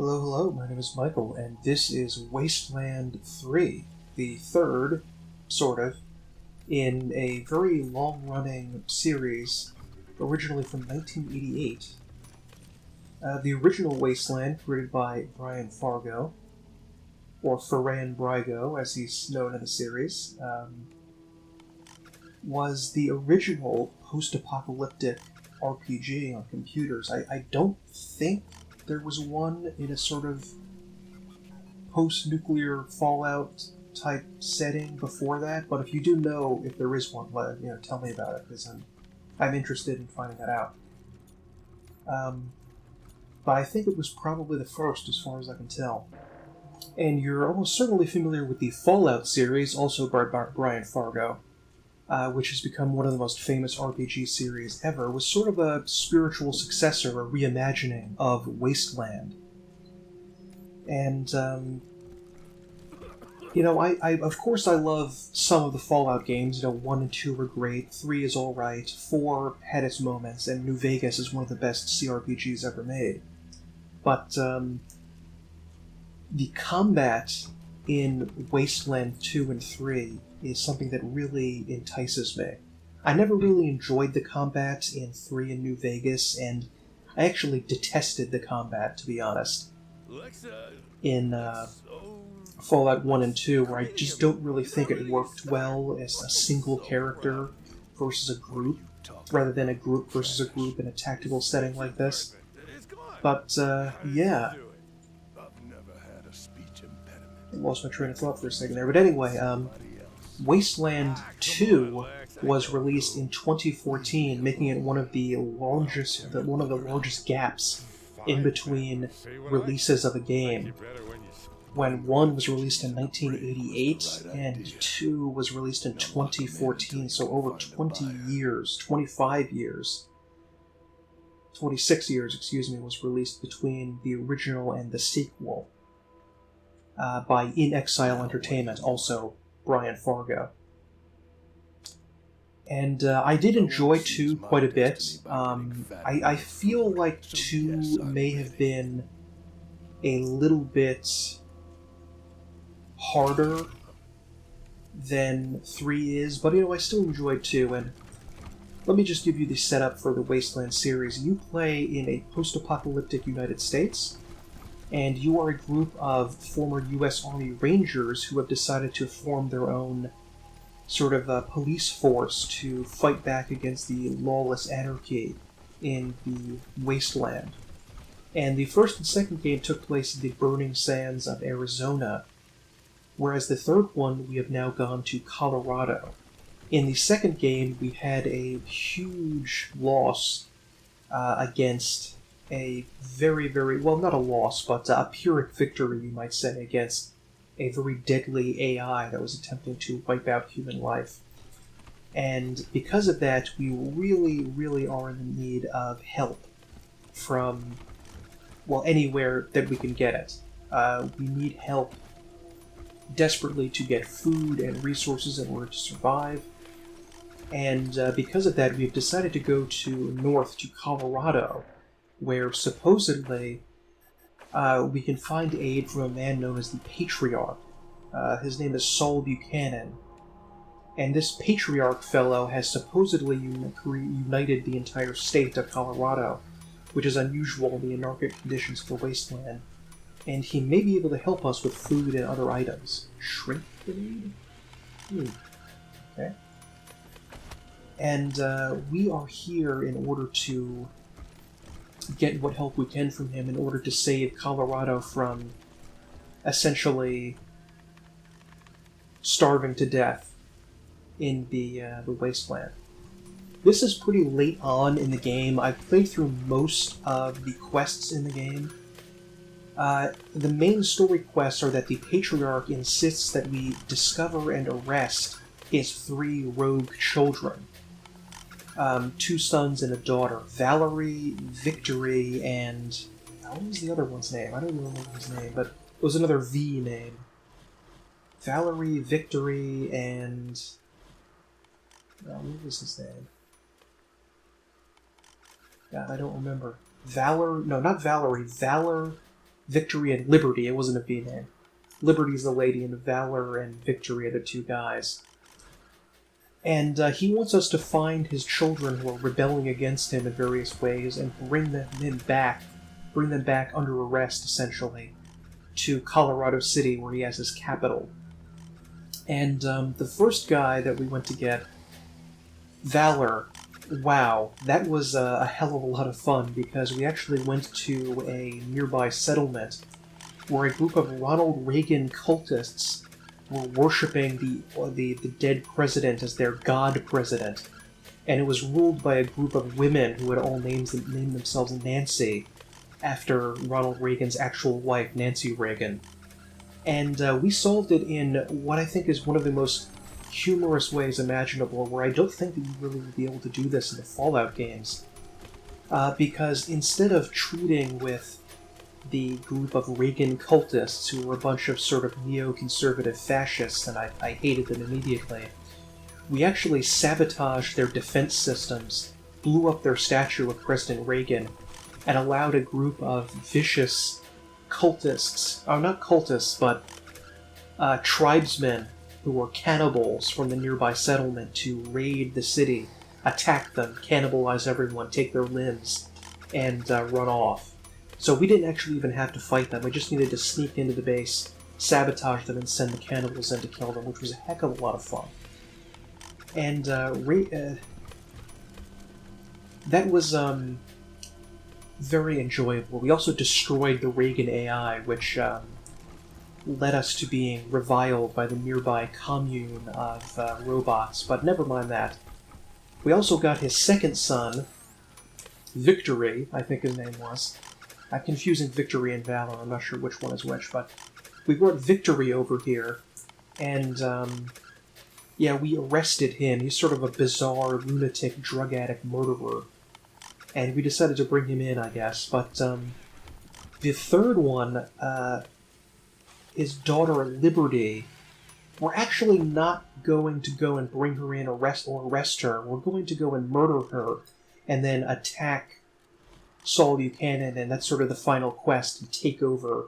Hello, hello, my name is Michael, and this is Wasteland 3, the third, sort of, in a very long-running series, originally from 1988. The original Wasteland, created by Brian Fargo, or Ferran Brygo, as he's known in the series, was the original post-apocalyptic RPG on computers. I don't think there was one in a sort of post-nuclear Fallout type setting before that, but if you do know if there is one, tell me about it, because I'm interested in finding that out. But I think it was probably the first, as far as I can tell. And you're almost certainly familiar with the Fallout series, also by Brian Fargo, which has become one of the most famous RPG series ever, was sort of a spiritual successor, a reimagining of Wasteland. And, of course I love some of the Fallout games. 1 and 2 are great, 3 is alright, 4 had its moments, and New Vegas is one of the best CRPGs ever made. But, the combat in Wasteland 2 and 3 is something that really entices me. I never really enjoyed the combat in 3 and New Vegas, and I actually detested the combat, to be honest, in Fallout 1 and 2, where I just don't really think it worked well as a single character versus a group, rather than a group versus a group in a tactical setting like this. But, yeah. I lost my train of thought for a second there. But anyway, Wasteland 2 was released in 2014, making it one of the largest gaps in between releases of a game. When 1 was released in 1988 and 2 was released in 2014, so over 20 years, 25 years, 26 years, was released between the original and the sequel. By In Exile Entertainment, also Brian Fargo. And I did enjoy 2 quite a bit. I feel like 2 may have been a little bit harder than 3 is, but I still enjoyed 2, and let me just give you the setup for the Wasteland series. You play in a post-apocalyptic United States, and you are a group of former U.S. Army Rangers who have decided to form their own sort of police force to fight back against the lawless anarchy in the Wasteland. And the first and second game took place in the burning sands of Arizona, whereas the third one we have now gone to Colorado. In the second game, we had a huge loss against a very, very, well, not a loss, but a Pyrrhic victory, you might say, against a very deadly AI that was attempting to wipe out human life. And because of that, we really, really are in the need of help from, well, anywhere that we can get it. We need help desperately to get food and resources in order to survive. And because of that, we've decided to go north to Colorado, where supposedly we can find aid from a man known as the Patriarch. His name is Saul Buchanan. And this Patriarch fellow has supposedly united the entire state of Colorado, which is unusual in the anarchic conditions of the Wasteland. And he may be able to help us with food and other items. Shrimp grenade? Okay. And we are here in order to get what help we can from him in order to save Colorado from essentially starving to death in the Wasteland. This is pretty late on in the game. I've played through most of the quests in the game. The main story quests are that the Patriarch insists that we discover and arrest his 3 rogue children. 2 sons and a daughter. Valerie, Victory, and... what was the other one's name? I don't remember his name, but it was another V name. Valerie, Victory, and... what was his name? God, I don't remember. Valor... No, not Valerie. Valor, Victory and Liberty. It wasn't a V name. Liberty's the lady, and Valor and Victory are the two guys. And he wants us to find his children who are rebelling against him in various ways and bring them back under arrest, essentially, to Colorado City, where he has his capital. And the first guy that we went to get, Valor, wow, that was a hell of a lot of fun, because we actually went to a nearby settlement where a group of Ronald Reagan cultists were worshipping the dead president as their god president. And it was ruled by a group of women who had all named themselves Nancy, after Ronald Reagan's actual wife, Nancy Reagan. And we solved it in what I think is one of the most humorous ways imaginable, where I don't think that you really would be able to do this in the Fallout games. Because instead of treating with the group of Reagan cultists, who were a bunch of sort of neoconservative fascists, and I hated them immediately, we actually sabotaged their defense systems, blew up their statue of President Reagan, and allowed a group of vicious cultists, not cultists, but tribesmen who were cannibals from the nearby settlement to raid the city, attack them, cannibalize everyone, take their limbs, and run off. So we didn't actually even have to fight them. We just needed to sneak into the base, sabotage them, and send the cannibals in to kill them, which was a heck of a lot of fun. And that was very enjoyable. We also destroyed the Reagan AI, which led us to being reviled by the nearby commune of robots, but never mind that. We also got his second son, Victory, I think his name was. I'm confusing Victory and Valor, I'm not sure which one is which, but we brought Victory over here, and we arrested him. He's sort of a bizarre, lunatic, drug addict murderer. And we decided to bring him in, I guess. But the third one, his daughter Liberty, we're actually not going to go and bring her in arrest her. We're going to go and murder her and then attack Saul Buchanan, and that's sort of the final quest to take over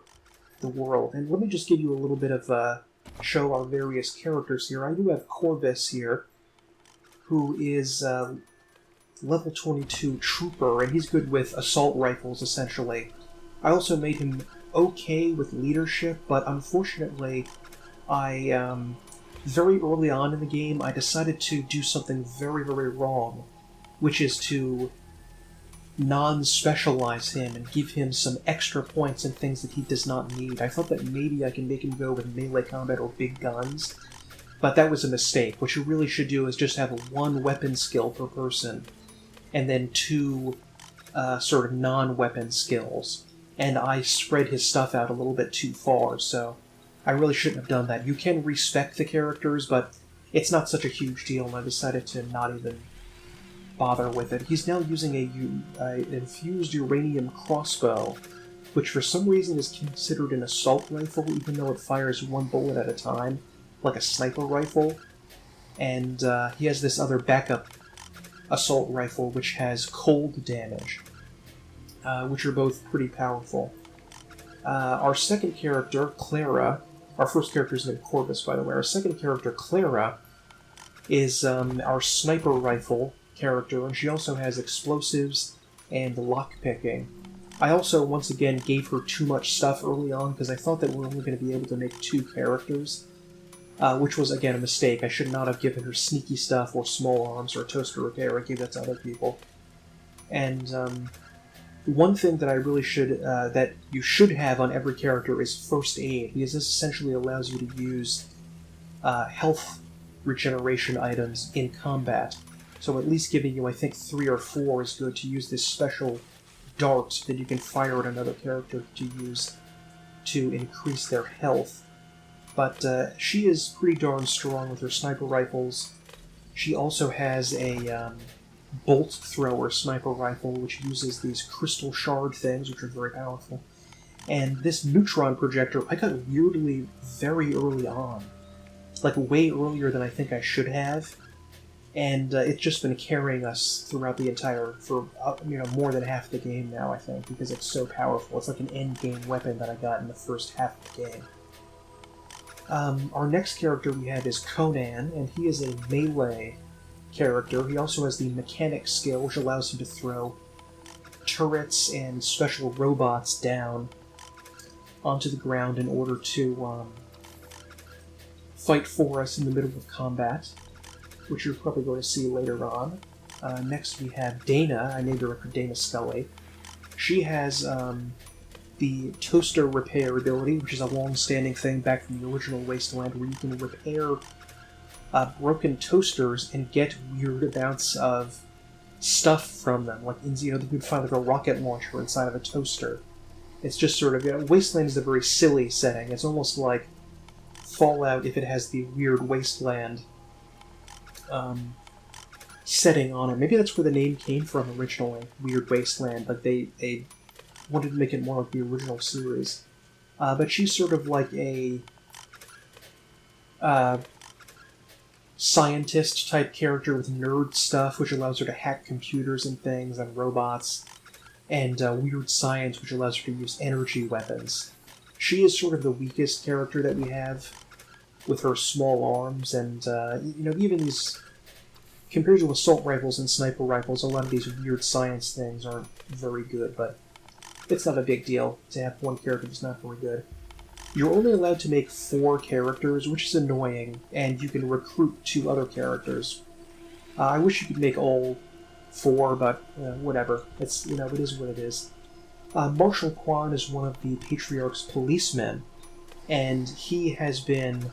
the world. And let me just give you a little bit of show our various characters here. I do have Corvus here, who is level 22 trooper, and he's good with assault rifles, essentially. I also made him okay with leadership, but unfortunately, very early on in the game, I decided to do something very, very wrong, which is to non-specialize him and give him some extra points and things that he does not need. I thought that maybe I can make him go with melee combat or big guns, but that was a mistake. What you really should do is just have one weapon skill per person, and then two sort of non-weapon skills. And I spread his stuff out a little bit too far, so I really shouldn't have done that. You can respec the characters, but it's not such a huge deal, and I decided to not even bother with it. He's now using an infused uranium crossbow, which for some reason is considered an assault rifle, even though it fires one bullet at a time, like a sniper rifle. And he has this other backup assault rifle, which has cold damage, which are both pretty powerful. Our second character, Clara, our first character's named Corvus, by the way. Our second character, Clara, is our sniper rifle character, and she also has explosives and lockpicking. I also, once again, gave her too much stuff early on because I thought that we were only going to be able to make 2 characters, which was, again, a mistake. I should not have given her sneaky stuff or small arms or toaster repair. I gave that to other people. And one thing that I really should, that you should have on every character is first aid, because this essentially allows you to use health regeneration items in combat. So at least giving you, I think, 3 or 4 is good to use this special dart that you can fire at another character to use to increase their health. But she is pretty darn strong with her sniper rifles. She also has a bolt thrower sniper rifle, which uses these crystal shard things, which are very powerful. And this neutron projector, I got weirdly very early on. Like way earlier than I think I should have. and it's just been carrying us throughout the entire, for more than half the game now, I think, because it's so powerful. It's like an end-game weapon that I got in the first half of the game. Our next character we have is Conan, and he is a melee character. He also has the mechanic skill, which allows him to throw turrets and special robots down onto the ground in order to fight for us in the middle of combat, which you're probably going to see later on. Next we have Dana. I named her after Dana Scully. She has the toaster repair ability, which is a long-standing thing back from the original Wasteland, where you can repair broken toasters and get weird amounts of stuff from them. Like, you could find like a rocket launcher inside of a toaster. It's just sort of, Wasteland is a very silly setting. It's almost like Fallout if it has the weird Wasteland setting on it. Maybe that's where the name came from originally, Weird Wasteland, but they wanted to make it more like the original series. But she's sort of like a scientist-type character with nerd stuff, which allows her to hack computers and things, and robots, and weird science, which allows her to use energy weapons. She is sort of the weakest character that we have, with her small arms, and, even these... Compared to assault rifles and sniper rifles, a lot of these weird science things aren't very good, but it's not a big deal to have one character that's not very good. You're only allowed to make 4 characters, which is annoying, and you can recruit 2 other characters. I wish you could make all 4, but whatever. It's, it is what it is. Marshal Quan is one of the Patriarch's policemen, and he has been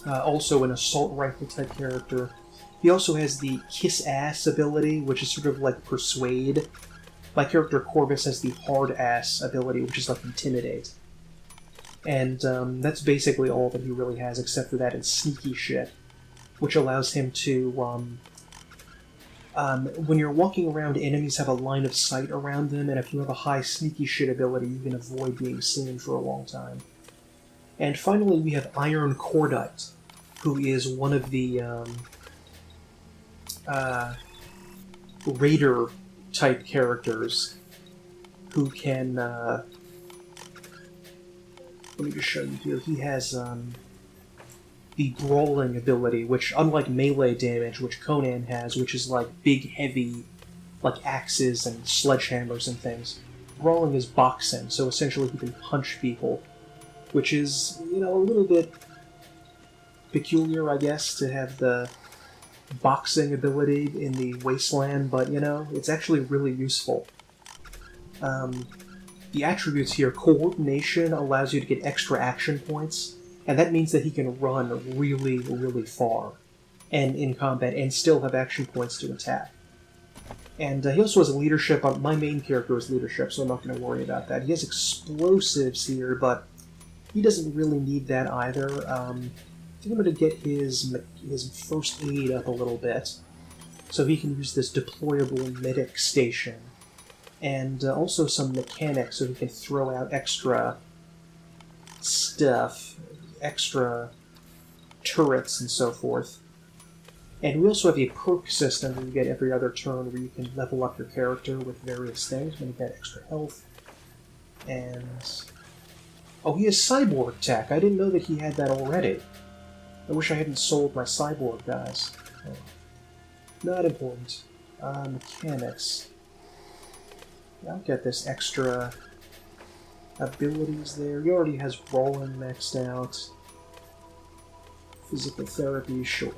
also an assault rifle type character. He also has the Kiss Ass ability, which is sort of like Persuade. My character Corvus has the Hard Ass ability, which is like Intimidate. And that's basically all that he really has, except for that and Sneaky Shit, which allows him to, when you're walking around, enemies have a line of sight around them, and if you have a high Sneaky Shit ability, you can avoid being seen for a long time. And finally, we have Iron Cordite, who is one of the Raider-type characters who can... let me just show you here. He has the Brawling ability, which, unlike melee damage, which Conan has, which is like big, heavy, like axes and sledgehammers and things, Brawling is boxing, so essentially he can punch people, which is, a little bit peculiar, I guess, to have the boxing ability in the Wasteland, but, it's actually really useful. The attributes here, coordination allows you to get extra action points, and that means that he can run really, really far and in combat and still have action points to attack. And he also has leadership. My main character is leadership, so I'm not going to worry about that. He has explosives here, but he doesn't really need that either. I think I'm going to get his first aid up a little bit, so he can use this deployable medic station. And also some mechanics, so he can throw out extra stuff, extra turrets and so forth. And we also have a perk system that you get every other turn where you can level up your character with various things when you get extra health. And... oh, he has cyborg tech. I didn't know that he had that already. I wish I hadn't sold my cyborg guys. Oh. Not important. Mechanics. I'll get this extra abilities there. He already has Brawling maxed out. Physical therapy, sure.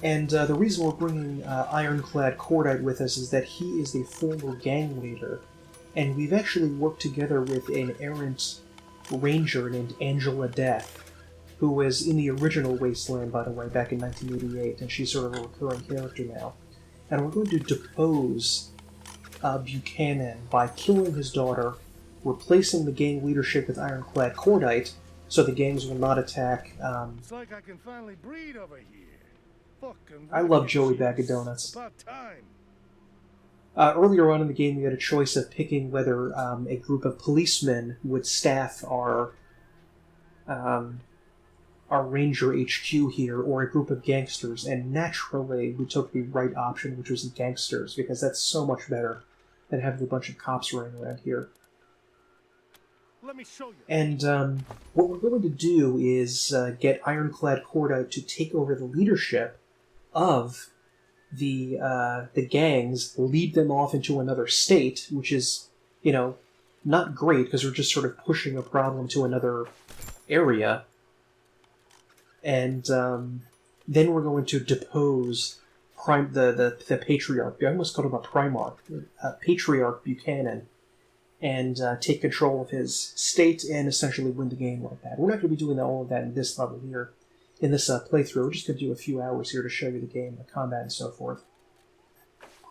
And the reason we're bringing Ironclad Cordite with us is that he is the former gang leader, and we've actually worked together with an errant ranger named Angela Death, who was in the original Wasteland, by the way, back in 1988, and she's sort of a recurring character now. And we're going to depose Buchanan by killing his daughter, replacing the gang leadership with Ironclad Cordite, so the gangs will not attack. It's like I can finally breathe over here. Fucking I love Joey Bag of Donuts. About time. Earlier on in the game, we had a choice of picking whether a group of policemen would staff our our Ranger HQ here, or a group of gangsters, and naturally we took the right option, which was the gangsters, because that's so much better than having a bunch of cops running around here. Let me show you. And what we're going to do is get Ironclad Cordite to take over the leadership of the gangs, lead them off into another state, which is, you know, not great because we're just sort of pushing a problem to another area. And then we're going to depose the Patriarch. I almost called him a Primarch. Patriarch Buchanan. And take control of his state and essentially win the game like that. We're not going to be doing all of that in this level here, in this playthrough. We're just going to do a few hours here to show you the game, the combat, and so forth.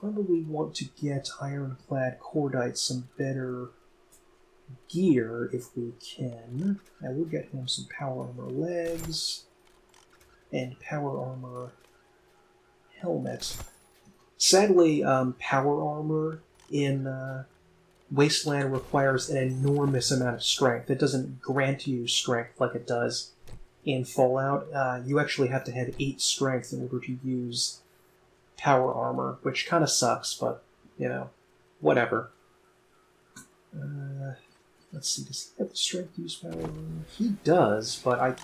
Probably want to get Ironclad Cordite some better gear if we can. I will get him some power armor legs and power armor helmet. Sadly, power armor in Wasteland requires an enormous amount of strength. It doesn't grant you strength like it does in Fallout. You actually have to have 8 strength in order to use power armor, which kind of sucks, but, you know, whatever. Let's see, does he have the strength to use power armor? He does, but I'm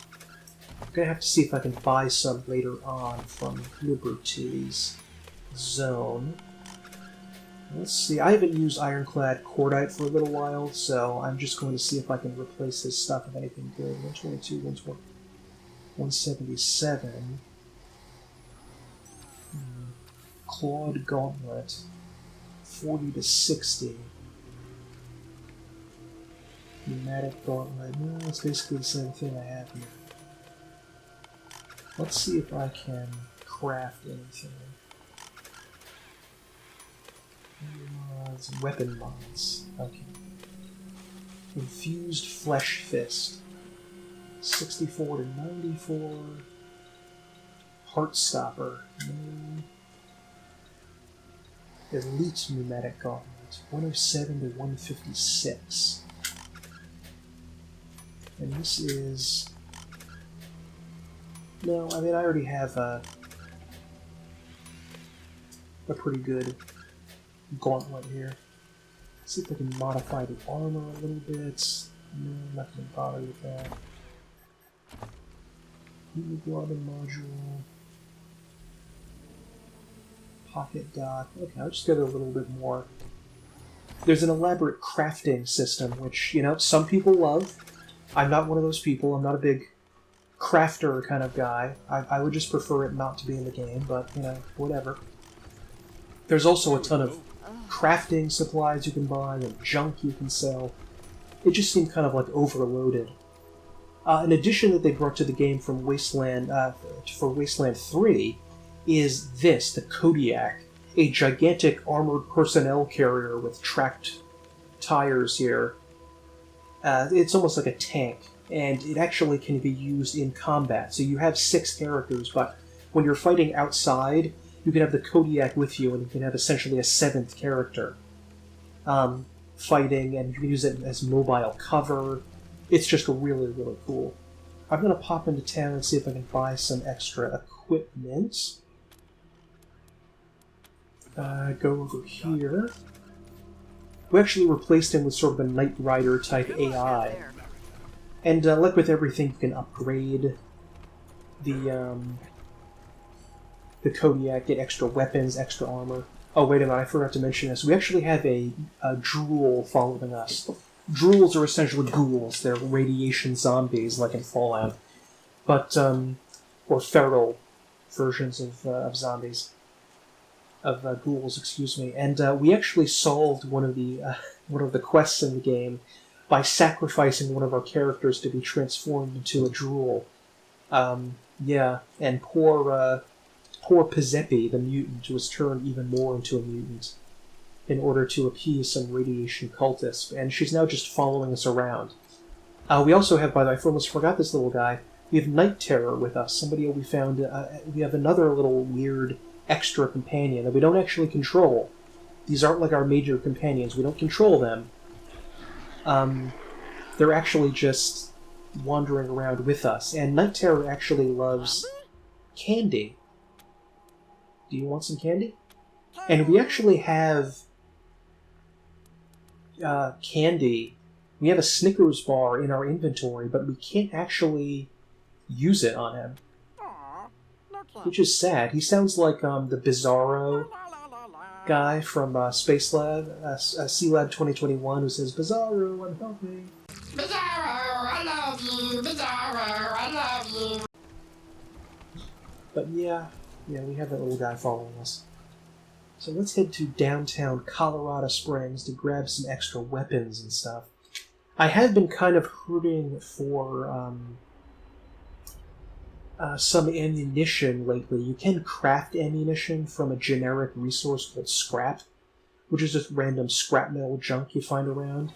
going to have to see if I can buy some later on from Liberty's Zone. Let's see, I haven't used Ironclad Cordite for a little while, so I'm just going to see if I can replace his stuff with anything good. 122, 120, 177. Clawed Gauntlet. 40 to 60. Pneumatic Gauntlet. No, it's basically the same thing I have here. Let's see if I can craft anything. Mods, weapon mods. Okay. Infused Flesh Fist. 64 to 94. Heartstopper. No. Elite Pneumatic Gauntlet. 107 to 156. And this is... No, I mean, I already have a pretty good gauntlet here. Let's see if I can modify the armor a little bit. No, not going to bother with that. Hemoglobin module. Pocket dock. Okay, I'll just get a little bit more. There's an elaborate crafting system, which, you know, some people love. I'm not one of those people. I'm not a big crafter kind of guy. I would just prefer it not to be in the game, but, you know, whatever. There's also a ton of crafting supplies you can buy and junk you can sell. It just seemed kind of like overloaded. An addition that they brought to the game from Wasteland for Wasteland 3 is this, the Kodiak, a gigantic armored personnel carrier with tracked tires here. It's almost like a tank, and it actually can be used in combat. So you have 6 characters, but when you're fighting outside, you can have the Kodiak with you, and you can have essentially a 7th character fighting, and you can use it as mobile cover. It's just really, really cool. I'm going to pop into town and see if I can buy some extra equipment. Go over here. We actually replaced him with sort of a Knight Rider type AI. And like with everything, you can upgrade the Kodiak, get extra weapons, extra armor. Oh, wait a minute, I forgot to mention this. We actually have a drool following us. Drools are essentially ghouls. They're radiation zombies, like in Fallout. But, or feral versions of zombies. Of ghouls, excuse me. And we actually solved one of the quests in the game by sacrificing one of our characters to be transformed into a drool. Yeah, and poor Pizepi, the mutant, was turned even more into a mutant in order to appease some radiation cultist, and she's now just following us around. We also have, by the way, I almost forgot this little guy, we have Night Terror with us, somebody we found, we have another little weird extra companion that we don't actually control. These aren't like our major companions, we don't control them. They're actually just wandering around with us. And Night Terror actually loves candy. Do you want some candy? And we actually have candy. We have a Snickers bar in our inventory, but we can't actually use it on him. Which is sad. He sounds like the Bizarro guy from Space Lab, C-Lab 2021, who says, Bizarro, I'm helping. Bizarro, I love you! Bizarro, I love you! But yeah, we have that little guy following us. So let's head to downtown Colorado Springs to grab some extra weapons and stuff. I have been kind of hurting for some ammunition lately. You can craft ammunition from a generic resource called scrap, which is just random scrap metal junk you find around.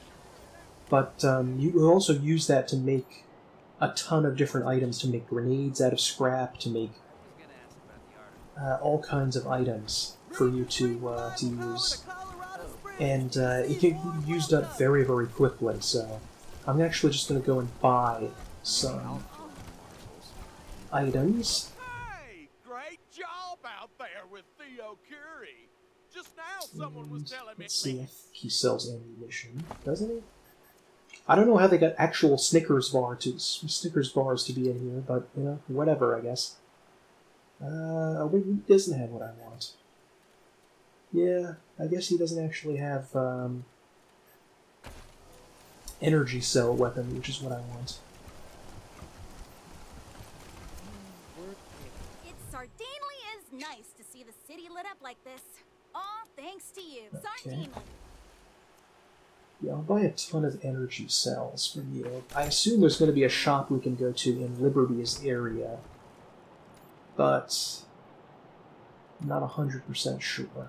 But you will also use that to make a ton of different items, to make grenades out of scrap, to make all kinds of items for you to use. And it can be used up very, very quickly, so I'm actually just going to go and buy some items. Hey, great job out there with Theo Curie. Just now someone was telling me. Let's see if he sells ammunition, doesn't he? I don't know how they got actual Snickers bars to be in here, but whatever, I guess. He doesn't have what I want. Yeah, I guess he doesn't actually have energy cell weapon, which is what I want. It certainly is nice to see the city lit up like this. All thanks to you, Okay. Yeah, I'll buy a ton of energy cells from you. I assume there's going to be a shop we can go to in Liberty's area, but I'm not 100% sure.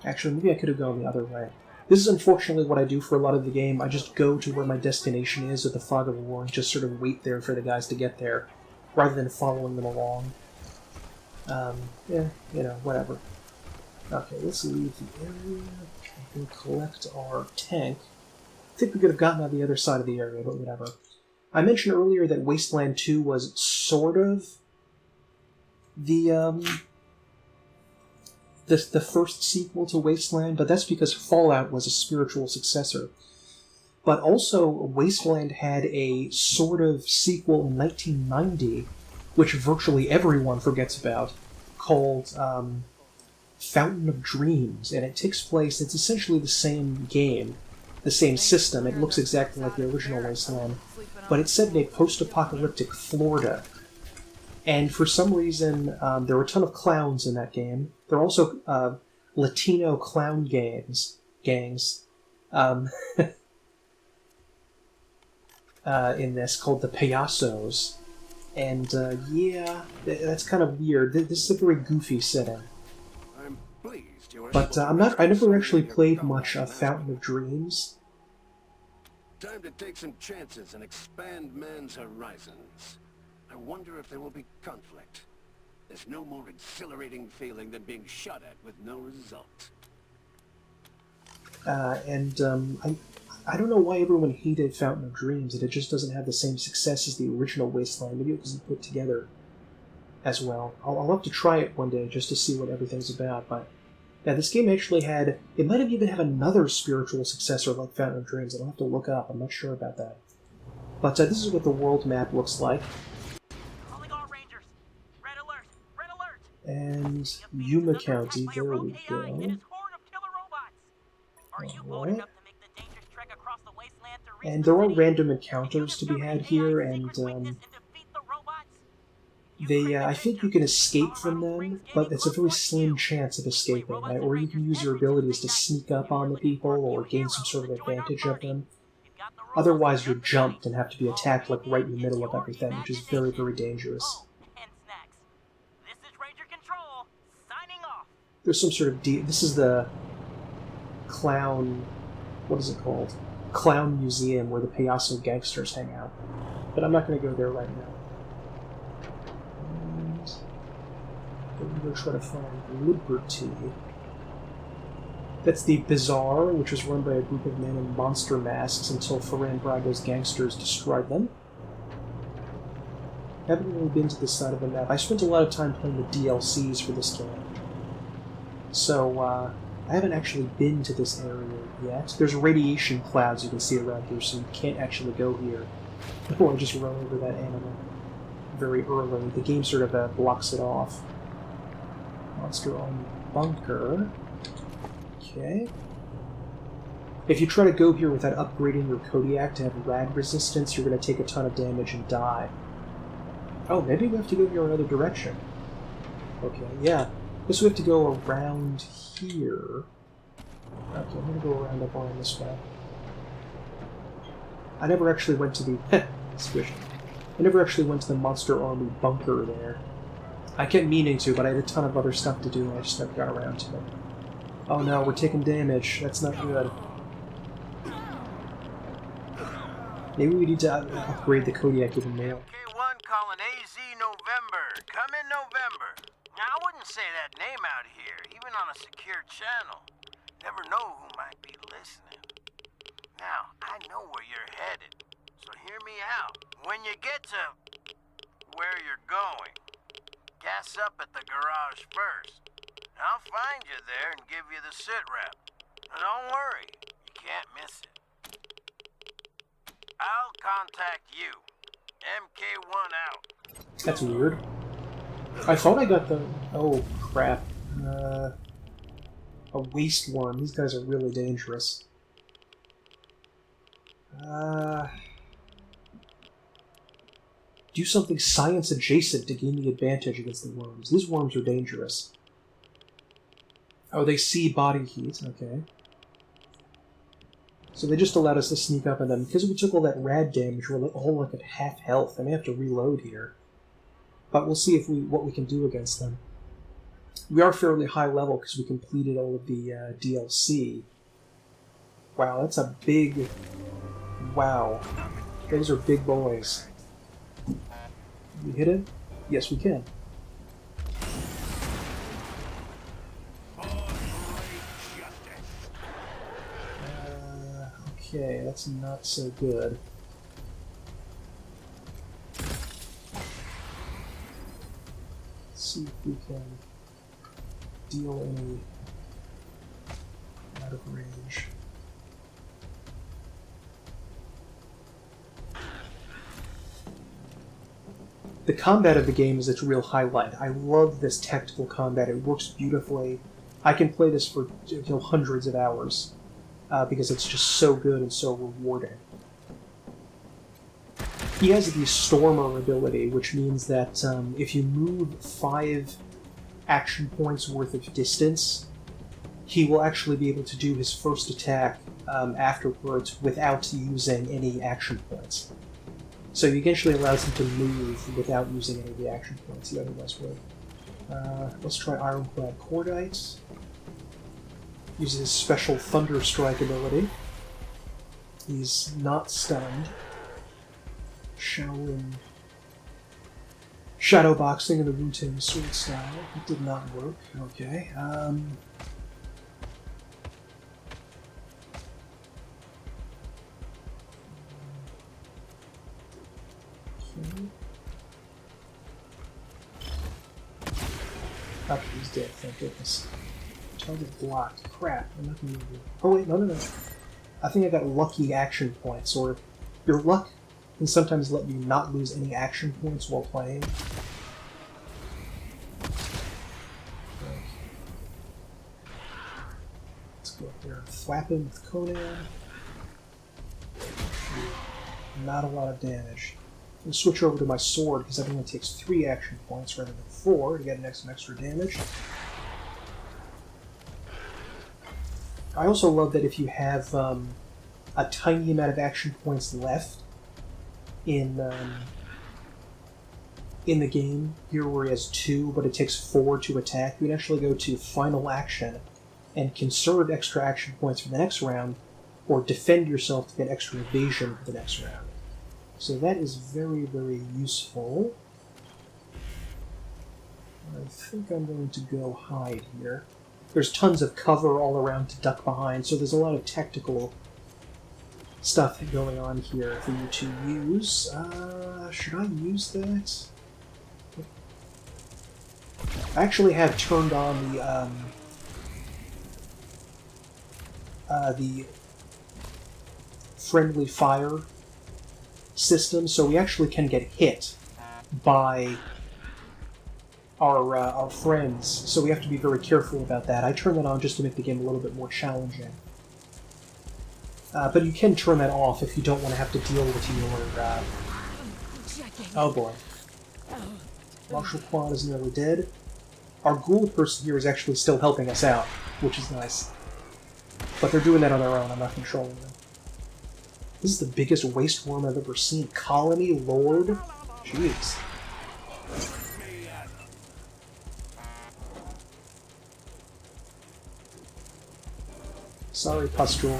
Actually, maybe I could have gone the other way. This is unfortunately what I do for a lot of the game. I just go to where my destination is with the Fog of War and just sort of wait there for the guys to get there, rather than following them along. Whatever. Okay, let's leave the area and collect our tank. I think we could have gotten out the other side of the area, but whatever. I mentioned earlier that Wasteland 2 was sort of the first sequel to Wasteland, but that's because Fallout was a spiritual successor. But also, Wasteland had a sort of sequel in 1990, which virtually everyone forgets about, called Fountain of Dreams, and it takes place, it's essentially the same game, the same system, it looks exactly like the original Wasteland, but it's set in a post-apocalyptic Florida. And for some reason, there were a ton of clowns in that game. There are also Latino clown gangs in this, called the Payasos. And that's kind of weird. This is a very goofy setting. But I never actually played much of Fountain of Dreams. Time to take some chances and expand man's horizons. I wonder if there will be conflict. There's no more exhilarating feeling than being shot at with no result. I don't know why everyone hated Fountain of Dreams, and it just doesn't have the same success as the original Wasteland. Maybe it wasn't put together as well. I'll have to try it one day just to see what everything's about, but yeah, this game actually had... It might have even have another spiritual successor like Fountain of Dreams. I'll have to look up. I'm not sure about that. But this is what the world map looks like. Calling all Rangers. Red alert! Red alert! And Yuma County, there we go. And there are random encounters to be had here, and I think you can escape from them, but it's a very slim chance of escaping, right? Or you can use your abilities to sneak up on the people or gain some sort of advantage of them. Otherwise, you're jumped and have to be attacked like right in the middle of everything, which is very, very dangerous. There's some sort of this is the clown... What is it called? Clown Museum where the Payaso gangsters hang out. But I'm not going to go there right now. And I'm going to try to find Liberty. That's the Bazaar, which was run by a group of men in monster masks until Ferran Braga's gangsters destroyed them. Haven't really been to this side of the map. I spent a lot of time playing the DLCs for this game. So, I haven't actually been to this area yet. There's radiation clouds you can see around here, so you can't actually go here. Or just run over that animal very early. The game sort of blocks it off. Monster Army Bunker. Okay. If you try to go here without upgrading your Kodiak to have rad resistance, you're going to take a ton of damage and die. Oh, maybe we have to go here another direction. Okay, yeah. Guess we have to go around here. Okay, I'm going to go around up on this way. I never actually went to the... squish. I never actually went to the Monster Army bunker there. I kept meaning to, but I had a ton of other stuff to do and I just never got around to it. Oh no, we're taking damage. That's not good. Maybe we need to upgrade the Kodiak even more. K1 calling AZ November. Come in November. Now, I wouldn't say that name out here, even on a secure channel. Never know who might be listening. Now, I know where you're headed, so hear me out. When you get to where you're going, gas up at the garage first. I'll find you there and give you the sit rep. And don't worry, you can't miss it. I'll contact you. MK1 out. That's weird. I thought I got the... Oh, crap. A waste worm. These guys are really dangerous. Do something science adjacent to gain the advantage against the worms. These worms are dangerous. Oh, they see body heat. Okay. So they just allowed us to sneak up on them. Because we took all that rad damage, we're all like at half health. I may have to reload here. But we'll see if what we can do against them. We are fairly high level because we completed all of the DLC. Wow, that's a big... Wow. Those are big boys. Can we hit him? Yes, we can. Okay, that's not so good. Let's see if we can deal any out of range. The combat of the game is its real highlight. I love this tactical combat. It works beautifully. I can play this for hundreds of hours because it's just so good and so rewarding. He has the Stormer ability, which means that if you move 5 action points worth of distance, he will actually be able to do his first attack afterwards without using any action points. So he actually allows him to move without using any of the action points he otherwise would. Let's try Ironclad Cordite. Uses his special Thunder Strike ability. He's not stunned. Shaolin Shadowboxing in the Wu-Tang sword style. It did not work. Okay. Okay, he's dead, thank goodness. Target blocked. Crap, I'm not gonna use it. Oh wait, no. I think I got lucky action points, or your luck can sometimes let you not lose any action points while playing. Okay. Let's go up there and thwap him with Conan. Not a lot of damage. I'm going to switch over to my sword because that only takes 3 action points rather than 4 to get some extra damage. I also love that if you have a tiny amount of action points left in the game, here where he has 2 but it takes 4 to attack, you can actually go to Final Action and conserve extra action points for the next round, or defend yourself to get extra evasion for the next round. So that is very, very useful. I think I'm going to go hide here. There's tons of cover all around to duck behind, so there's a lot of tactical stuff going on here for you to use. Should I use that? I actually have turned on the friendly fire system, so we actually can get hit by our friends, so we have to be very careful about that. I turn that on just to make the game a little bit more challenging. But you can turn that off if you don't want to have to deal with your... Oh boy. Marshal Quan is nearly dead. Our ghoul person here is actually still helping us out, which is nice. But they're doing that on their own, I'm not controlling them. This is the biggest waste worm I've ever seen. Colony Lord? Jeez. Sorry, Pustule.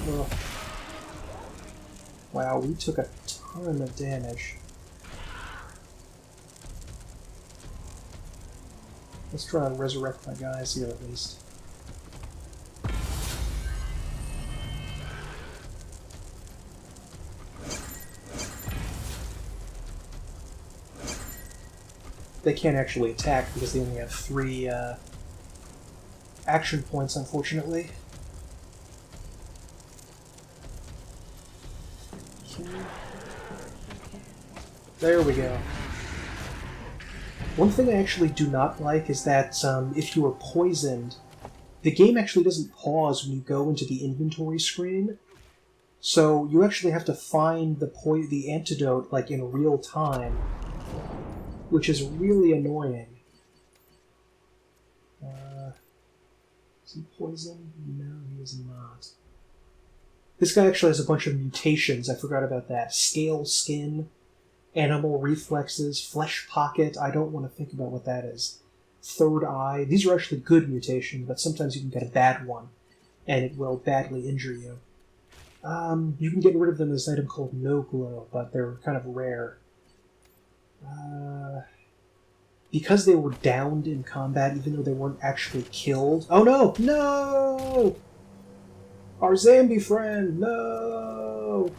Ugh. Wow, we took a ton of damage. Let's try and resurrect my guys here at least. They can't actually attack because they only have 3 action points, unfortunately. Okay. There we go. One thing I actually do not like is that if you are poisoned, the game actually doesn't pause when you go into the inventory screen. So you actually have to find the antidote like in real time, which is really annoying. Is he poisoned? No, he is not. This guy actually has a bunch of mutations. I forgot about that. Scale skin, animal reflexes, flesh pocket. I don't want to think about what that is. Third eye. These are actually good mutations, but sometimes you can get a bad one, and it will badly injure you. You can get rid of them with this item called No Glow, but they're kind of rare. Because they were downed in combat, even though they weren't actually killed... Oh no! No! Our zombie friend! No! Oh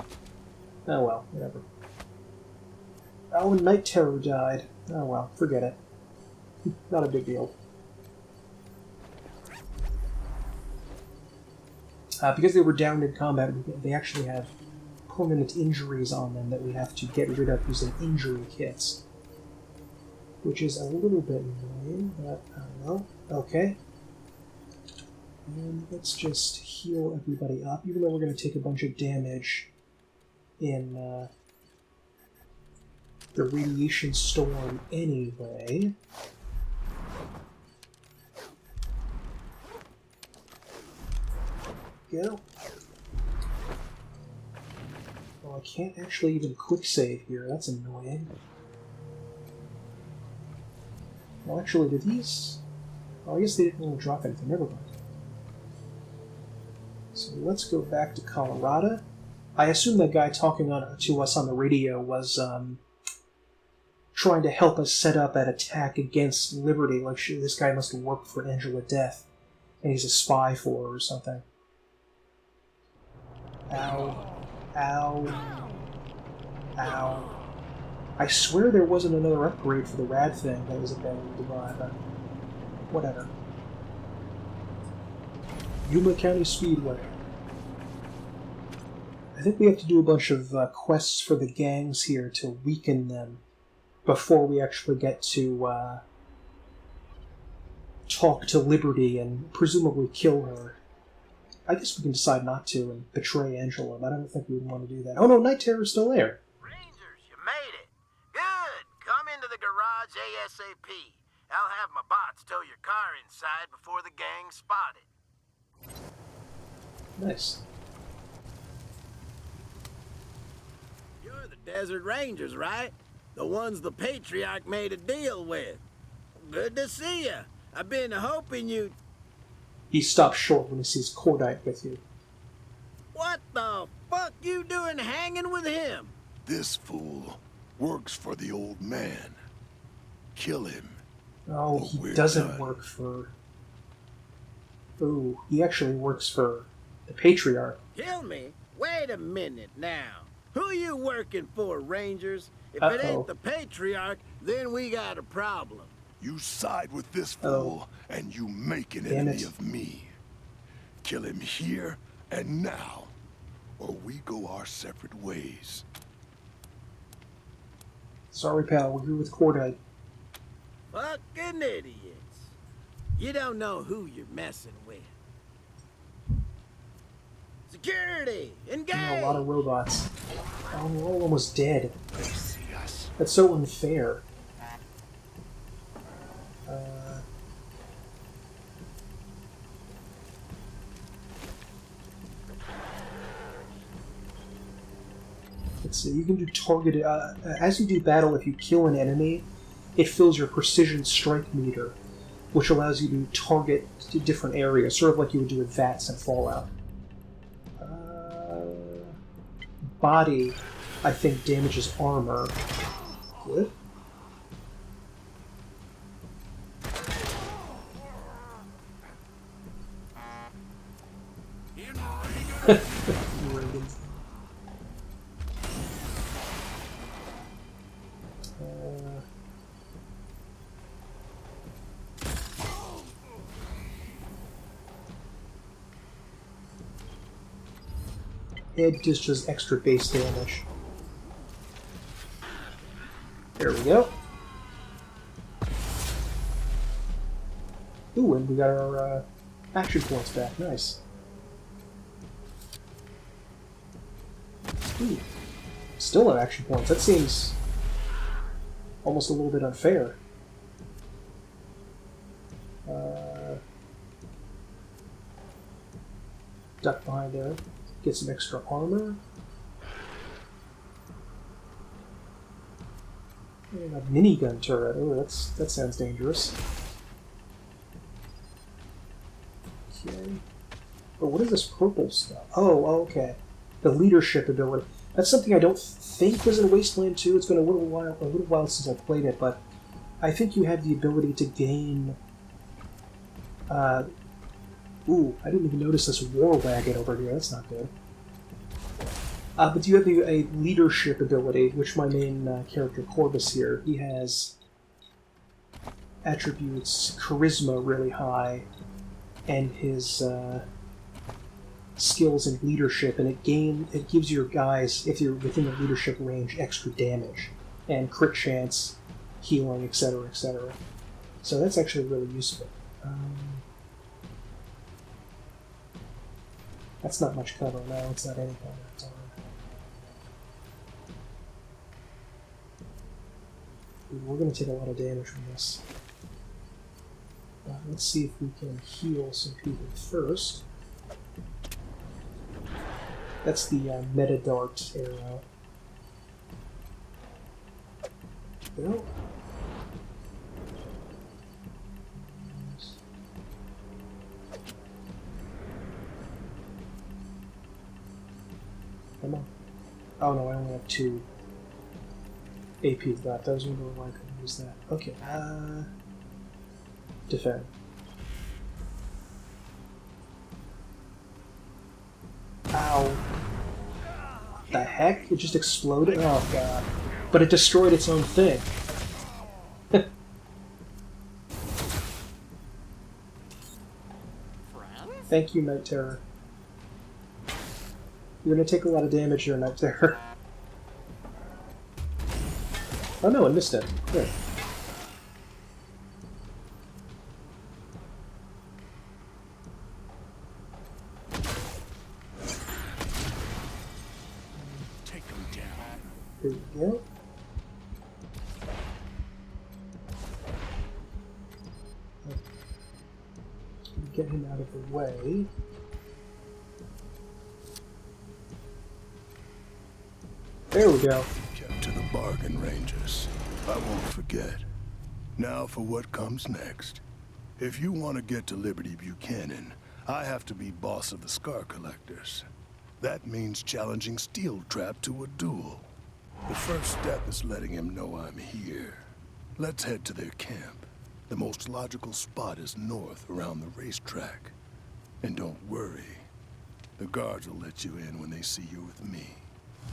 well, whatever. Oh, and Night Terror died. Oh well, forget it. Not a big deal. Because they were downed in combat, they actually have permanent injuries on them that we have to get rid of using injury kits. Which is a little bit annoying, but I don't know. Okay. And let's just heal everybody up, even though we're going to take a bunch of damage in the radiation storm anyway. Go. Well, I can't actually even quick save here. That's annoying. Well, actually, did these... Oh, I guess they didn't really drop anything. Never mind. So let's go back to Colorado. I assume that guy talking to us on the radio was trying to help us set up an attack against Liberty. Like, this guy must work for Angela Death, and he's a spy for her or something. Ow. Ow. Ow. I swear there wasn't another upgrade for the rad thing that was available to buy, but whatever. Yuma County Speedway. I think we have to do a bunch of quests for the gangs here to weaken them before we actually get to talk to Liberty and presumably kill her. I guess we can decide not to and betray Angela, but I don't think we would want to do that. Oh no, Night Terror's still there. Rangers, you made it. Good. Come into the garage ASAP. I'll have my bots tow your car inside before the gang spot it. Nice. You're the Desert Rangers, right? The ones the Patriarch made a deal with. Good to see you. I've been hoping you'd... He stops short when he sees Cordite with you. What the fuck you doing hanging with him? This fool works for the old man. Kill him, Oh, Oh, he we're doesn't done. work for... Ooh, he actually works for the Patriarch. Kill me? Wait a minute now. Who you working for, Rangers? If it Uh-oh. ain't the Patriarch, then we got a problem. You side with this Oh. fool, and you make an Damn enemy it. of me. Kill him here and now, or we go our separate ways. Sorry, pal, we're here with Cordite. Fucking idiots. You don't know who you're messing with. Security! Engage! A lot of robots. Oh, we're all almost dead. They see us. That's so unfair. Let's see, you can do targeted... as you do battle, if you kill an enemy, it fills your precision strike meter, which allows you to target to different areas, sort of like you would do with VATS and Fallout. Body, I think, damages armor. Good. Reagan. It just does extra base damage. There we go. Ooh, and we got our action points back. Nice. Ooh. Still have action points. That seems almost a little bit unfair. Duck behind there. Get some extra armor. And a minigun turret. Oh, that sounds dangerous. Okay. Oh, what is this purple stuff? Oh, okay. The leadership ability. That's something I don't think was in Wasteland 2. It's been a little while since I played it, but I think you have the ability to gain. Ooh, I didn't even notice this war wagon over here. That's not good. But you have a leadership ability, which my main character, Corvus here, he has attributes charisma really high, and his skills in leadership, and it gives your guys, if you're within the leadership range, extra damage, and crit chance, healing, etc., etc. So that's actually really useful. That's not much cover. No, it's not any cover. It's all right. We're going to take a lot of damage from this. Let's see if we can heal some people first. That's the meta dart arrow. Well. Come on. Oh no, I only have 2 AP left. I was wondering why I couldn't use that. Okay, defend. Ow. The heck? It just exploded? Oh god. But it destroyed its own thing. Thank you, Night Terror. You're gonna take a lot of damage here, Night Terror. Oh no, I missed it. Good. Take him down. Here we go. Get him out of the way. There we go. Kept to the bargain, Rangers. I won't forget. Now for what comes next. If you want to get to Liberty Buchanan, I have to be boss of the Scar Collectors. That means challenging Steel Trap to a duel. The first step is letting him know I'm here. Let's head to their camp. The most logical spot is north around the racetrack. And don't worry, the guards will let you in when they see you with me.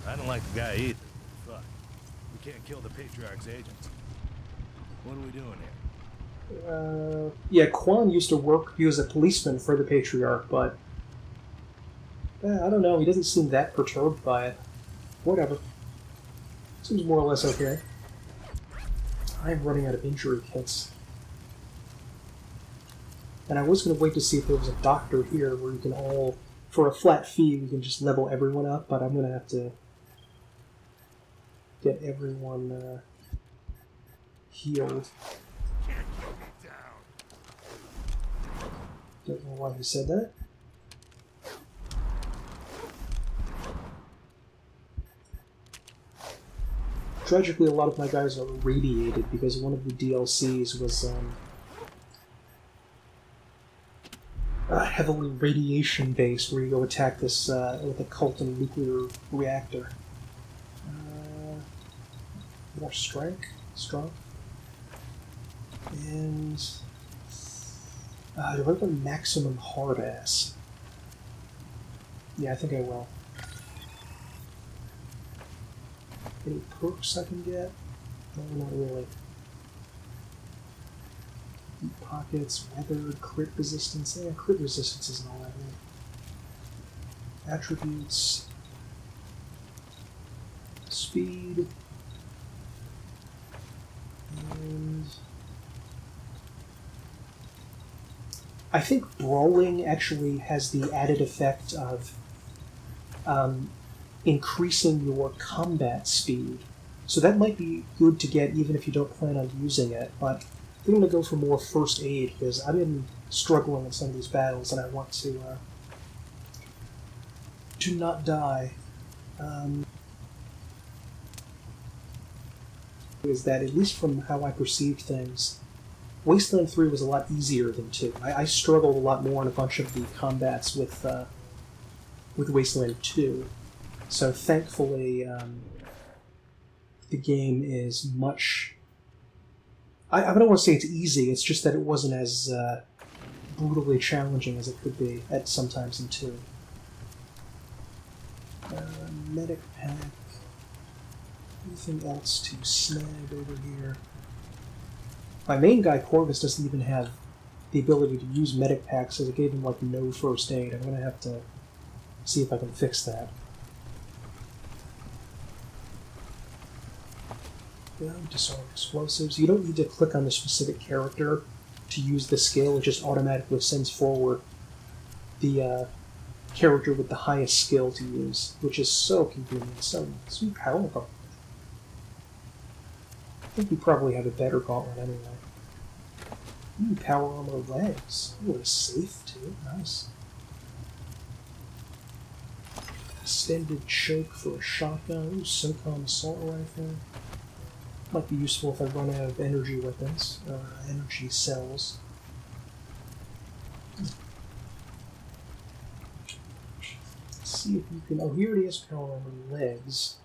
I don't like the guy either. Fuck. We can't kill the Patriarch's agents. What are we doing here? Yeah, Quan used to work, he was a policeman for the Patriarch, but I don't know, he doesn't seem that perturbed by it. Whatever. Seems more or less okay. I'm running out of injury kits. And I was going to wait to see if there was a doctor here where you can all, for a flat fee, we can just level everyone up, but I'm going to have to get everyone healed. Don't know why he said that. Tragically, a lot of my guys are radiated because one of the DLCs was heavily radiation-based, where you go attack this with a Colton nuclear reactor. More strong. And do I have a maximum hard ass? Yeah, I think I will. Any perks I can get? No, not really. Deep pockets, weathered, crit resistance. Yeah, crit resistance isn't all that good. Attributes. Speed. And I think brawling actually has the added effect of increasing your combat speed. So that might be good to get even if you don't plan on using it, but I'm going to go for more first aid because I've been struggling in some of these battles and I want to not die. Is that, at least from how I perceived things, Wasteland 3 was a lot easier than 2. I struggled a lot more in a bunch of the combats with Wasteland 2. So thankfully, the game is much... I don't want to say it's easy, it's just that it wasn't as brutally challenging as it could be at sometimes in 2. Medic pack. Anything else to snag over here? My main guy, Corvus, doesn't even have the ability to use medic packs, so it gave him like no first aid. I'm going to have to see if I can fix that. Disarm explosives. You don't need to click on the specific character to use the skill. It just automatically sends forward the character with the highest skill to use, which is so convenient, so powerful. I think we probably have a better gauntlet anyway. Ooh, power armor legs. Ooh, a safe too. Nice. Extended choke for a shotgun. Ooh, SOCOM assault rifle. Might be useful if I run out of energy weapons, or energy cells. Let's see if you can... Oh, here it is, power armor legs.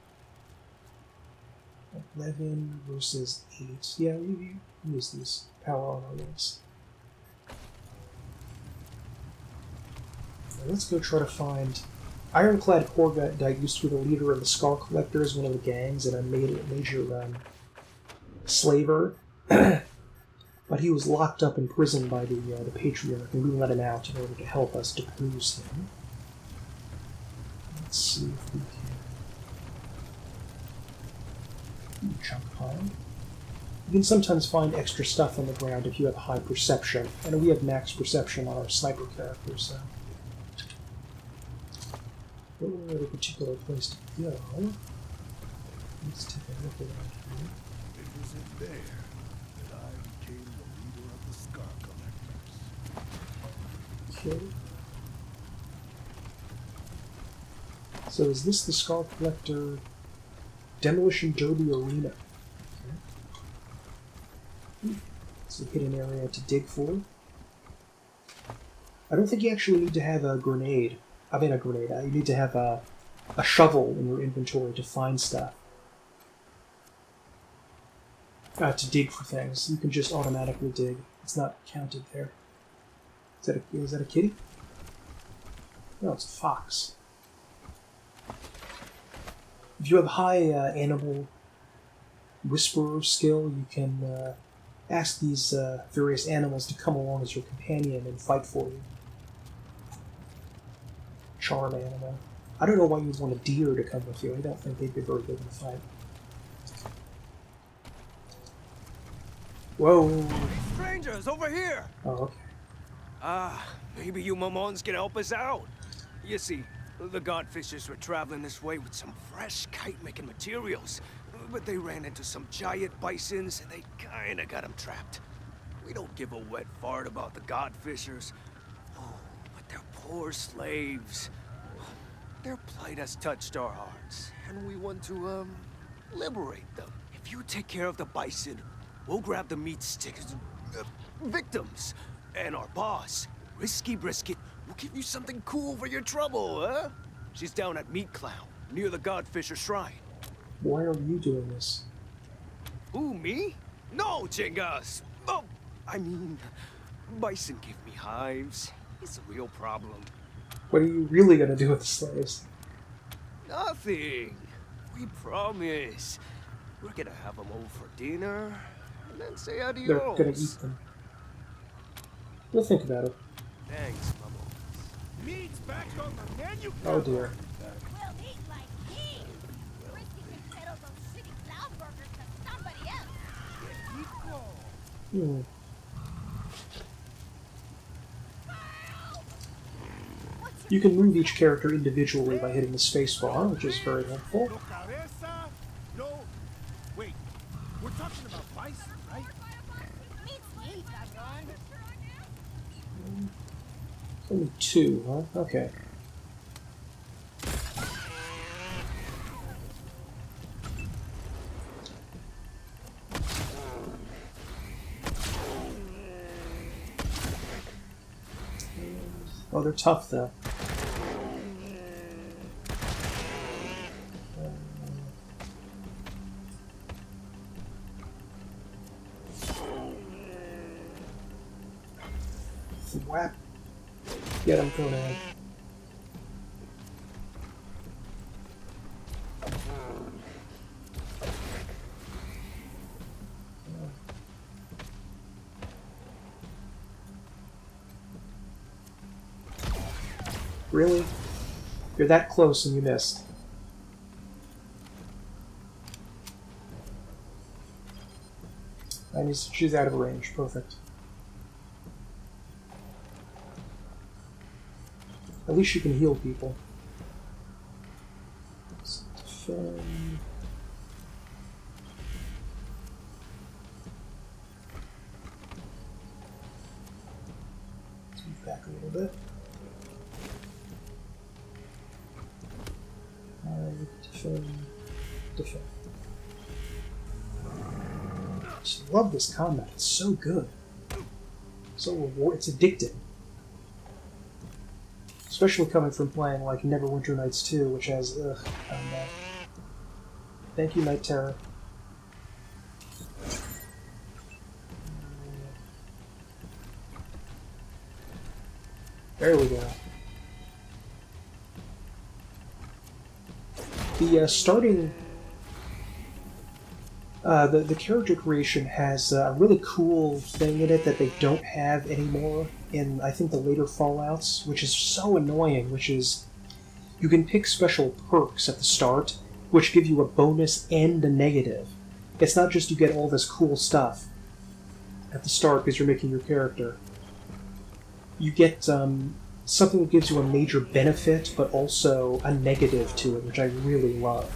11 versus 8. Yeah, we use these power armor legs. Now let's go try to find... Ironclad Cordite used to be the leader of the Skull Collectors, one of the gangs, and a major slaver. But he was locked up in prison by the Patriarch, and we let him out in order to help us depose him. Let's see if we can... Chunk pile. You can sometimes find extra stuff on the ground if you have high perception, and we have max perception on our sniper character, so... Don't know a particular place to go. Let's take a look around here. It was in there that I became the leader of the Scar Collectors. Okay. So is this the Scar Collector Demolition Derby Arena? Okay. It's a hidden area to dig for. I don't think you actually need to have a grenade. I mean a grenade. You need to have a shovel in your inventory to find stuff. to dig for things. You can just automatically dig. It's not counted there. Is that a kitty? No, it's a fox. If you have high animal whisperer skill, you can ask these various animals to come along as your companion and fight for you. Charm animal. I don't know why you'd want a deer to come with you. I don't think they'd be very good in a fight. Whoa! Strangers, over here! Oh, okay. Maybe you Mamons can help us out. You see, the Godfishers were traveling this way with some fresh kite-making materials, but they ran into some giant bisons and they kinda got them trapped. We don't give a wet fart about the Godfishers. Oh, but they're poor slaves. Their plight has touched our hearts, and we want to, liberate them. If you take care of the bison, we'll grab the meat sticks, victims, and our boss, Risky Brisket, will give you something cool for your trouble, huh? She's down at Meat Clown, near the Godfisher Shrine. Why are you doing this? Who, me? No, Chingas! Oh, I mean, bison give me hives. It's a real problem. What are you really gonna do with the slaves? Nothing. We promise. We're gonna have them over for dinner, and then say adios. They're gonna eat them. We'll think about it. Thanks, Mamo. Meat's back on the menu. Oh dear. We'll eat like kings. Risky can settle those shitty clown burgers to somebody else. You can move each character individually by hitting the spacebar, which is very helpful. No, wait. We're talking about bison, right? Only 2, huh? Okay. Oh, they're tough, though. Whap. Get him, Conan. Really? You're that close and you missed. And she's out of range. Perfect. At least you can heal people. Let's defend. Let's move back a little bit. Defend. I just love this combat. It's so good. So rewarding. It's addicting. Especially coming from playing like Neverwinter Nights 2, which has combat. Thank you, Night Terror. There we go. The starting... the character creation has a really cool thing in it that they don't have anymore in, I think, the later Fallouts, which is so annoying, which is you can pick special perks at the start, which give you a bonus and a negative. It's not just you get all this cool stuff at the start because you're making your character. You get something that gives you a major benefit, but also a negative to it, which I really love.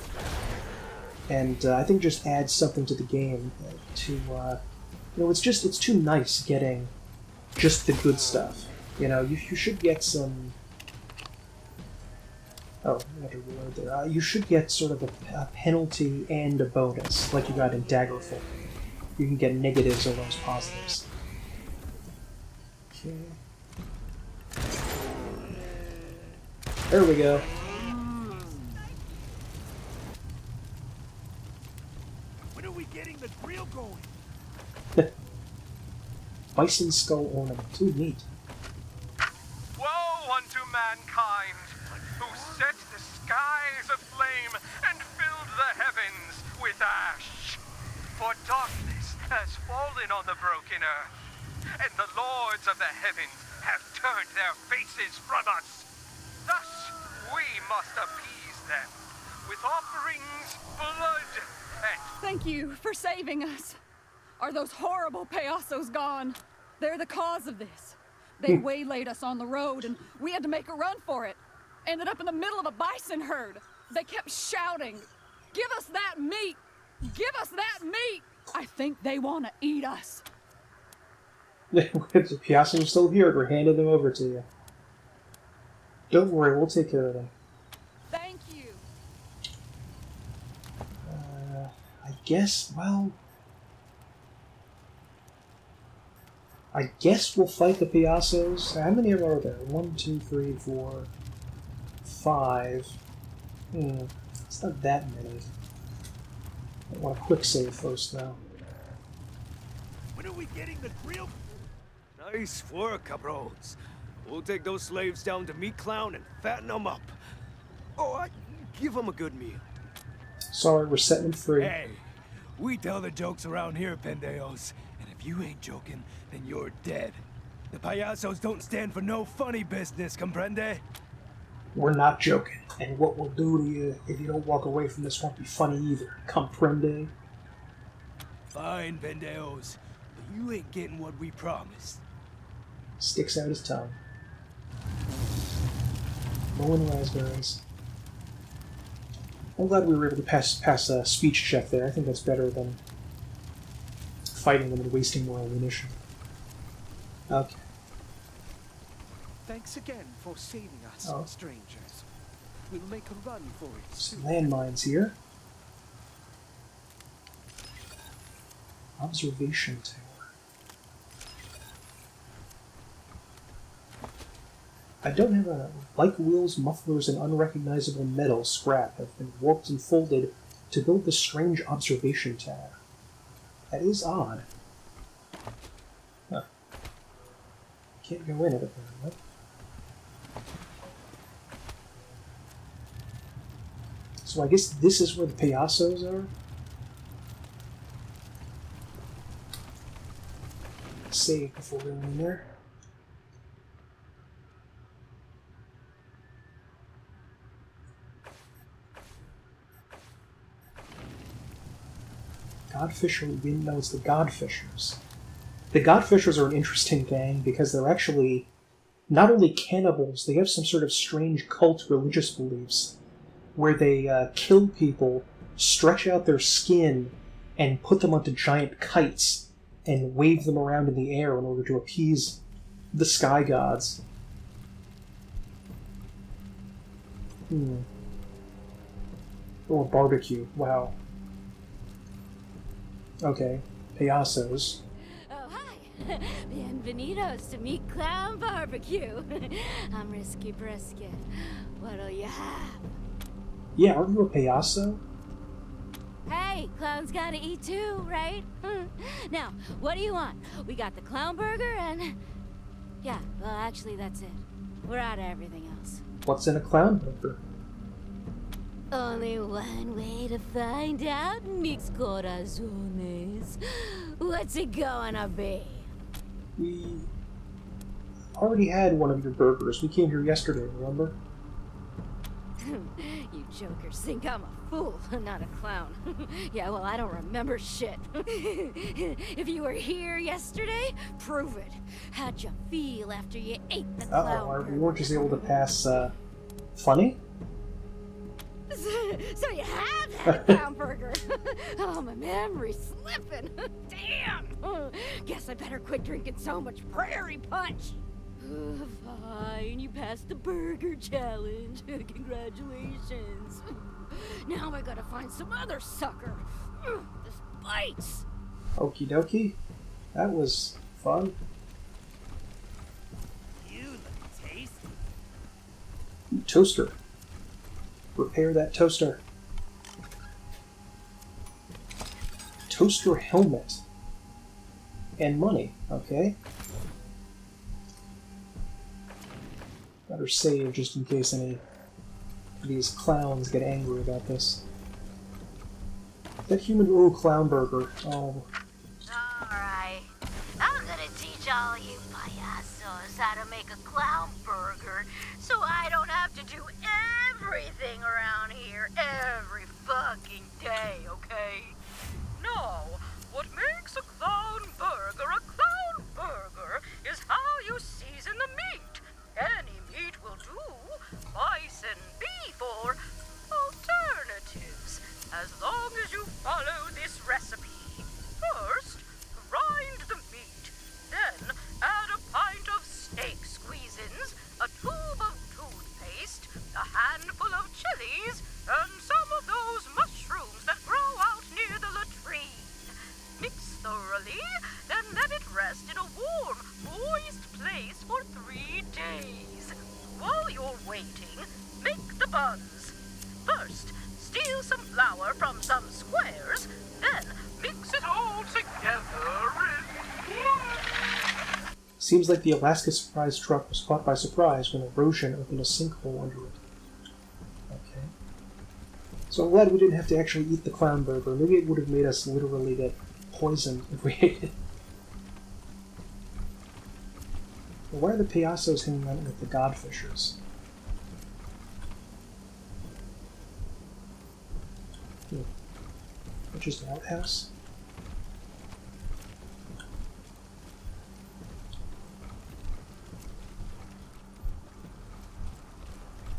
And I think just adds something to the game to, you know, it's too nice getting just the good stuff. You know, you should get some... Oh, I had to reload there. You should get sort of a penalty and a bonus, like you got in Daggerfall. You can get negatives or those positives. Okay. There we go. When are we getting the grill going? Bison skull ornament. Too neat. Woe unto mankind, who set the skies aflame and filled the heavens with ash. For darkness has fallen on the broken earth, and the lords of the heavens have turned their faces from us. Thus we must appease them with offerings, blood, and... Thank you for saving us. Are those horrible Payasos gone? They're the cause of this. They waylaid us on the road, and we had to make a run for it. Ended up in the middle of a bison herd. They kept shouting, "Give us that meat! Give us that meat!" I think they want to eat us. The Payasos are still here. We're handing them over to you. Don't worry, we'll take care of them. Thank you. I guess, well... I guess we'll fight the Payasos. How many are there? 1, 2, 3, 4, 5. It's not that many. I want a quick save first, though. When are we getting the grill? Nice work, cabros. We'll take those slaves down to Meat Clown and fatten them up. Oh, give them a good meal. Sorry, we're setting them free. Hey, we tell the jokes around here, pendejos. And if you ain't joking, then you're dead. The Payasos don't stand for no funny business, comprende? We're not joking. And what we'll do to you if you don't walk away from this won't be funny either. Comprende? Fine, pendejos. But you ain't getting what we promised. Sticks out his tongue. Mowing raspberries. I'm glad we were able to pass a speech check there. I think that's better than fighting them and wasting more ammunition. Okay. Thanks again for saving us, strangers. We'll make a run for it. Some landmines here. Observation tower. I don't have a... Like wheels, mufflers, and unrecognizable metal scrap have been warped and folded to build this strange observation tower. That is odd. Huh. Can't go in it, apparently. So I guess this is where the Payasos are? Save before going in there. Godfisher Wind. No, it's the Godfishers. The Godfishers are an interesting gang because they're actually not only cannibals, they have some sort of strange cult religious beliefs where they kill people, stretch out their skin, and put them onto giant kites and wave them around in the air in order to appease the sky gods. Or barbecue. Wow. Okay. Payasos. Oh, hi. Bienvenidos to Meat Clown Barbecue. I'm Risky Brisket. What'll you have? Yeah, aren't you a Payaso? Hey, clowns gotta eat too, right? Now, what do you want? We got the clown burger and... Yeah, well, actually, that's it. We're out of everything else. What's in a clown burger? Only one way to find out, mis corazones. What's it gonna be? We already had one of your burgers. We came here yesterday, remember? You jokers think I'm a fool, not a clown. Yeah, well, I don't remember shit. If you were here yesterday, prove it. How'd you feel after you ate the clown burger? We weren't just able to pass, funny? So you have had a clown burger. Oh, my memory's slipping. Damn. Guess I better quit drinking so much prairie punch. Fine, you passed the burger challenge. Congratulations. Now I gotta find some other sucker. This bites. Okie dokie. That was fun. You look tasty. Toaster. Repair that toaster. Toaster helmet. And money, okay. Better save just in case any of these clowns get angry about this. That human, ooh, clown burger. Oh. Alright, I'm gonna teach all you payasos how to make a clown burger so I don't have to do everything around here every fucking day, okay? No, what makes a clown burger is how you season the meat. Any meat will do, bison, beef, or alternatives, as long as you follow this recipe. First, grind the meat, then add a pint of steak squeezins, a tube of toothpaste, a handful of chilies, and some of those mushrooms that grow out near the latrine. Mix thoroughly, then let it rest in a warm, moist place for 3 days. While you're waiting, make the buns. First, steal some flour from some squares, then mix it all together in one. Seems like the Alaska Surprise truck was caught by surprise when erosion opened a sinkhole under it. Okay. So I'm glad we didn't have to actually eat the clown burger. Maybe it would have made us literally get poisoned if we ate it. But why are the Payasos hanging out with the Godfishers? Just an outhouse?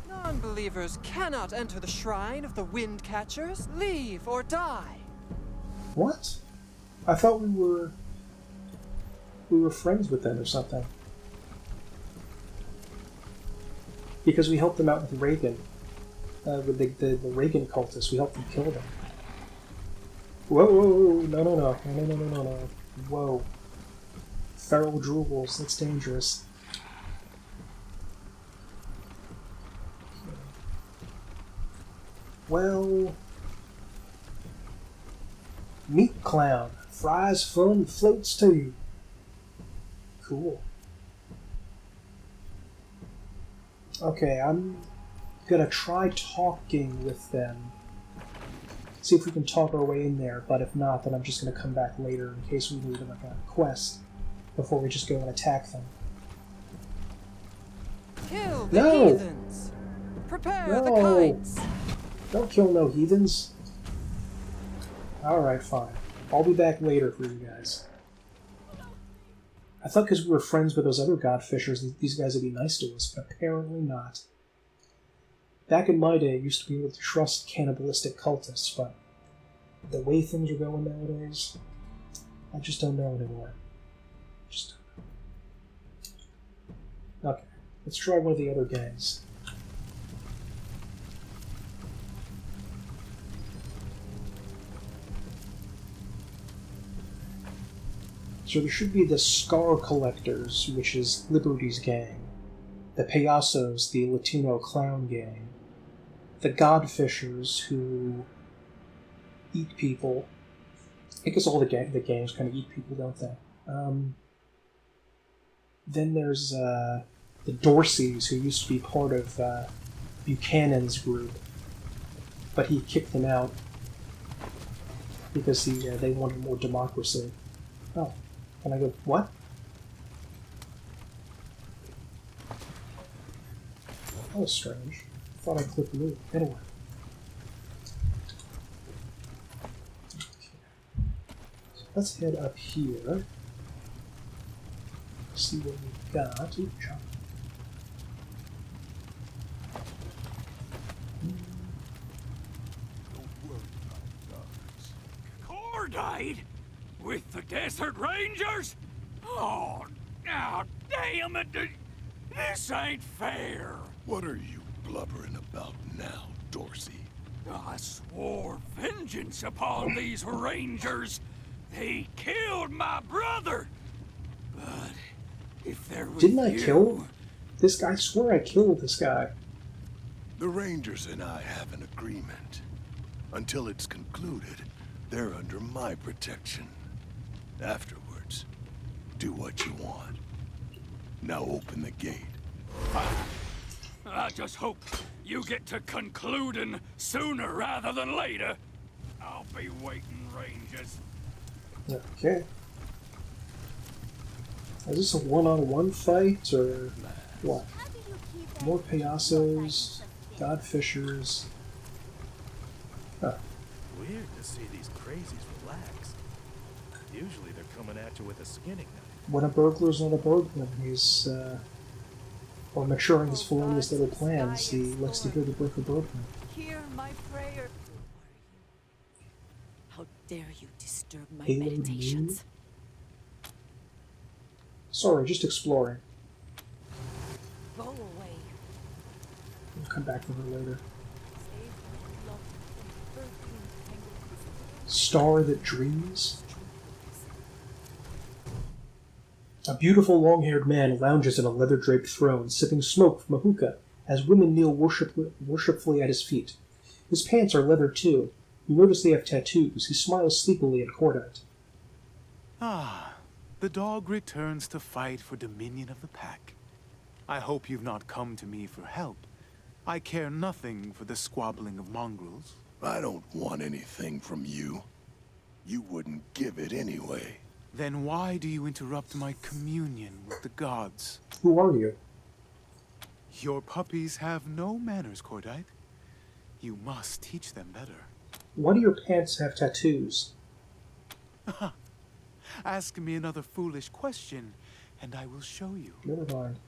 Non-believers cannot enter the shrine of the wind catchers. Leave or die. What? I thought we were friends with them or something. Because we helped them out with Reagan. With the Reagan cultists. We helped them kill them. Whoa, whoa, whoa, no. Whoa. Feral drools, that's dangerous. Well... Meat clown. Fries, fun, floats too. Cool. Okay, I'm gonna try talking with them. See if we can talk our way in there, but if not, then I'm just gonna come back later in case we need like a quest before we just go and attack them. Kill the heathens! Prepare the kites! Don't kill no heathens. Alright, fine. I'll be back later for you guys. I thought because we were friends with those other Godfishers, these guys would be nice to us, but apparently not. Back in my day, I used to be able to trust cannibalistic cultists, but the way things are going nowadays, I just don't know anymore. Just don't know. Okay, let's try one of the other gangs. So there should be the Scar Collectors, which is Liberty's gang. The Payasos, the Latino clown gang. The Godfishers, who eat people. I guess all the gangs kind of eat people, don't they? Then there's the Dorseys, who used to be part of Buchanan's group. But he kicked them out because they wanted more democracy. Oh. Can I go, what? That was strange. I thought I clicked move. Anyway. Okay. So let's head up here. See what we've got. Ooh, chop. Cordite? With the Desert Rangers? Oh, now damn it! This ain't fair! What are you blubbering about now, Dorsey? I swore vengeance upon these Rangers. They killed my brother. But if there was Didn't I kill this guy? I swear I killed this guy. The Rangers and I have an agreement. Until it's concluded, they're under my protection. Afterwards, Do what you want. Now open the gate. I just hope you get to concluding sooner rather than later. I'll be waiting, Rangers. Okay. Is this a one-on-one fight, or what? More Payasos, Godfishers. Huh. Weird to see these crazies relax. Usually they're coming at you with a skinning knife. When a burglar's not a burglar, he's, or maturing his felonious little plans, he likes to hear the breath of burglar. Hear my prayer. How dare you disturb my Halo meditations? Sorry, just exploring. Go away. We'll come back for her later. Star that dreams? A beautiful long-haired man lounges in a leather-draped throne, sipping smoke from a hookah, as women kneel worshipfully at his feet. His pants are leather, too. You notice they have tattoos. He smiles sleepily at Cordite. Ah, the dog returns to fight for dominion of the pack. I hope you've not come to me for help. I care nothing for the squabbling of mongrels. I don't want anything from you. You wouldn't give it anyway. Then why do you interrupt my communion with the gods? Who are you? Your puppies have no manners, Cordite. You must teach them better. Why do your pants have tattoos? Ask me another foolish question, and I will show you. Never mind.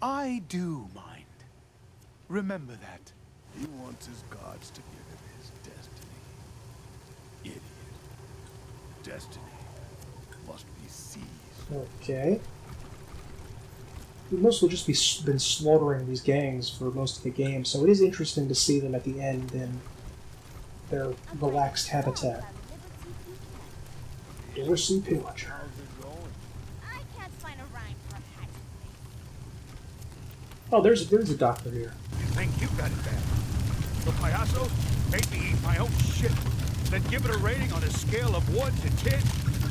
I do mind. Remember that. He wants his gods to give him his destiny. Idiot. Destiny must be seized. Okay. We've mostly just been slaughtering these gangs for most of the game, so it is interesting to see them at the end in their relaxed habitat. Oversea Pillager. I can't find a rhyme for high. Oh, there's a doctor here. You think you got it bad? The Payaso made me eat my own shit, then give it a rating on a scale of 1 to 10.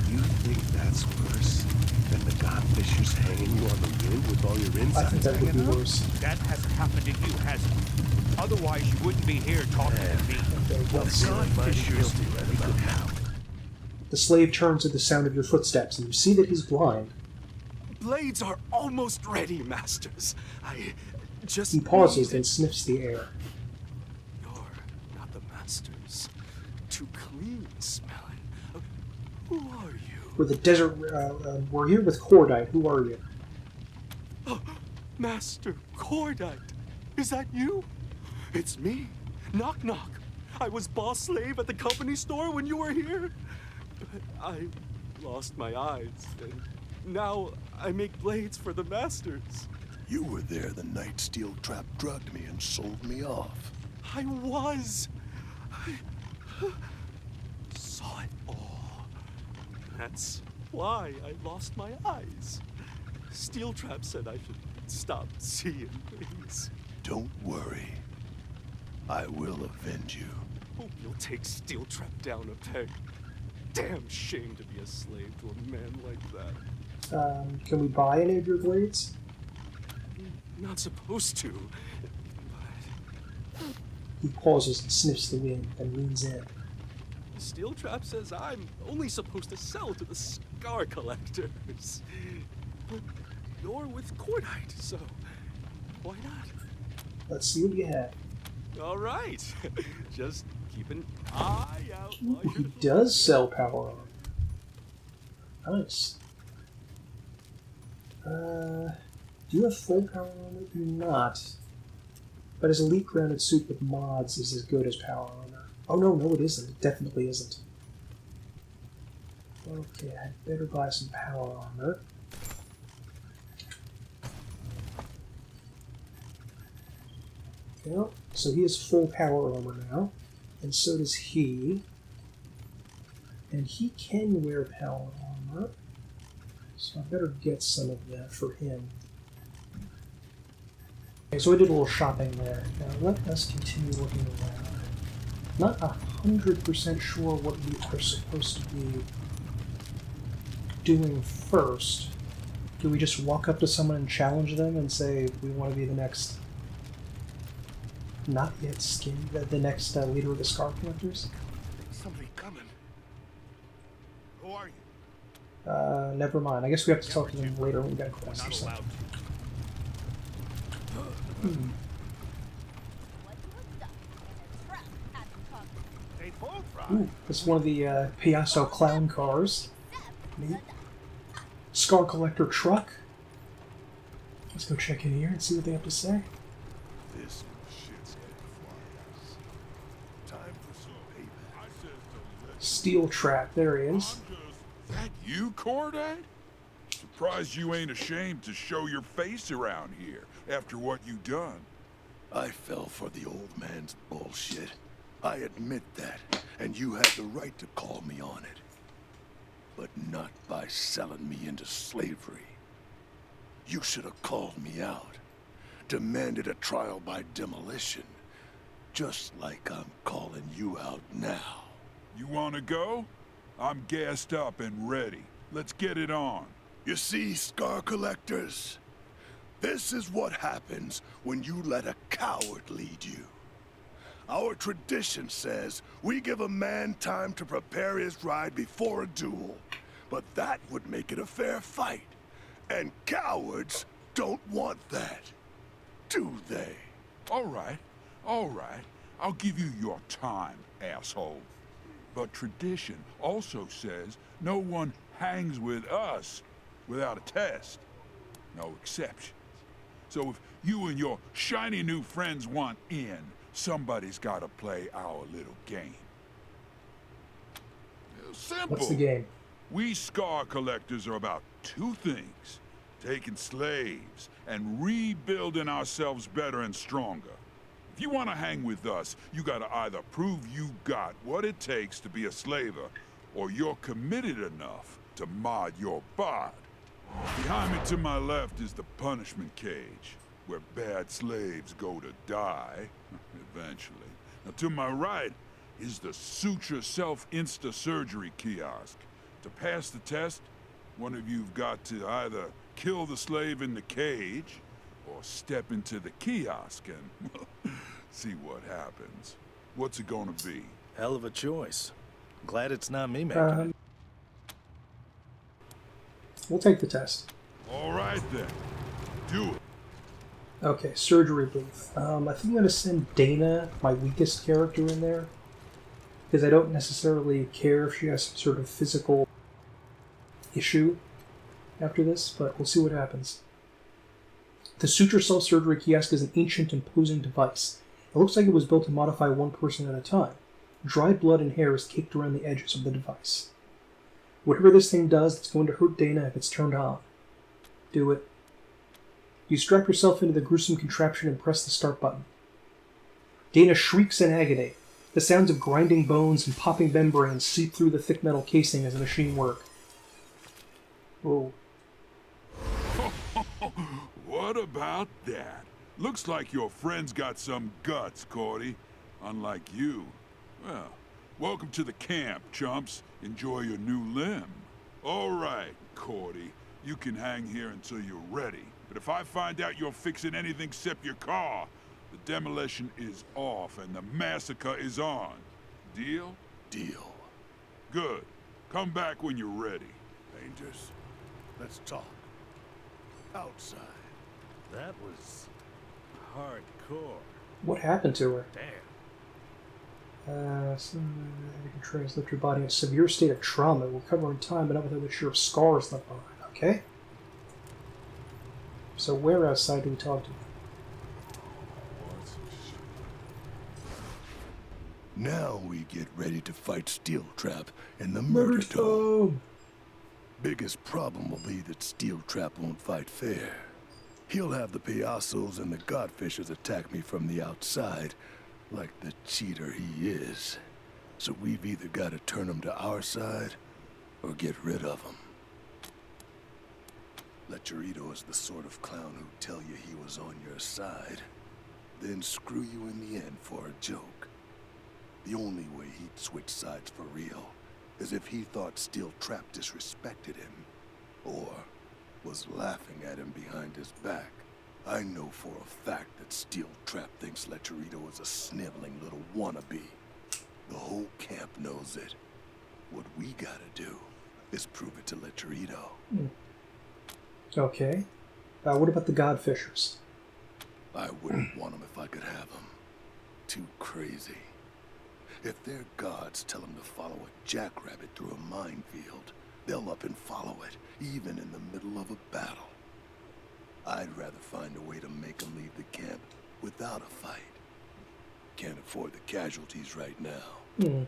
You think that's worse than the Godfishers hanging you on the wind with all your insides? I think that would be worse. That hasn't happened to you, has it? Otherwise, you wouldn't be here talking to me. Okay, Well, Godfishers let him out. The slave turns at the sound of your footsteps, and you see that he's blind. Blades are almost ready, masters. I just He pauses and sniffs the air. You're not the masters. Too clean smelling. Who are you? We're the desert. We're here with Cordite. Who are you? Oh, Master Cordite. Is that you? It's me. Knock knock. I was boss slave at the company store when you were here. But I lost my eyes, and now I make blades for the masters. You were there the night Steel Trap drugged me and sold me off. I was. I saw it all. That's why I lost my eyes. Steel Trap said I should stop seeing things. Don't worry. I will avenge you. Hope you'll take Steel Trap down a peg. Damn shame to be a slave to a man like that. Can we buy any of your blades? Not supposed to. But He pauses and sniffs the wind and leans in. Steel Trap says I'm only supposed to sell to the scar collectors. But you're with Cordite, so why not? Let's see what you have. All right. Just keep an eye out. Ooh, he does sell power armor. Nice. Do you have full power armor? You do not. But his elite grounded suit with mods is as good as power armor. Oh no, it isn't. It definitely isn't. Okay, I'd better buy some power armor. Well, so he has full power armor now, and so does he. And he can wear power armor, so I better get some of that for him. Okay, so I did a little shopping there. Now let us continue looking around. Not 100% sure what we are supposed to be doing first? Do we just walk up to someone and challenge them and say we want to be the next, not yet skin, the next leader of the Scar Collectors? Somebody coming. Who are you? Never mind. I guess we have to talk to them later when we got a quest or Not something. allowed Ooh, it's one of the Payaso clown cars. Neat. Scar Collector truck. Let's go check in here and see what they have to say. This shit's getting flyers. Time for some payback. Steel trap. There he is. That you, Cordite? Surprised you ain't ashamed to show your face around here after what you done. I fell for the old man's bullshit. I admit that, and you had the right to call me on it. But not by selling me into slavery. You should have called me out, demanded a trial by demolition, just like I'm calling you out now. You wanna go? I'm gassed up and ready. Let's get it on. You see, Scar Collectors, this is what happens when you let a coward lead you. Our tradition says we give a man time to prepare his ride before a duel, but that would make it a fair fight. And cowards don't want that, do they? All right. I'll give you your time, asshole. But tradition also says no one hangs with us without a test. No exceptions. So if you and your shiny new friends want in, somebody's gotta play our little game. Simple. What's the game? We Scar Collectors are about two things. Taking slaves and rebuilding ourselves better and stronger. If you want to hang with us, you gotta either prove you got what it takes to be a slaver, or you're committed enough to mod your bod. Behind me to my left is the punishment cage, where bad slaves go to die, eventually. Now to my right is the suture self-insta-surgery kiosk. To pass the test, one of you've got to either kill the slave in the cage, or step into the kiosk and see what happens. What's it gonna be? Hell of a choice. Glad it's not me making it. We'll take the test. All right then. Do it. Okay, surgery booth. I think I'm going to send Dana, my weakest character, in there. Because I don't necessarily care if she has some sort of physical issue after this, but we'll see what happens. The suture self-surgery kiosk is an ancient, imposing device. It looks like it was built to modify one person at a time. Dried blood and hair is caked around the edges of the device. Whatever this thing does, it's going to hurt Dana if it's turned on. Do it. You strap yourself into the gruesome contraption and press the start button. Dana shrieks in agony. The sounds of grinding bones and popping membranes seep through the thick metal casing as the machine works. Oh. What about that? Looks like your friend's got some guts, Cordy. Unlike you. Well, welcome to the camp, chumps. Enjoy your new limb. All right, Cordy. You can hang here until you're ready. But if I find out you're fixing anything except your car, the demolition is off and the massacre is on. Deal? Deal. Good. Come back when you're ready. Rangers, let's talk. Outside. That was hardcore. What happened to her? Damn. You can translate your body in a severe state of trauma. We'll cover in time, but not with a mixture of scars left behind. Okay? So where outside do we talk to them? Now we get ready to fight Steel Trap in the Murder Dome. Biggest problem will be that Steel Trap won't fight fair. He'll have the Payasos and the Godfishers attack me from the outside, like the cheater he is. So we've either got to turn him to our side, or get rid of him. Lecherito is the sort of clown who'd tell you he was on your side, then screw you in the end for a joke. The only way he'd switch sides for real is if he thought Steel Trap disrespected him Or was laughing at him behind his back. I know for a fact that Steel Trap thinks Lecherito is a sniveling little wannabe. The whole camp knows it. What we gotta do is prove it to Lecherito. Okay. What about the Godfishers? I wouldn't want them if I could have them. Too crazy. If their gods tell them to follow a jackrabbit through a minefield, they'll up and follow it, even in the middle of a battle. I'd rather find a way to make them leave the camp without a fight. Can't afford the casualties right now.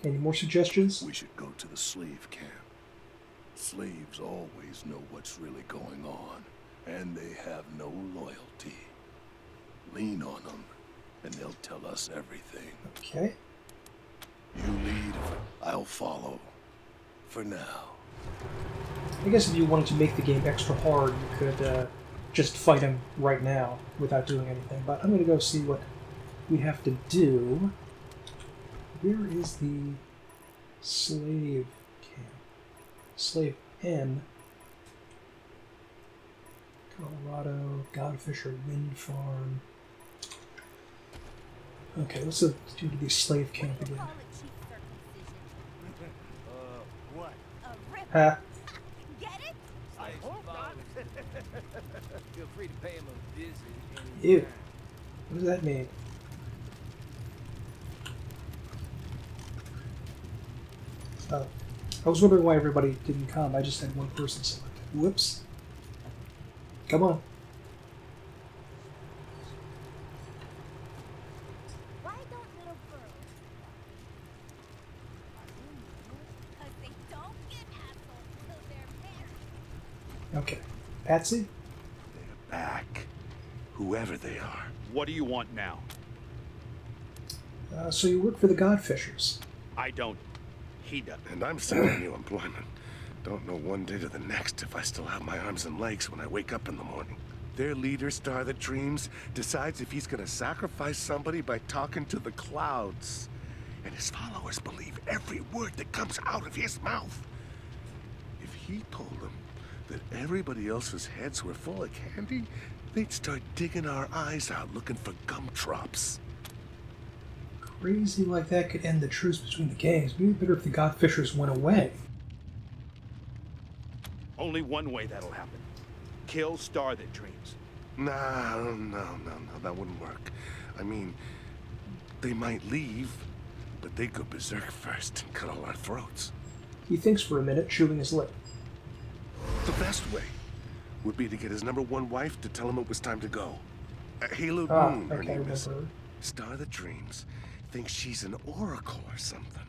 Any more suggestions? We should go to the slave camp. Slaves always know what's really going on, and they have no loyalty. Lean on them, and they'll tell us everything. Okay. You lead, I'll follow. For now. I guess if you wanted to make the game extra hard, you could just fight him right now without doing anything. But I'm going to go see what we have to do. Where is the slave camp? Slave N. Colorado, Godfisher Wind Farm. Okay, let's do the slave camp again. What? Ha. Get it? I hope not. Feel free to pay him a visit. Ew. What does that mean? Oh. I was wondering why everybody didn't come. I just had one person selected. Whoops. Come on. Why don't little girls? Because they don't get assholes till they're married. Okay. Patsy? They're back. Whoever they are. What do you want now? So you work for the Godfishers. I don't. He does. And I'm seeking new employment. Don't know one day to the next if I still have my arms and legs when I wake up in the morning. Their leader, Star That Dreams, decides if he's gonna sacrifice somebody by talking to the clouds. And his followers believe every word that comes out of his mouth. If he told them that everybody else's heads were full of candy, they'd start digging our eyes out looking for gumdrops. Crazy like that could end the truce between the gangs. Maybe better if the Godfishers went away. Only one way that'll happen. Kill Star That Dreams. No, that wouldn't work. I mean, they might leave, but they'd go berserk first and cut all our throats. He thinks for a minute, chewing his lip. The best way would be to get his #1 wife to tell him it was time to go. Halo Moon, her name is. Star That Dreams thinks she's an oracle or something.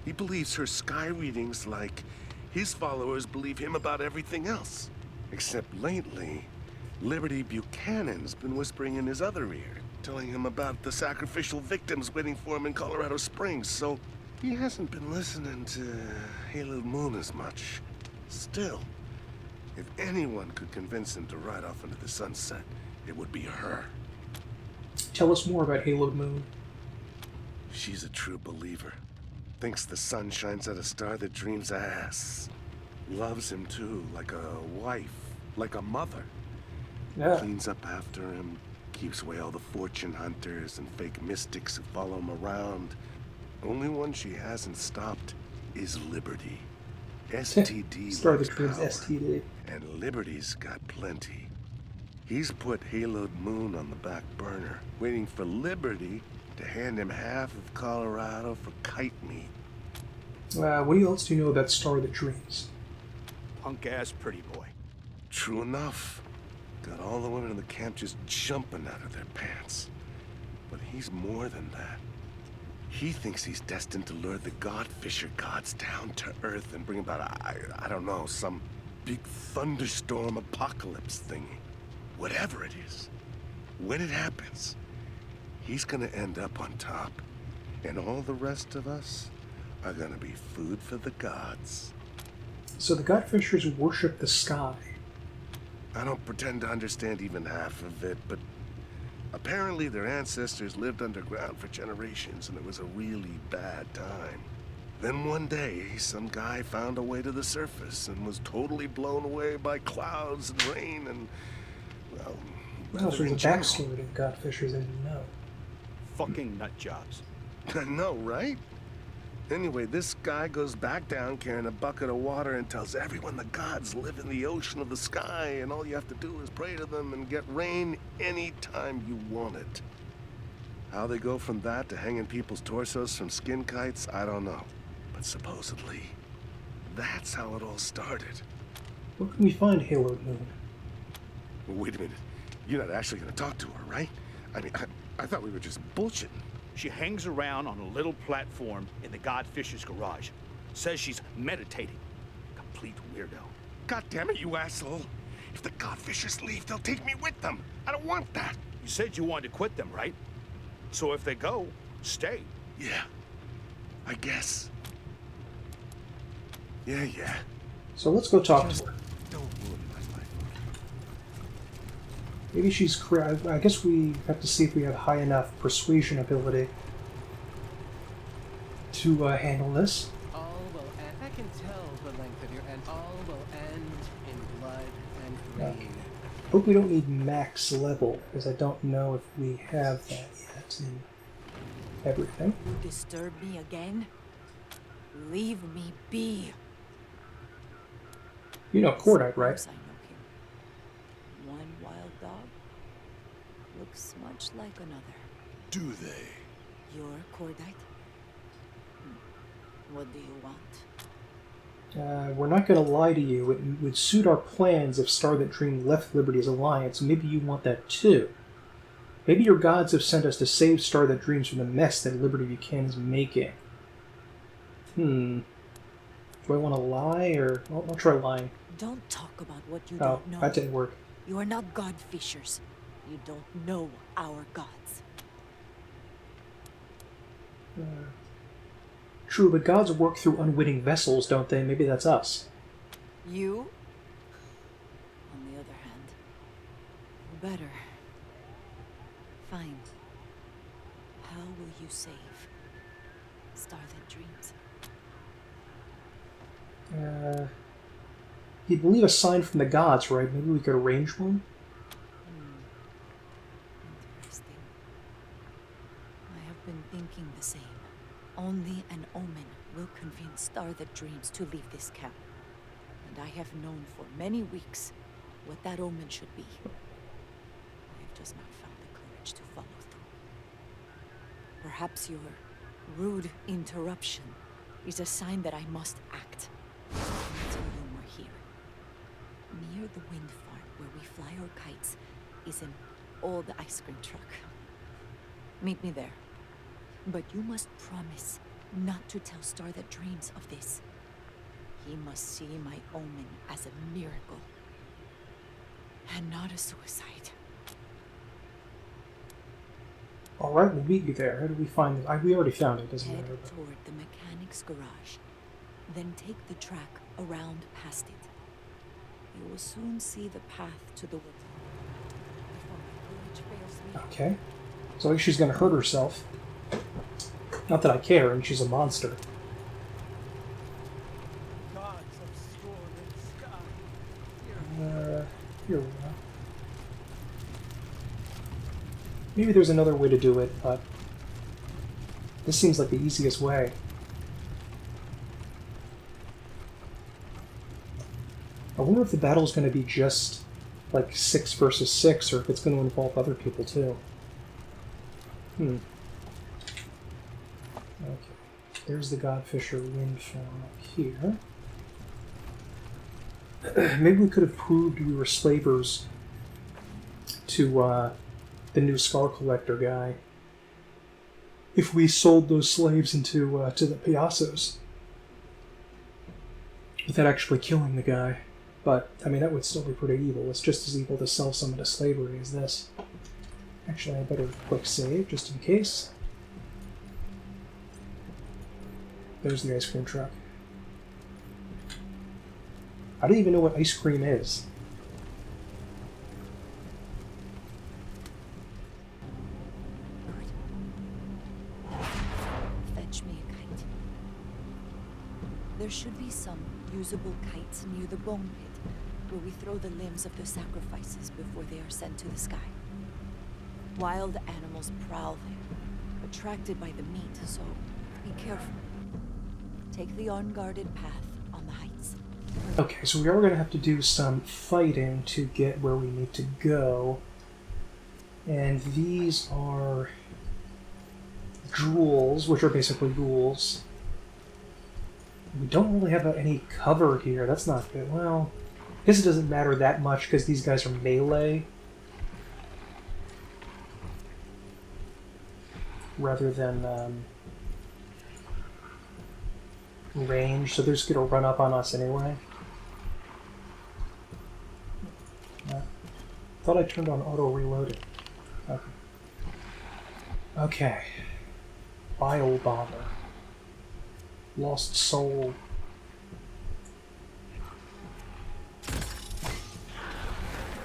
He believes her sky readings like his followers believe him about everything else. Except lately, Liberty Buchanan's been whispering in his other ear, telling him about the sacrificial victims waiting for him in Colorado Springs, so he hasn't been listening to Halo Moon as much. Still, if anyone could convince him to ride off into the sunset, it would be her. Tell us more about Halo Moon. She's a true believer. Thinks the sun shines at a Star That Dreams' ass. Loves him too, like a wife, like a mother. Yeah. Cleans up after him, keeps away all the fortune hunters and fake mystics who follow him around. Only one she hasn't stopped is Liberty. STD Star That likes Dreams power, STD. and Liberty's got plenty. He's put Haloed Moon on the back burner, waiting for Liberty to hand him half of Colorado for kite meat. What else do you know about Star That Dreams? Punk-ass pretty boy. True enough. Got all the women in the camp just jumping out of their pants. But he's more than that. He thinks he's destined to lure the Godfisher gods down to Earth and bring about, I don't know, some big thunderstorm apocalypse thingy. Whatever it is. When it happens, he's gonna end up on top. And all the rest of us are gonna be food for the gods. So the Godfishers worship the sky. I don't pretend to understand even half of it, but apparently their ancestors lived underground for generations and it was a really bad time. Then one day, some guy found a way to the surface and was totally blown away by clouds and rain and, well... Well, there's a backstory to Godfishers I didn't know. Fucking nut jobs. I know, right? Anyway, this guy goes back down carrying a bucket of water and tells everyone the gods live in the ocean of the sky and all you have to do is pray to them and get rain anytime you want it. How they go from that to hanging people's torsos from skin kites, I don't know. But supposedly, that's how it all started. Where can we find Halo Moon? Well, wait a minute. You're not actually going to talk to her, right? I mean, I thought we were just bullshitting. She hangs around on a little platform in the Godfisher's garage. Says she's meditating. Complete weirdo. God damn it, you asshole. If the Godfishers leave, they'll take me with them. I don't want that. You said you wanted to quit them, right? So if they go, stay. Yeah, I guess. Yeah. So let's go talk to her. Don't ruin my life. Maybe she's I guess we have to see if we have high enough persuasion ability to handle this. All will end. I can tell the length of your end. All will end in blood and rain. Hope we don't need max level, because I don't know if we have that yet in everything. You disturb me again? Leave me be. You know Cordite, right? I know him. One wild dog looks much like another. Do they? You're Cordite? What do you want? We're not going to lie to you. It would suit our plans if Star That Dream left Liberty's alliance. Maybe you want that too. Maybe your gods have sent us to save Star That Dreams from the mess that Liberty Buchanan is making. Do I want to lie, or... I'll try lying. Don't talk about what you Oh, don't know. that didn't work. You are not Godfishers. You don't know our gods. True, but gods work through unwitting vessels, don't they? Maybe that's us. You, on the other hand, better. Fine. How will you save Star That Dreams? You'd believe a sign from the gods, right? Maybe we could arrange one? Interesting. I have been thinking the same. Only an omen will convince Star That Dreams to leave this camp. And I have known for many weeks what that omen should be. I have just not found the courage to follow through. Perhaps your rude interruption is a sign that I must act. Until Yuma here. Near the wind farm where we fly our kites is an old ice cream truck. Meet me there. But you must promise not to tell Star That Dreams of this. He must see my omen as a miracle. And not a suicide. Alright, we'll meet you there. How do we find it? We already found it, doesn't Head matter. toward the mechanic's garage. Then take the track around past it. You will soon see the path to the woods. Before my courage fails me. Okay. So I think she's going to hurt herself. Not that I care, and she's a monster. Gods of storm and sky. Here we go. Maybe there's another way to do it, but this seems like the easiest way. I wonder if the battle's going to be just like 6 versus 6, or if it's going to involve other people too. Okay. There's the Godfisher wind farm up here. Maybe we could have proved we were slavers to the new Scar Collector guy if we sold those slaves into to the Payasos without actually killing the guy. But, I mean, that would still be pretty evil. It's just as evil to sell someone to slavery as this. Actually, I better quick save, just in case. There's the ice cream truck. I don't even know what ice cream is. Fetch me a kite. There should be some usable kites near the bone pit, where we throw the limbs of the sacrifices before they are sent to the sky. Wild animals prowl there, attracted by the meat, so be careful. Take the unguarded path on the heights. Okay, so we are going to have to do some fighting to get where we need to go. And these are jewels, which are basically ghouls. We don't really have any cover here. That's not good. Well, I guess it doesn't matter that much because these guys are melee rather than range, so they're just going to run up on us anyway. Thought I turned on auto reloading. Okay. Okay. Bile Bomber. Lost Soul.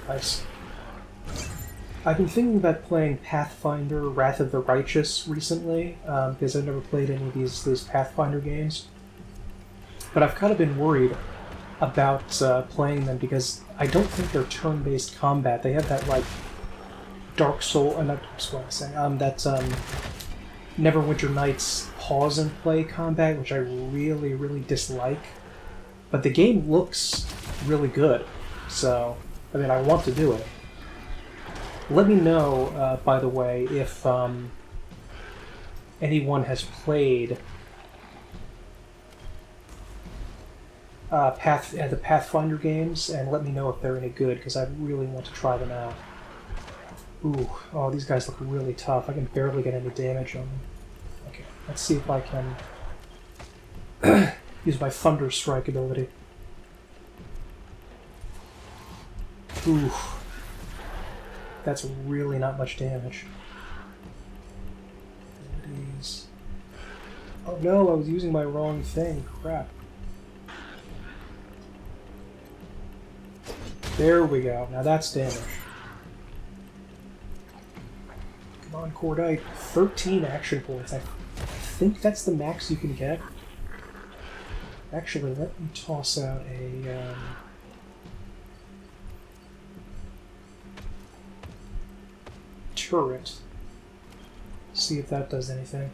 Nice. I've been thinking about playing Pathfinder Wrath of the Righteous recently, because I've never played any of these Pathfinder games. But I've kind of been worried about playing them because I don't think they're turn-based combat. They have that, like, Dark Soul, not Dark Soul, I'm saying, Neverwinter Nights pause and play combat, which I really, really dislike. But the game looks really good, so, I mean, I want to do it. Let me know, by the way, if anyone has played the Pathfinder games, and let me know if they're any good, because I really want to try them out. Ooh, oh, these guys look really tough. I can barely get any damage on them. Okay, let's see if I can use my Thunder Strike ability. Ooh, that's really not much damage. Oh no, I was using my wrong thing. Crap. There we go. Now that's damage. Come on, Cordite. 13 action points. I think that's the max you can get. Actually, let me toss out a... turret. See if that does anything.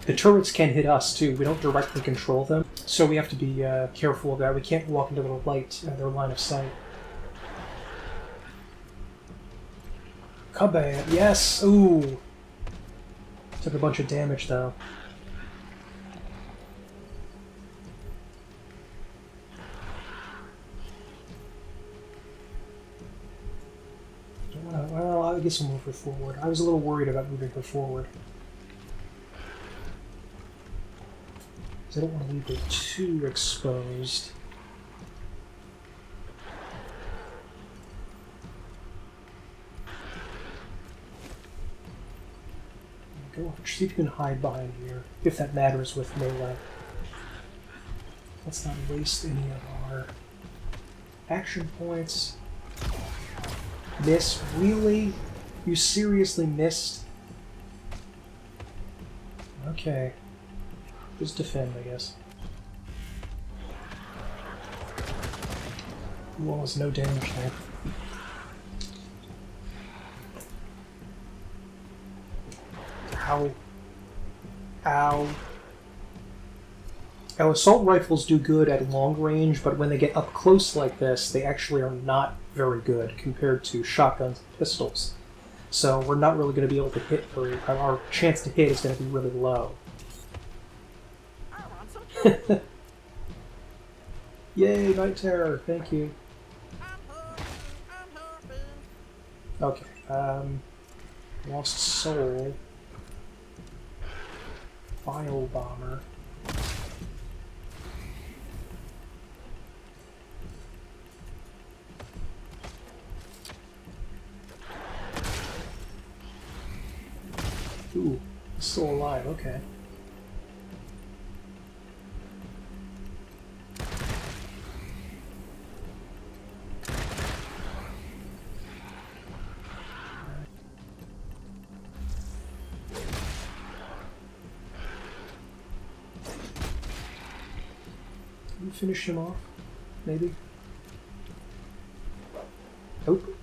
The turrets can hit us too. We don't directly control them, so we have to be careful of that. We can't walk into their light, their line of sight. Kabam! Yes! Ooh! Took a bunch of damage though. Well, I guess we'll move her forward. I was a little worried about moving her forward. I don't want to leave her too exposed. Go see if you can hide behind here, if that matters with melee. Let's not waste any of our action points. Miss? Really? You seriously missed? Okay. Just defend, I guess. Ooh, almost no damage there. Ow. Ow. Now, assault rifles do good at long range, but when they get up close like this, they actually are not very good compared to shotguns and pistols. So we're not really going to be able to hit very... Our chance to hit is going to be really low. Yay, Night Terror, thank you. Okay, Lost Soul. Bile Bomber. Ooh, still alive, okay. finish him off, maybe? Nope.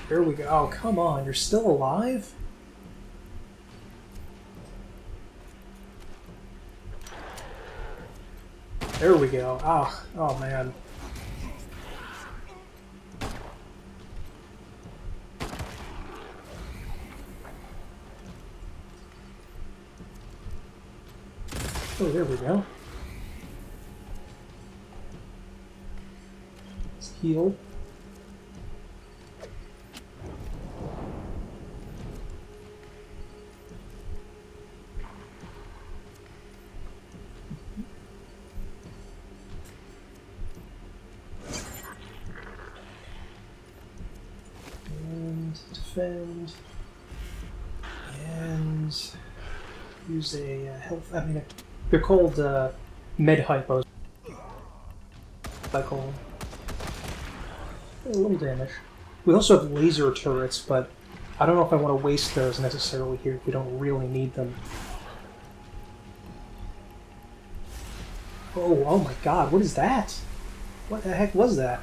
There we go. Oh, come on, you're still alive? There we go. Ah, oh man. Oh, there we go. Let's heal. And defend. And use a health. I mean, they're called med hypos. I call them. A little damage. We also have laser turrets, but I don't know if I want to waste those necessarily here if we don't really need them. Oh, oh my god, what is that? What the heck was that?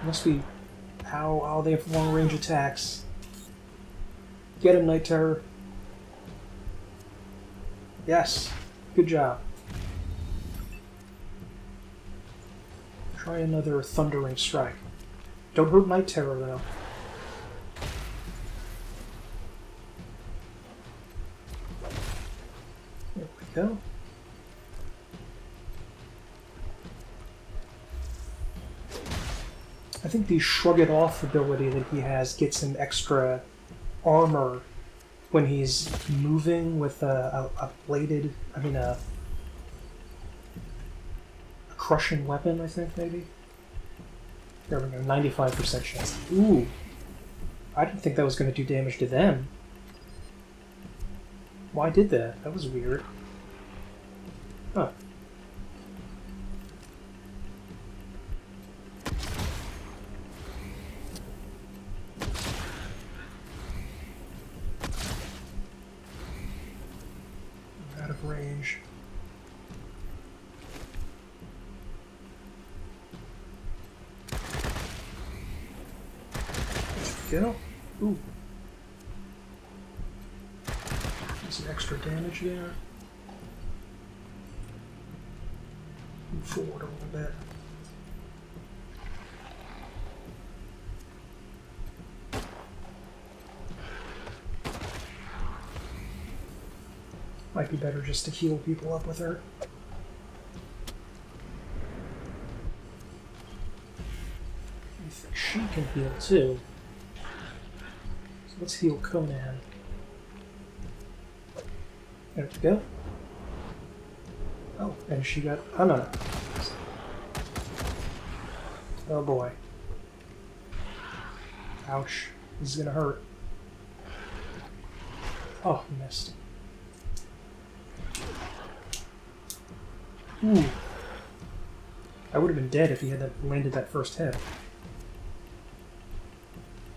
Must be... Ow, oh, they have long range attacks. Get him, Night Terror. Yes. Good job. Try another Thundering Strike. Don't hurt Night Terror, though. There we go. I think the Shrug It Off ability that he has gets him extra armor when he's moving with a bladed, I mean a crushing weapon, I think, maybe? There we go, 95% chance. Ooh! I didn't think that was going to do damage to them. Why did that? That was weird. Huh. Out of range. Go. Ooh. Some extra damage there. Move forward a little bit. Might be better just to heal people up with her. I think she can heal too. So let's heal Conan. There we go. Oh, and she got... Oh, no. Oh, boy. Ouch. This is gonna hurt. Oh, missed. Ooh. I would have been dead if he had landed that first hit.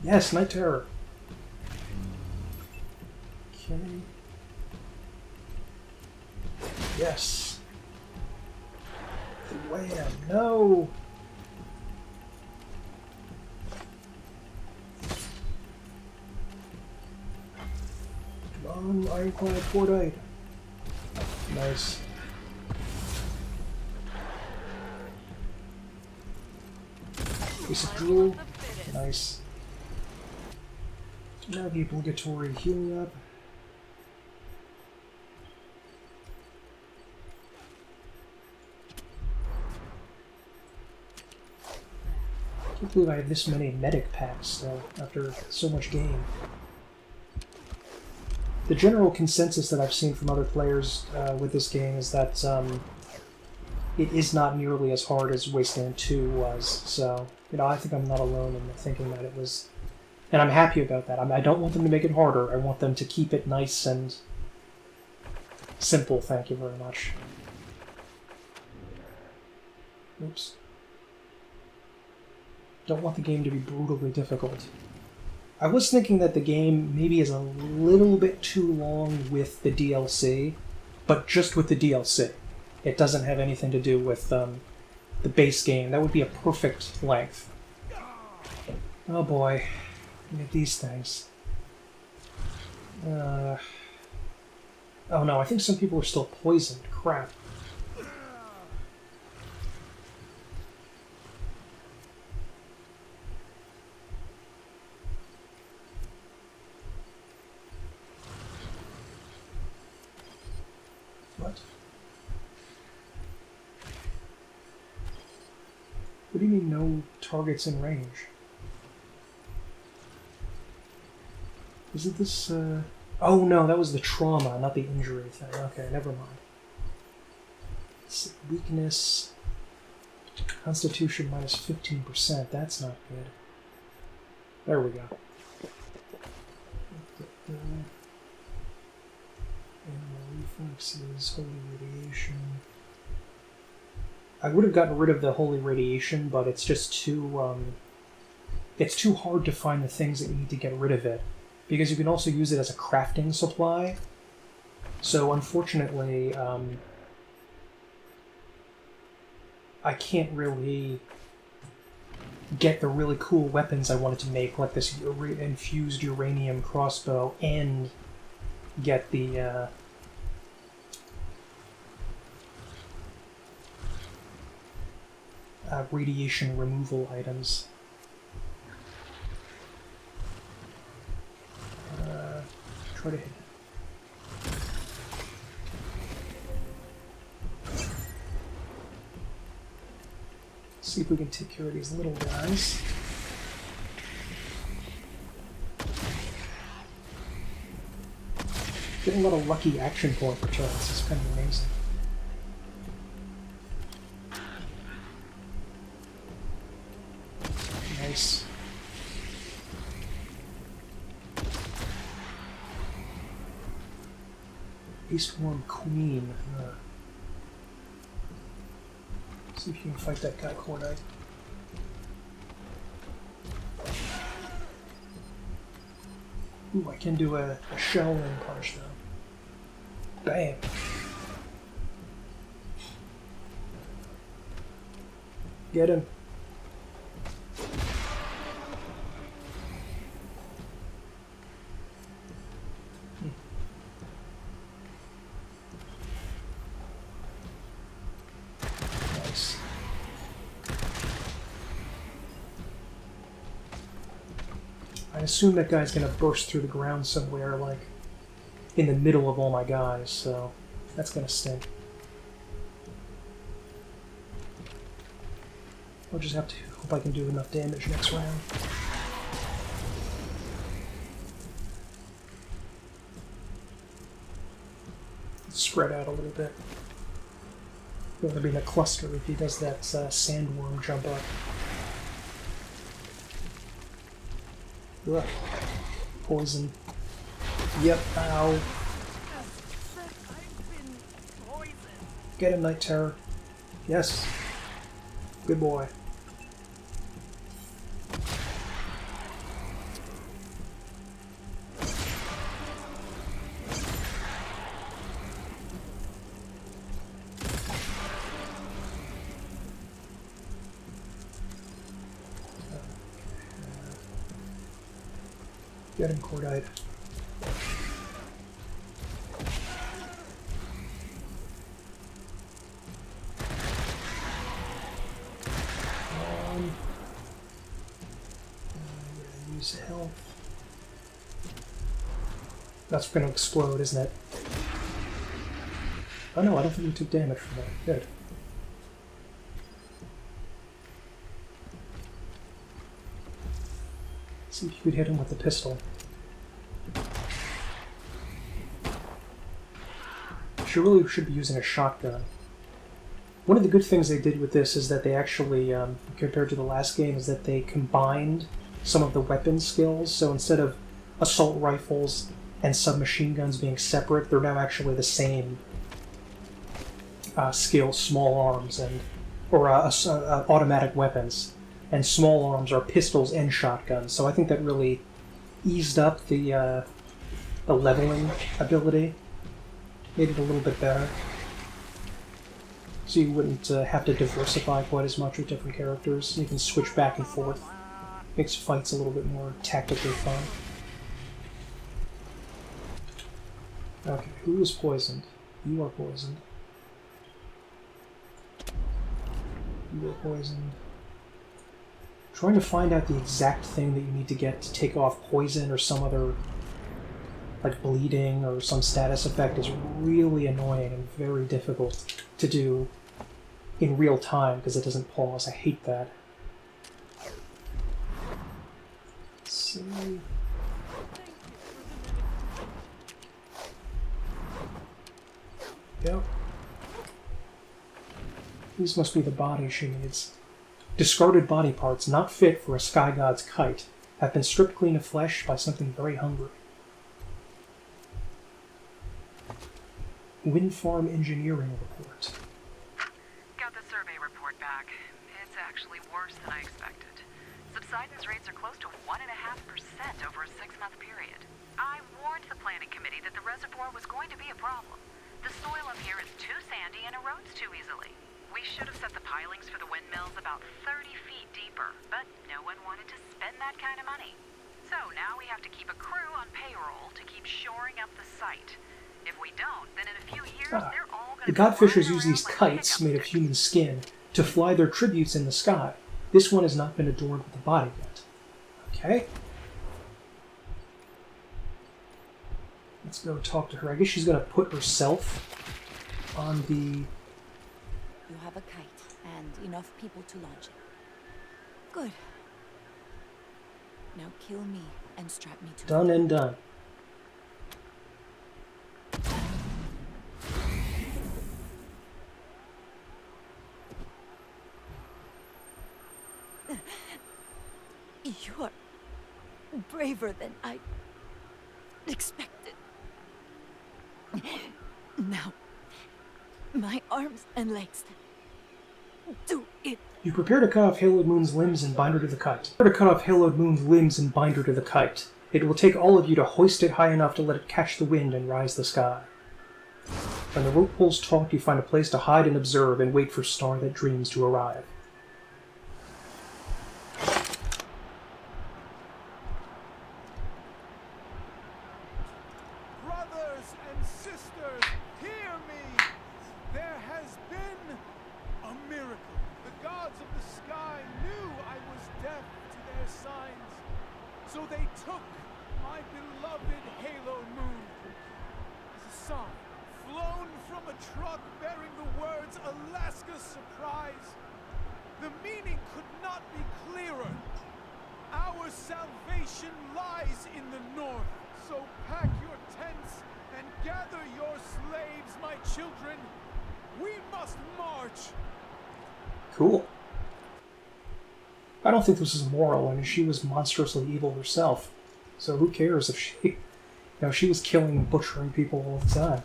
Yes, Night Terror. Okay. Yes. Wham! No! Come on, Ironclad, Cordite. Nice. Piece of jewel. Nice. Now the obligatory healing up. I can't believe I have this many medic packs still after so much game. The general consensus that I've seen from other players with this game is that it is not nearly as hard as Wasteland 2 was, so, you know, I think I'm not alone in thinking that it was... And I'm happy about that. I don't want them to make it harder. I want them to keep it nice and simple, thank you very much. Oops. Don't want the game to be brutally difficult. I was thinking that the game maybe is a little bit too long with the DLC, but just with the DLC. It doesn't have anything to do with the base game. That would be a perfect length. Oh boy. Look at these things. Oh no, I think some people are still poisoned. Crap. What? What do you mean no targets in range? Is it this, Oh no, that was the trauma, not the injury thing. Okay, never mind. Weakness... Constitution minus 15%, that's not good. There we go. Animal reflexes, holy radiation... I would have gotten rid of the holy radiation, but it's just too, it's too hard to find the things that you need to get rid of it. Because you can also use it as a crafting supply. So unfortunately, I can't really get the really cool weapons I wanted to make, like this infused uranium crossbow, and get the radiation removal items. Try to hit it. See if we can take care of these little guys. Getting a lot of lucky action point returns. It's kind of amazing. Nice. Eastworm Queen. See if you can fight that guy, Cordite. Ooh, I can do a shell ring punch though. Bam! Get him. I assume that guy's gonna burst through the ground somewhere, like, in the middle of all my guys, so that's gonna stink. I'll just have to hope I can do enough damage next round. Spread out a little bit. He'll be in a cluster if he does that sandworm jump up. Ugh. Poison. Yep, ow. Get him, Night Terror. Yes. Good boy. Get him, Cordite. Use health. That's gonna explode, isn't it? Oh no, I don't think we took damage from that. Good. See if you could hit him with the pistol. She really should be using a shotgun. One of the good things they did with this is that they actually, compared to the last game, is that they combined some of the weapon skills. So instead of assault rifles and submachine guns being separate, they're now actually the same skill, small arms or automatic weapons. And small arms are pistols and shotguns. So I think that really eased up the leveling ability, made it a little bit better. So you wouldn't have to diversify quite as much with different characters. You can switch back and forth. Makes fights a little bit more tactically fun. Okay, who is poisoned? You are poisoned. You are poisoned. Trying to find out the exact thing that you need to get to take off poison or some other, like bleeding or some status effect, is really annoying and very difficult to do in real time because it doesn't pause. I hate that. Let's see. Yep. These must be the bodies she needs. Discarded body parts not fit for a sky god's kite have been stripped clean of flesh by something very hungry. Wind farm engineering report. Got the survey report back. It's actually worse than I expected. Subsidence rates are close to 1.5% over a 6-month period. I warned the planning committee that the reservoir was going to be a problem. The soil up here is too sandy and erodes too easily. We should have set the pilings for the windmills about 30 feet deeper, but no one wanted to spend that kind of money. So now we have to keep a crew on payroll to keep shoring up the site. If we don't, then in a few years, they're all going to The Godfishers use these kites made of human skin to fly their tributes in the sky. This one has not been adorned with a body yet. Okay. Let's go talk to her. I guess she's going to put herself on the... You have a kite and enough people to launch it. Good. Now kill me and strap me to Done it. and done. You are braver than I expected. Now, my arms and legs. Do it. You prepare to cut off Haloed Moon's limbs and bind her to the kite. Prepare to cut off Haloed Moon's limbs and bind her to the kite. It will take all of you to hoist it high enough to let it catch the wind and rise the sky. When the rope pulls taut, you find a place to hide and observe and wait for Star That Dreams to arrive. Brothers and sisters, hear me! There has been a miracle. The gods of the sky knew I was deaf to their signs, so they took my beloved Halo Moon as a sign, flown from a truck bearing the words Alaska's surprise. The meaning could not be clearer. Our salvation lies in the north, so pack your tents and gather your slaves, my children. We must march. Cool. I don't think this is moral. I mean, she was monstrously evil herself. So who cares if she... You know, she was killing and butchering people all the time.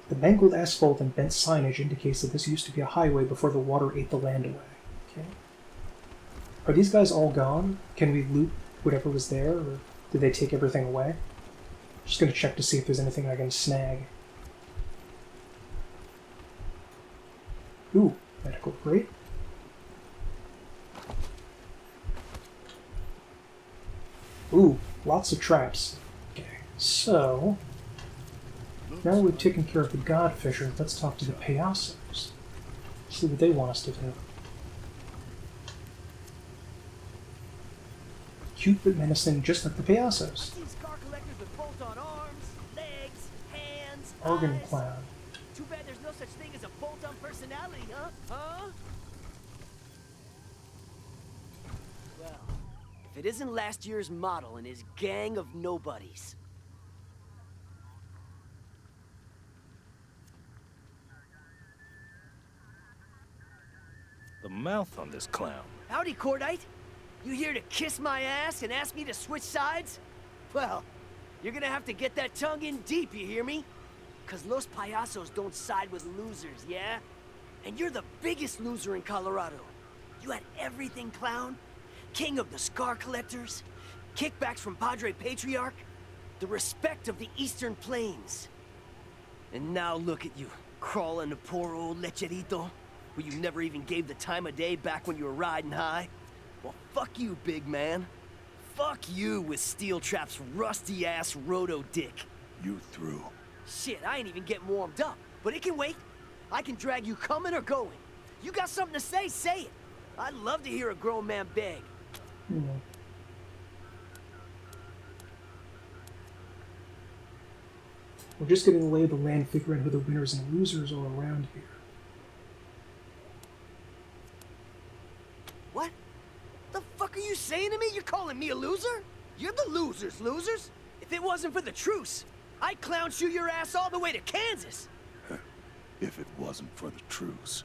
The mangled asphalt and bent signage indicates that this used to be a highway before the water ate the land away. Okay. Are these guys all gone? Can we loot whatever was there, or did they take everything away? Just gonna check to see if there's anything I can snag. Ooh, medical crate. Ooh, lots of traps. Okay, so... now we've taken care of the Godfisher, let's talk to the Payasos. See what they want us to do. Cute but menacing, just like the Payasos. Ironclad. Too bad there's no such thing as a bolt-on personality, huh? Huh? Well, if it isn't last year's model and his gang of nobodies. The mouth on this clown. Howdy, Cordite. You here to kiss my ass and ask me to switch sides? Well, You're gonna have to get that tongue in deep, you hear me? Cause Los Payasos don't side with losers, yeah? And you're the biggest loser in Colorado. You had everything, clown. King of the Scar Collectors, kickbacks from Padre Patriarch, the respect of the Eastern Plains. And now look at you, crawling to poor old Lecherito, who you never even gave the time of day back when you were riding high. Well, fuck you, big man. Fuck you with Steel Trap's rusty-ass roto-dick. You through? Shit, I ain't even getting warmed up, but it can wait. I can drag you coming or going. You got something to say, say it. I'd love to hear a grown man beg. We're just getting the lay of the land, figuring who the winners and losers are around here. What? The fuck are you saying to me? You're calling me a loser? You're the losers. If it wasn't for the truce, I'd clown shoe your ass all the way to Kansas. If it wasn't for the truce,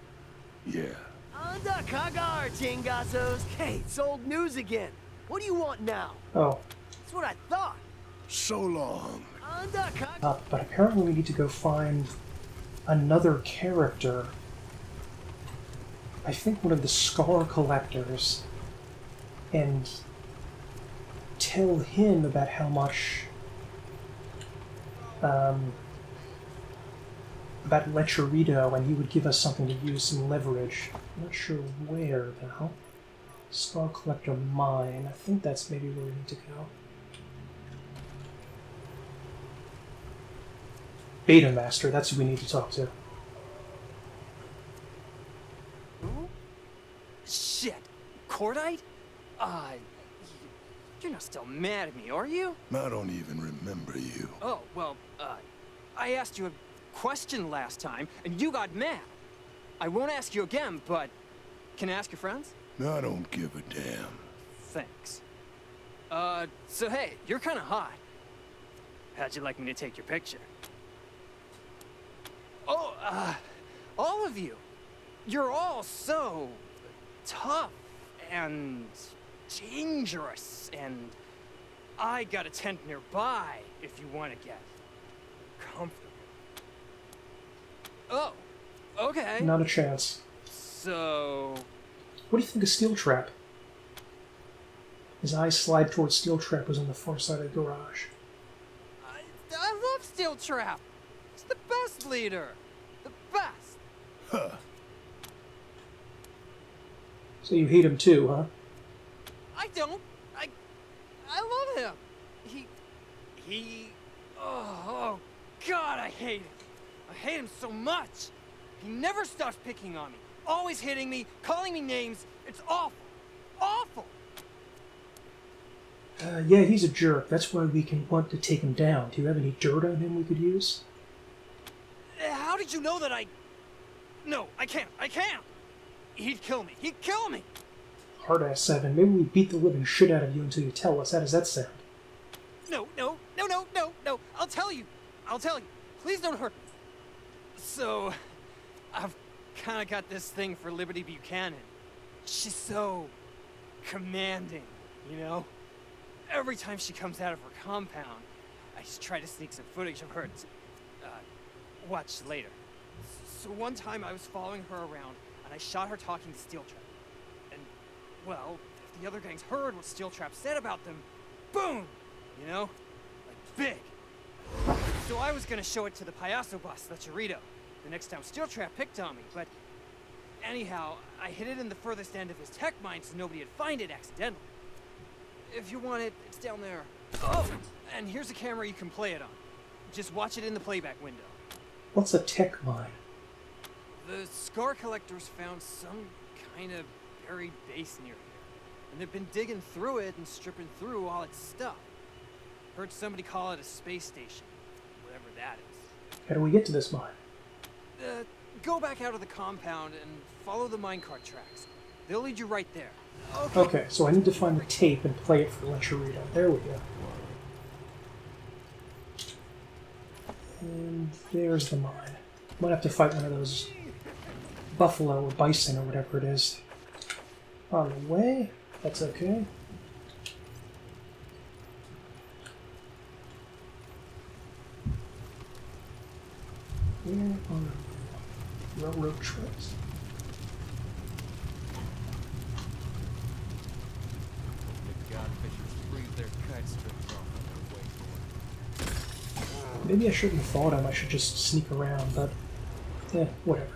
yeah. Anda cagar, chingazos. Hey, it's old news again. What do you want now? Oh. That's what I thought. So long. Anda cagar. But apparently we need to go find another character. I think one of the Scar Collectors, and tell him about how much about Lecherito, and he would give us something to use, some leverage. I'm not sure where though. Scar Collector Mine. I think that's maybe where we need to go. Beta Master, that's who we need to talk to. Shit. Cordite? You're not still mad at me, are you? I don't even remember you. Oh, well, I asked you a question last time, and you got mad. I won't ask you again, but can I ask your friends? I don't give a damn. Thanks. So hey, you're kind of hot. How'd you like me to take your picture? Oh, all of you. You're all so tough and dangerous, and I got a tent nearby if you want to get comfortable. Oh, okay. Not a chance. So... What do you think of Steel Trap? His eyes slide towards Steel Trap, who's on the far side of the garage. I love Steel Trap. He's the best leader. The best. Huh. So you hate him too, huh? I don't. I love him. Oh, God, I hate him. I hate him so much. He never stops picking on me. Always hitting me, calling me names. It's awful. Awful. Yeah, he's a jerk. That's why we can want to take him down. Do you have any dirt on him we could use? How did you know that I... No, I can't. He'd kill me. He'd kill me. Hard-ass 7. Maybe we beat the living shit out of you until you tell us. How does that sound? No. I'll tell you. Please don't hurt me. So, I've kind of got this thing for Liberty Buchanan. She's so commanding, you know? Every time she comes out of her compound, I just try to sneak some footage of her to watch later. So one time I was following her around, and I shot her talking to Steel Trap. And, well, if the other gangs heard what Steel Trap said about them, boom! You know? Like, big. So I was gonna show it to the Payaso boss, Lecherito, the next time Steel Trap picked on me, but anyhow, I hid it in the furthest end of his tech mine so nobody would find it accidentally. If you want it, it's down there. Oh, and here's a camera you can play it on. Just watch it in the playback window. What's a tech mine? The Scar Collectors found some kind of buried base near here, and they've been digging through it and stripping through all its stuff. Heard somebody call it a space station, whatever that is. How do we get to this mine? Go back out of the compound and follow the minecart tracks. They'll lead you right there. Okay, so I need to find the tape and play it for Lecherito. There we go. And there's the mine. Might have to fight one of those buffalo or bison or whatever it is. On the way. That's okay. Maybe I shouldn't have fought him, I should just sneak around, but whatever.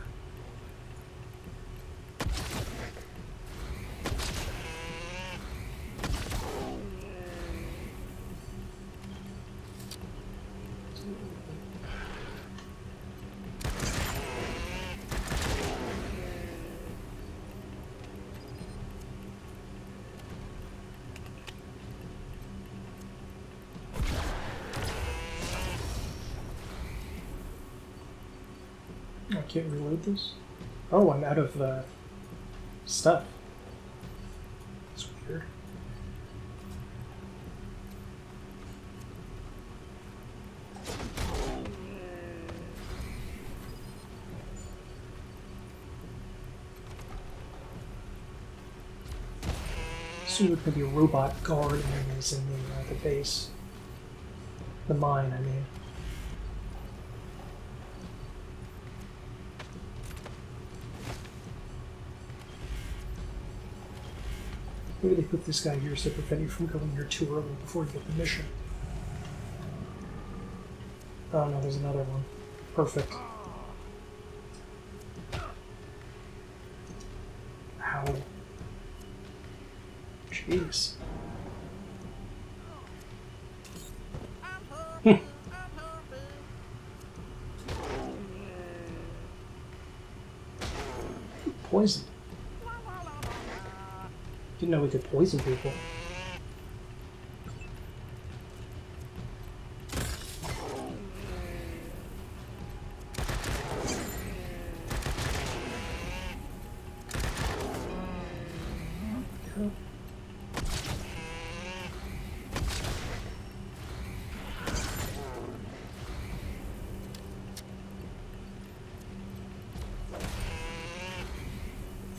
I can't reload this? Oh, I'm out of stuff. It's weird. Assume there could be a robot guard enemies in the base. The mine, I mean. Maybe they put this guy here to prevent you from going here too early before you get the mission. Oh no, there's another one. Perfect. Ow. Jeez. Poison. Didn't know we could poison people.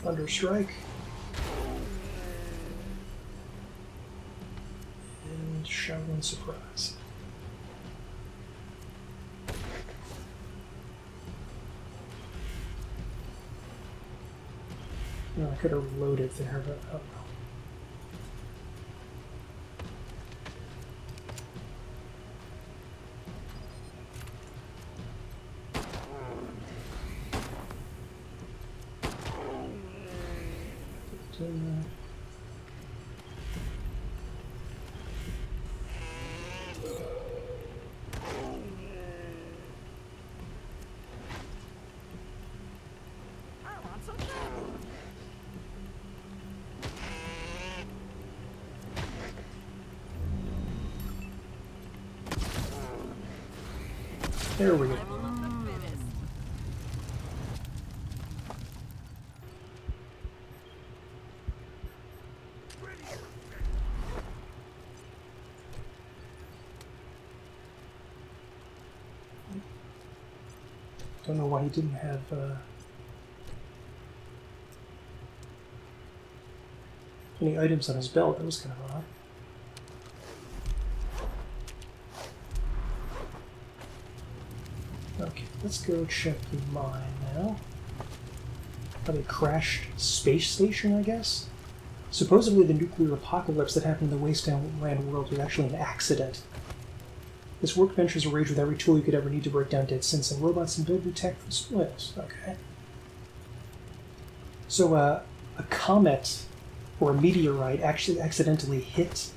Thunder Strike. And Shaolin Surprise. No, I could have reloaded there, but oh well. There we go. Don't know why he didn't have any items on his belt. That was kind of odd. Okay, let's go check the mine now. A crashed space station, I guess? Supposedly the nuclear apocalypse that happened in the Wasteland world was actually an accident. This workbench is arranged with every tool you could ever need to break down dead synths and robots and build new tech from spoils. Okay. So a comet or a meteorite actually accidentally hit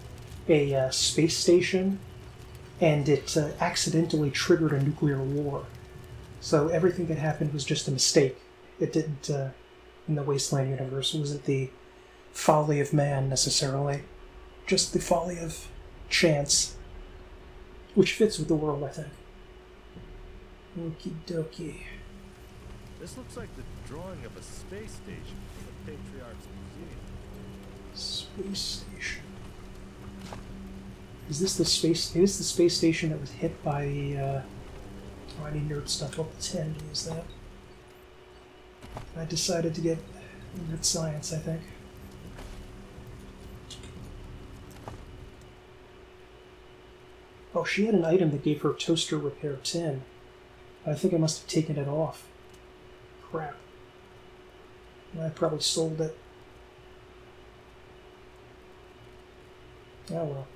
a space station, and it accidentally triggered a nuclear war. So everything that happened was just a mistake. It didn't, in the Wasteland universe, it wasn't the folly of man necessarily, just the folly of chance, which fits with the world, I think. Okie dokie. This looks like the drawing of a space station from the Patriarch's museum. Space station. Is this the space? It is the space station that was hit by the. Oh, I need nerd stuff level 10 to use that. I decided to get nerd science, I think. Oh, she had an item that gave her toaster repair 10. I think I must have taken it off. Crap. I probably sold it. Oh well.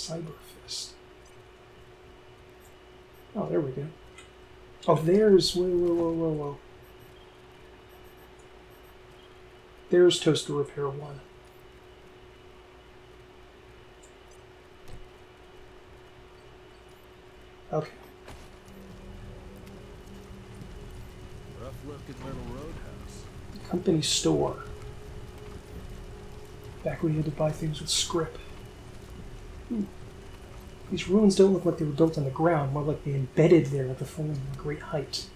Cyberfist. Oh, there we go. Oh, there's... Whoa. There's Toaster Repair 1. Okay. Rough-looking little roadhouse. Company store. Back when you had to buy things with scrip. Ooh. These ruins don't look like they were built on the ground, more like they embedded there at the falling of a great height.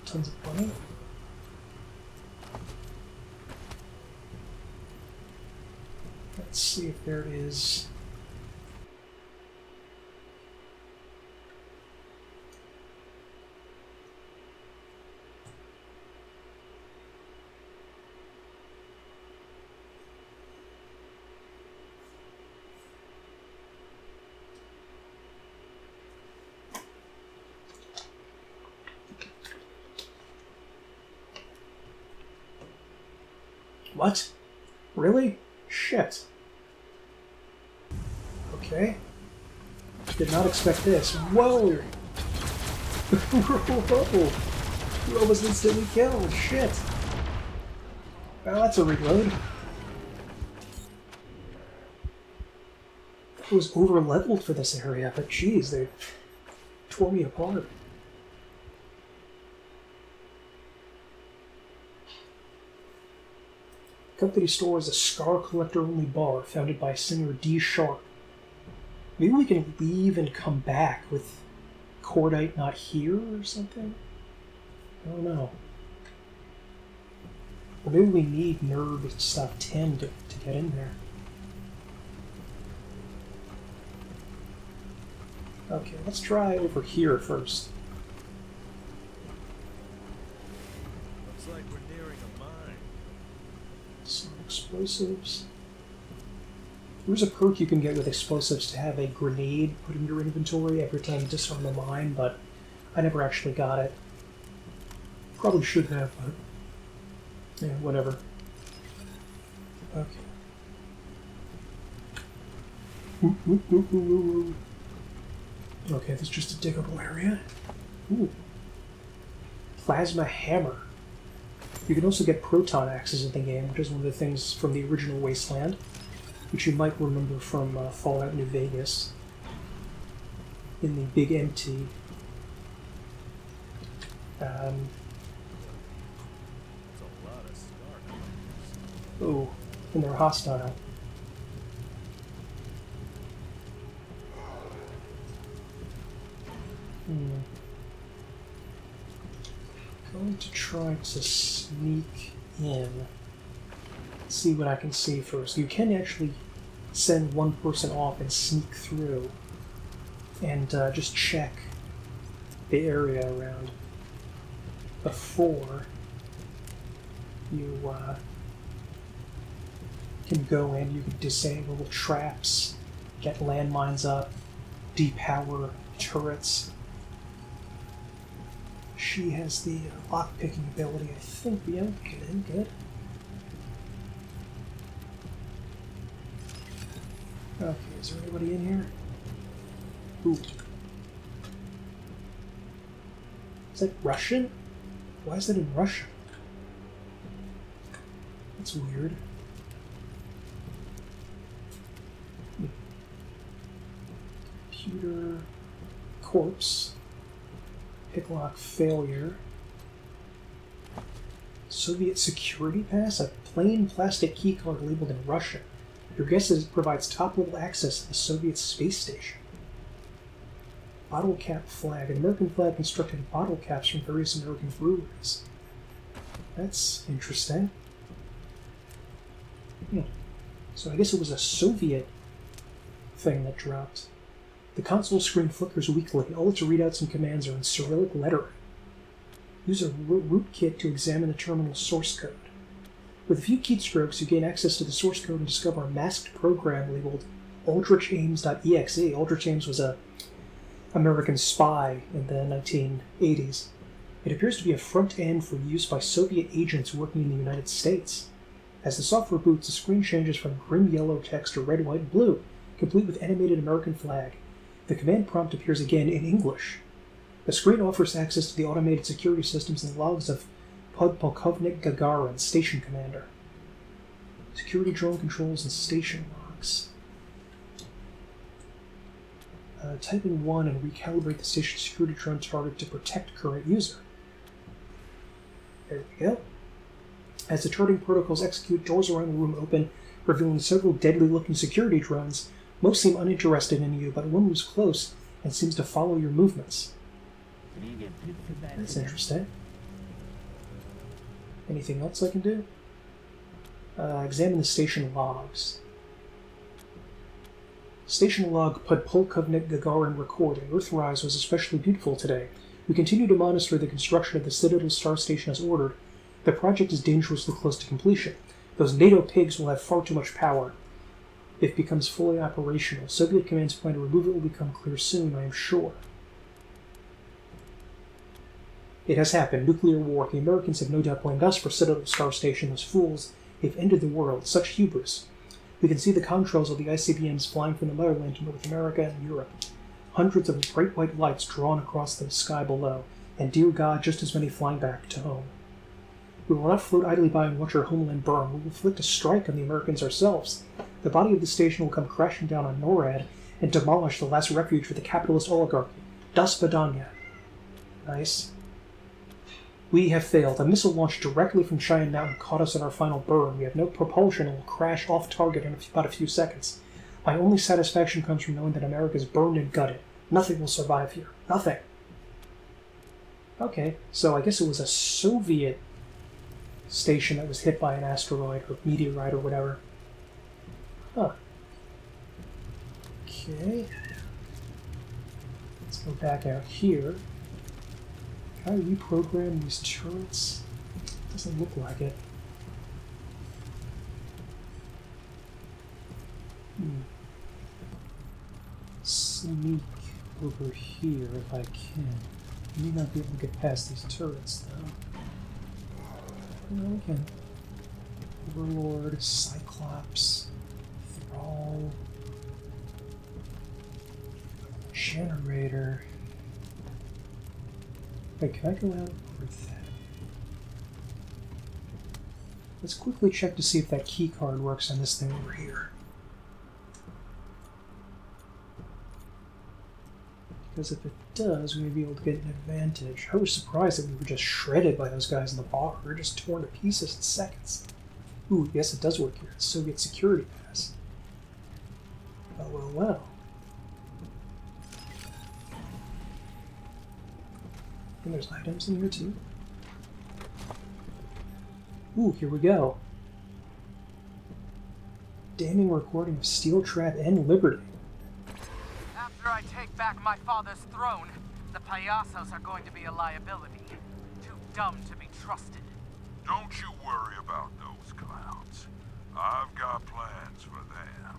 Tons of money. Let's see if there is... What? Really? Shit. Okay. Did not expect this. Whoa! Whoa! You almost instantly killed. Shit. Well, that's a reload. I was over-leveled for this area, but geez, they tore me apart. Company store is a Scar Collector only bar founded by singer D Sharp. Maybe we can leave and come back with Cordite not here or something? I don't know. Or maybe we need Nerd stuff 10 to get in there. Okay, let's try over here first. Looks like we're nearing a mine. Some explosives. There's a perk you can get with explosives to have a grenade put in your inventory every time you disarm a mine, but I never actually got it. Probably should have, but yeah, whatever. Okay. Ooh. Okay, that's just a diggable area. Ooh. Plasma hammer. You can also get proton axes in the game, which is one of the things from the original Wasteland, which you might remember from Fallout New Vegas. In the Big Empty. Oh, and they're hostile. Going to try to sneak in. See what I can see first. You can actually send one person off and sneak through and just check the area around before you can go in. You can disable traps, get landmines up, depower turrets. She has the lockpicking ability, I think. Yeah, good. Okay, is there anybody in here? Ooh. Is that Russian? Why is that in Russian? That's weird. Computer. Corpse. Picklock failure. Soviet security pass? A plain plastic keycard labeled in Russian. Your guess is it provides top-level access to the Soviet space station. Bottle cap flag. An American flag constructed of bottle caps from various American breweries. That's interesting. So I guess it was a Soviet thing that dropped. The console screen flickers weakly. All its readouts and commands are in Cyrillic lettering. Use a rootkit to examine the terminal source code. With a few keystrokes, you gain access to the source code and discover a masked program labeled aldrichames.exe. Aldrich Ames was a American spy in the 1980s. It appears to be a front end for use by Soviet agents working in the United States. As the software boots, the screen changes from grim yellow text to red, white, and blue, complete with animated American flag. The command prompt appears again in English. The screen offers access to the automated security systems and logs of Podpolkovnik Gagarin, station commander. Security drone controls and station logs. Type in 1 and recalibrate the station security drone target to protect current user. There we go. As the charting protocols execute, doors around the room open, revealing several deadly-looking security drones. Most seem uninterested in you, but one moves close and seems to follow your movements. That's interesting. Anything else I can do? Examine the station logs. Station log Podpolkovnik Gagarin recording. Earthrise was especially beautiful today. We continue to monitor the construction of the Citadel Star Station as ordered. The project is dangerously close to completion. Those NATO pigs will have far too much power. If it becomes fully operational, Soviet command's plan to remove it will become clear soon, I am sure. It has happened. Nuclear war. The Americans have no doubt blamed us for Citadel Star Station. Those fools. They've ended the world. Such hubris. We can see the contrails of the ICBMs flying from the motherland to North America and Europe. Hundreds of bright white lights drawn across the sky below, and dear God, just as many flying back to home. We will not float idly by and watch our homeland burn. We will inflict a strike on the Americans ourselves. The body of the station will come crashing down on NORAD and demolish the last refuge for the capitalist oligarchy. Das Vidanya. Nice. We have failed. A missile launched directly from Cheyenne Mountain caught us in our final burn. We have no propulsion and will crash off target in about a few seconds. My only satisfaction comes from knowing that America is burned and gutted. Nothing will survive here. Nothing. Okay, so I guess it was a Soviet station that was hit by an asteroid or meteorite or whatever. Huh. Okay. Let's go back out here. Can I reprogram these turrets? Doesn't look like it. Sneak over here if I can. I may not be able to get past these turrets, though. No, we can. Overlord, Cyclops, Thrall, Generator. Wait, can I go out with that? Let's quickly check to see if that key card works on this thing over here. Because if it does, we may be able to get an advantage. I was surprised that we were just shredded by those guys in the bar. We were just torn to pieces in seconds. Ooh, yes, it does work here. It's Soviet security pass. Oh, well, well. And there's items in here, too. Ooh, here we go. Damning recording of Steel Trap and Liberty. After I take back my father's throne, the Payasos are going to be a liability. Too dumb to be trusted. Don't you worry about those clowns. I've got plans for them.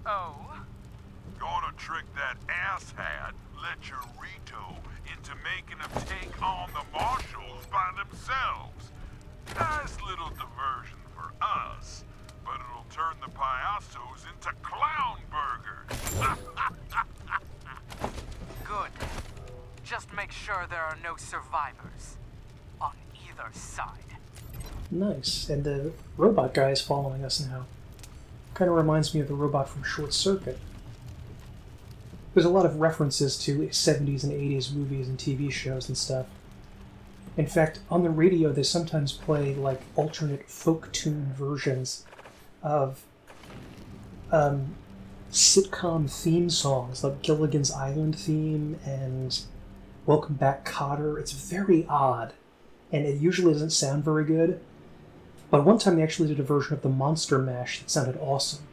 Oh? Gonna trick that asshat, Lecherito, into making them take on the marshals by themselves. Nice little diversion for us, but it'll turn the Payasos into clown burgers. Good. Just make sure there are no survivors. On either side. Nice. And the robot guy is following us now. Kind of reminds me of the robot from Short Circuit. There's a lot of references to 70s and 80s movies and TV shows and stuff. In fact, on the radio they sometimes play like alternate folk tune versions of sitcom theme songs, like Gilligan's Island theme and Welcome Back, Kotter. It's very odd, and it usually doesn't sound very good. But one time they actually did a version of the Monster Mash that sounded awesome.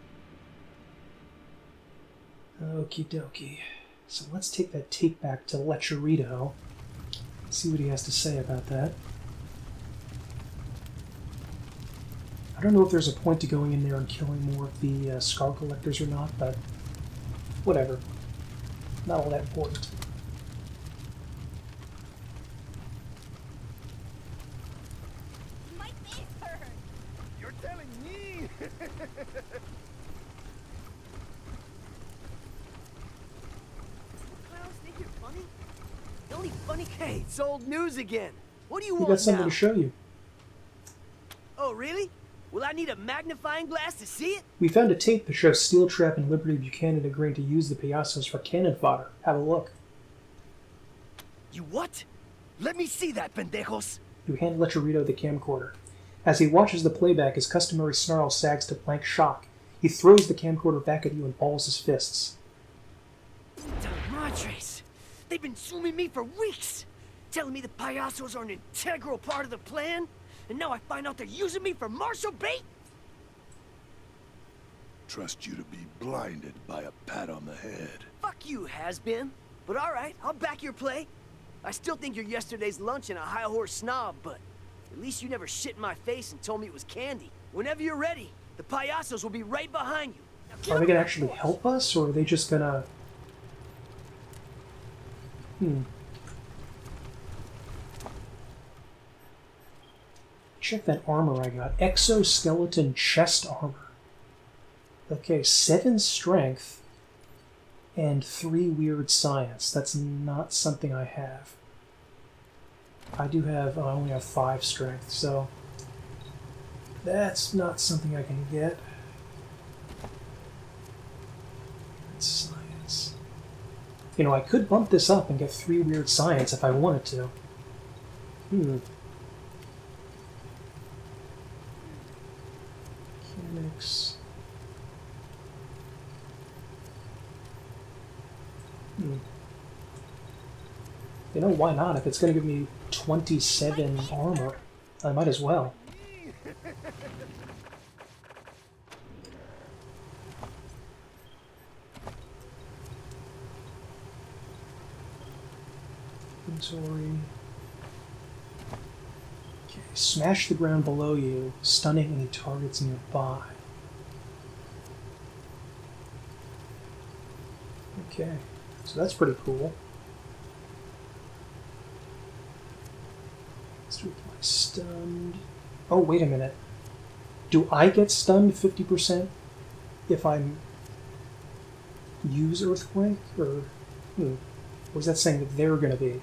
Okie dokie. So let's take that tape back to Lecherito. See what he has to say about that. I don't know if there's a point to going in there and killing more of the Skull Collectors or not, but whatever. Not all that important. My face hurt. You're telling Clowns think you're funny? The only funny... Hey, it's old news again. What do you We want got something now? to show you. Oh, really? Will I need a magnifying glass to see it? We found a tape that shows Steel Trap and Liberty Buchanan agreeing to use the Payasos for cannon fodder. Have a look. You what? Let me see that, pendejos. You hand Lecherito the camcorder. As he watches the playback, his customary snarl sags to blank shock. He throws the camcorder back at you and balls his fists. Madres! They've been zooming me for weeks! Telling me the Payasos are an integral part of the plan? And now I find out they're using me for martial bait? Trust you to be blinded by a pat on the head. Fuck you, has-been. But alright, I'll back your play. I still think you're yesterday's lunch and a high-horse snob, but at least you never shit in my face and told me it was candy. Whenever you're ready, the Payasos will be right behind you. Are they gonna actually help us, or are they just gonna... Check that armor I got. Exoskeleton chest armor. Okay, 7 strength and 3 weird science. That's not something I have. I do have... I only have 5 strength, so... That's not something I can get. Science. You know, I could bump this up and get 3 weird science if I wanted to. Mechanics. You know, why not? If it's going to give me 27 armor, I might as well. Inventory. Okay, smash the ground below you, stunning any targets nearby. Okay, so that's pretty cool. Let's do my stunned. Oh, wait a minute. Do I get stunned 50% if I use Earthquake? Or is that saying that they're going to be?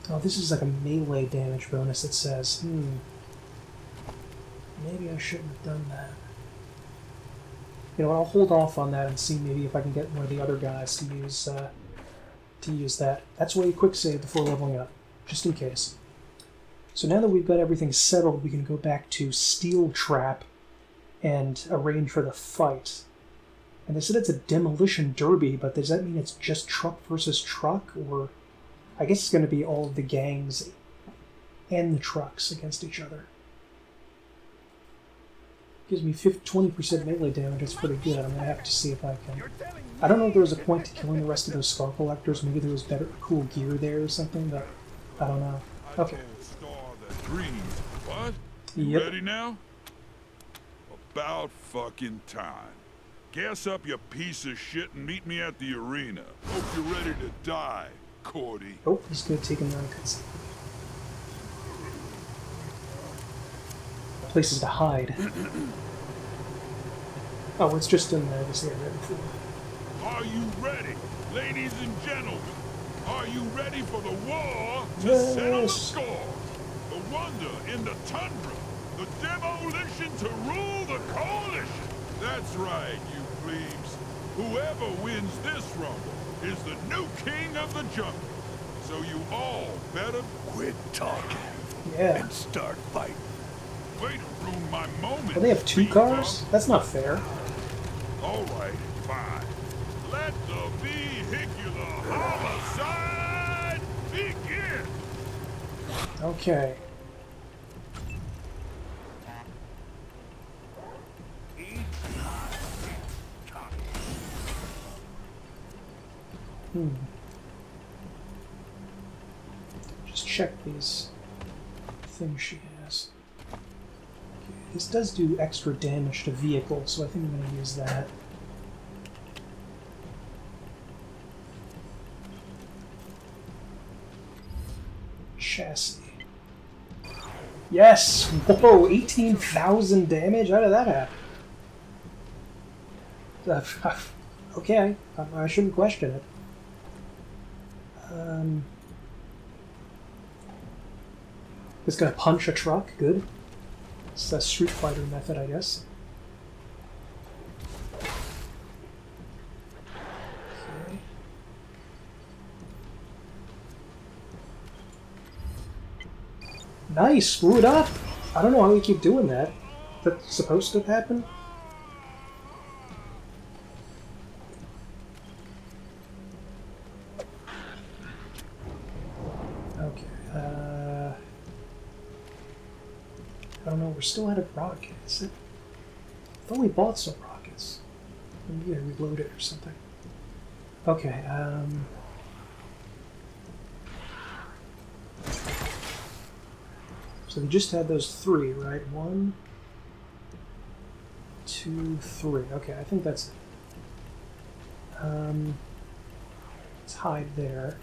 Oh, this is like a melee damage bonus, it says. Maybe I shouldn't have done that. You know what, I'll hold off on that and see maybe if I can get one of the other guys to use that. That's why you quick save before leveling up, just in case. So now that we've got everything settled, we can go back to Steel Trap and arrange for the fight. And they said it's a demolition derby, but does that mean it's just truck versus truck? Or I guess it's going to be all of the gangs and the trucks against each other. Gives me 20% melee damage, that's pretty good. I'm going to have to see if I can... I don't know if there was a point to killing the rest of those Scar Collectors. Maybe there was better, cool gear there or something, but I don't know. Okay. What? Yep. Ready now? About fucking time. Gas up, you piece of shit, and meet me at the arena. Hope you're ready to die, Cordie. Oh, he's going to take him down because places to hide. Oh, it's just in there. This area before. Are you ready, ladies and gentlemen? Are you ready for the war to Yes. settle the score? The wonder in the tundra, the demolition to rule the coalition. That's right, you plebes. Whoever wins this rumble is the new king of the jungle. So you all better quit talking and start fighting. Way to ruin my moment. Well, they have 2 cars? That's not fair. All right, fine. Let the vehicular homicide begin. Okay. Just check these things she has. Okay, this does do extra damage to vehicles, so I think I'm going to use that. Chassis. Yes! Whoa, 18,000 damage? How did that happen? Okay, I shouldn't question it. It's gonna punch a truck. Good. It's a Street Fighter method, I guess. Okay. Nice, blew it up. I don't know how we keep doing that. That's supposed to happen. Okay. I don't know. We're still out of rockets. I thought we bought some rockets. Maybe I reload it or something. Okay. So we just had those 3, right? 1, 2, 3. Okay, I think that's it. Let's hide there.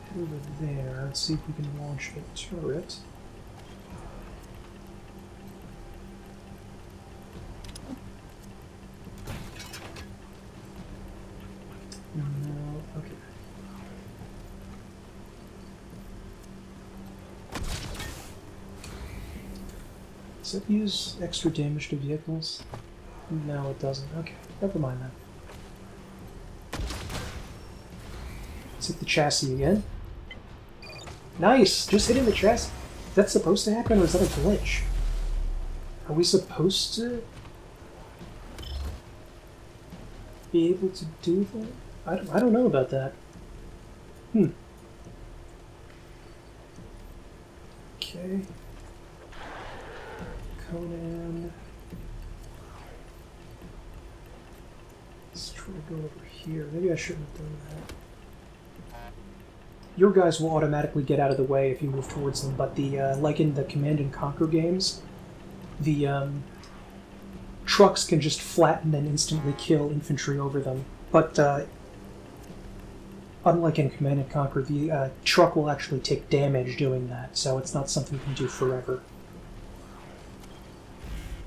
Head over there. Let's see if we can launch a turret. No, okay. Does it use extra damage to vehicles? No, it doesn't. Okay, never mind that. Let's hit the chassis again. Nice! Just hitting the chassis. Is that supposed to happen, or is that a glitch? Are we supposed to be able to do that? I don't know about that. Okay. Conan. Let's try to go over here. Maybe I shouldn't have done that. Your guys will automatically get out of the way if you move towards them, but the like in the Command and Conquer games, the trucks can just flatten and instantly kill infantry over them. But unlike in Command and Conquer, the truck will actually take damage doing that, so it's not something you can do forever.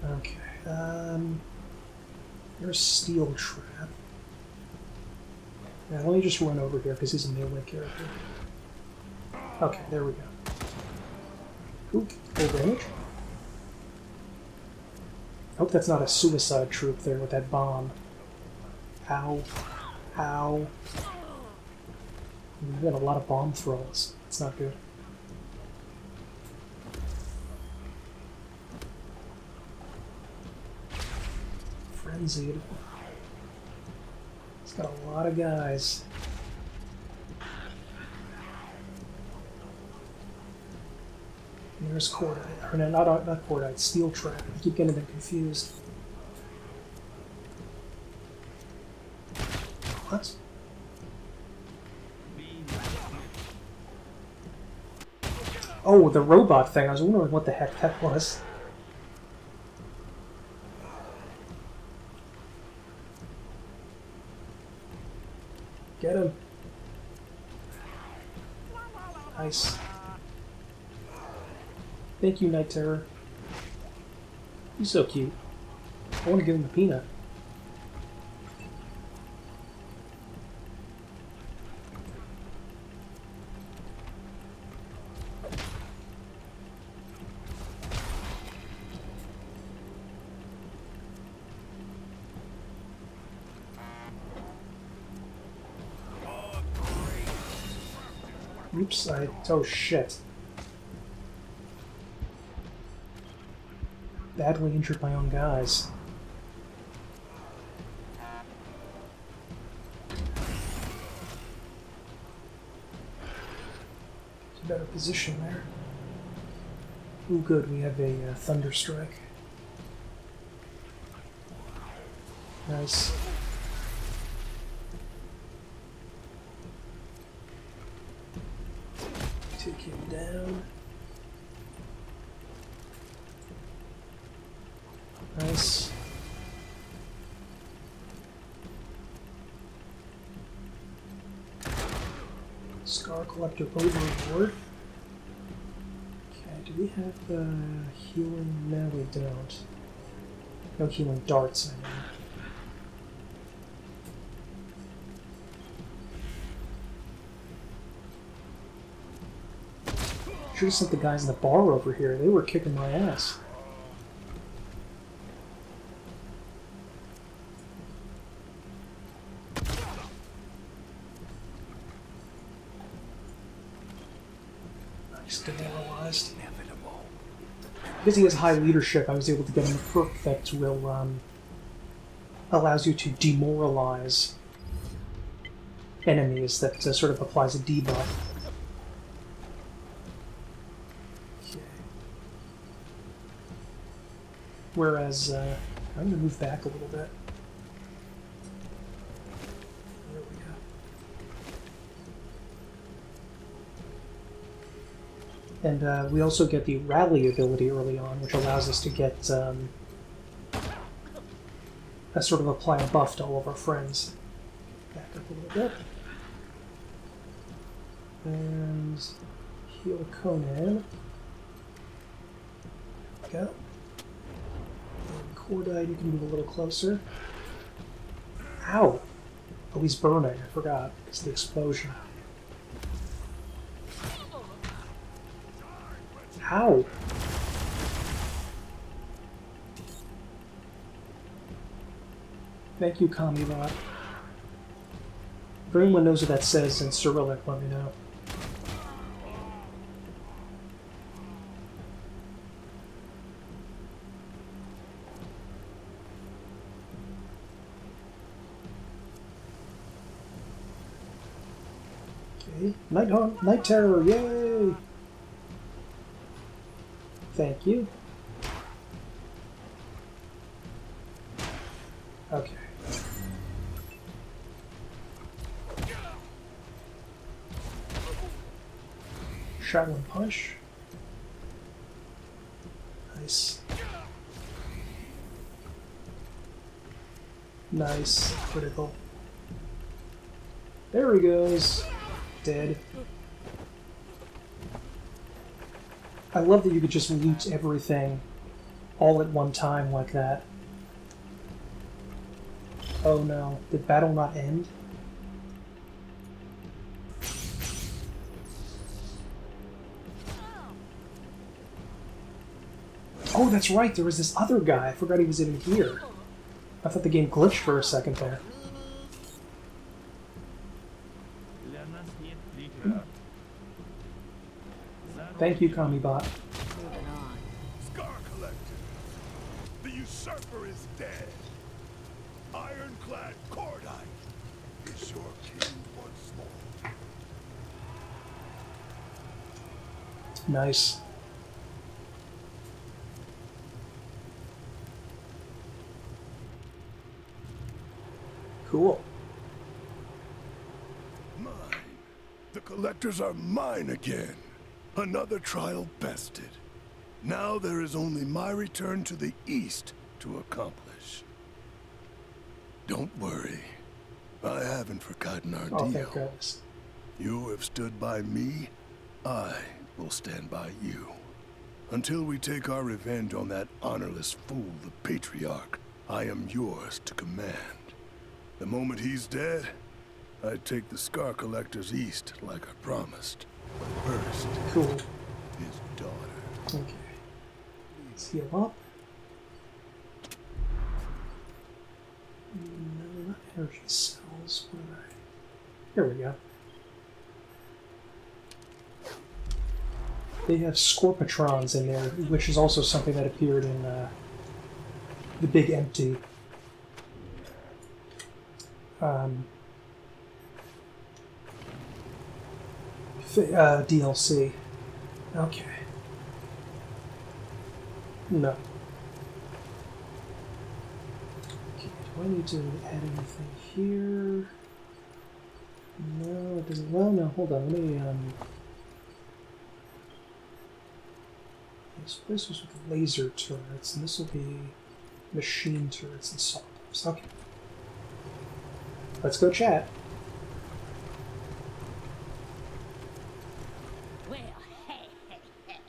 Okay, there's Steel Trap. Yeah, let me just run over here because he's a melee character. Okay, there we go. Ooh, full damage. Hope that's not a suicide troop there with that bomb. Ow. Ow. We've got a lot of bomb throws. It's not good. Frenzied. It's got a lot of guys. And there's Cordite. Or no, not Cordite, Steel Trap. I keep getting them confused. What? Oh, the robot thing. I was wondering what the heck that was. Get him. Nice. Thank you, Night Terror. He's so cute. I want to give him a peanut. Oops, oh shit. Badly injured my own guys. It's a better position there. Ooh, good, we have a Thunder Strike. Nice. Take him down. Nice. Scar Collector overboard. Okay, do have healing? No, we don't. No healing darts, I mean. Should have sent the guys in the bar over here. They were kicking my ass. Nice, demoralized. Because he has high leadership, I was able to get him a perk that will allows you to demoralize enemies. That sort of applies a debuff. Whereas, I'm going to move back a little bit. There we go. And we also get the rally ability early on, which allows us to get a sort of apply a buff to all of our friends. Back up a little bit. And heal Conan. There we go. Cordite, you can move a little closer. Ow! Oh, he's burning. I forgot. It's the explosion. Ow! Thank you, Kamibot. If anyone knows what that says in Cyrillic, let me know. Night Terror, yay! Thank you. Okay. Shotgun punch. Nice. Nice. Critical. There he goes. Dead. I love that you could just loot everything all at one time like that. Oh no, did battle not end? Oh, that's right, there was this other guy. I forgot he was in here. I thought the game glitched for a second there. Thank you, Kamibot. Scar Collector. The usurper is dead. Ironclad Cordite is your king once more. Nice. Cool. Mine. The collectors are mine again. Another trial bested. Now there is only my return to the east to accomplish. Don't worry. I haven't forgotten our deal. Thank goodness. You have stood by me. I will stand by you. Until we take our revenge on that honorless fool, the Patriarch, I am yours to command. The moment he's dead, I take the Scar Collectors east like I promised. First, cool. His daughter. Okay. Let's heal up. No, not energy cells. What am I? There we go. They have Scorpitrons in there, which is also something that appeared in the Big Empty. DLC. Okay. No. Okay, do I need to add anything here? No, it doesn't. Well, no, hold on. Let me, this place was with laser turrets, and this will be machine turrets and salt pumps. Okay. Let's go chat. Well, hey, hey, hey.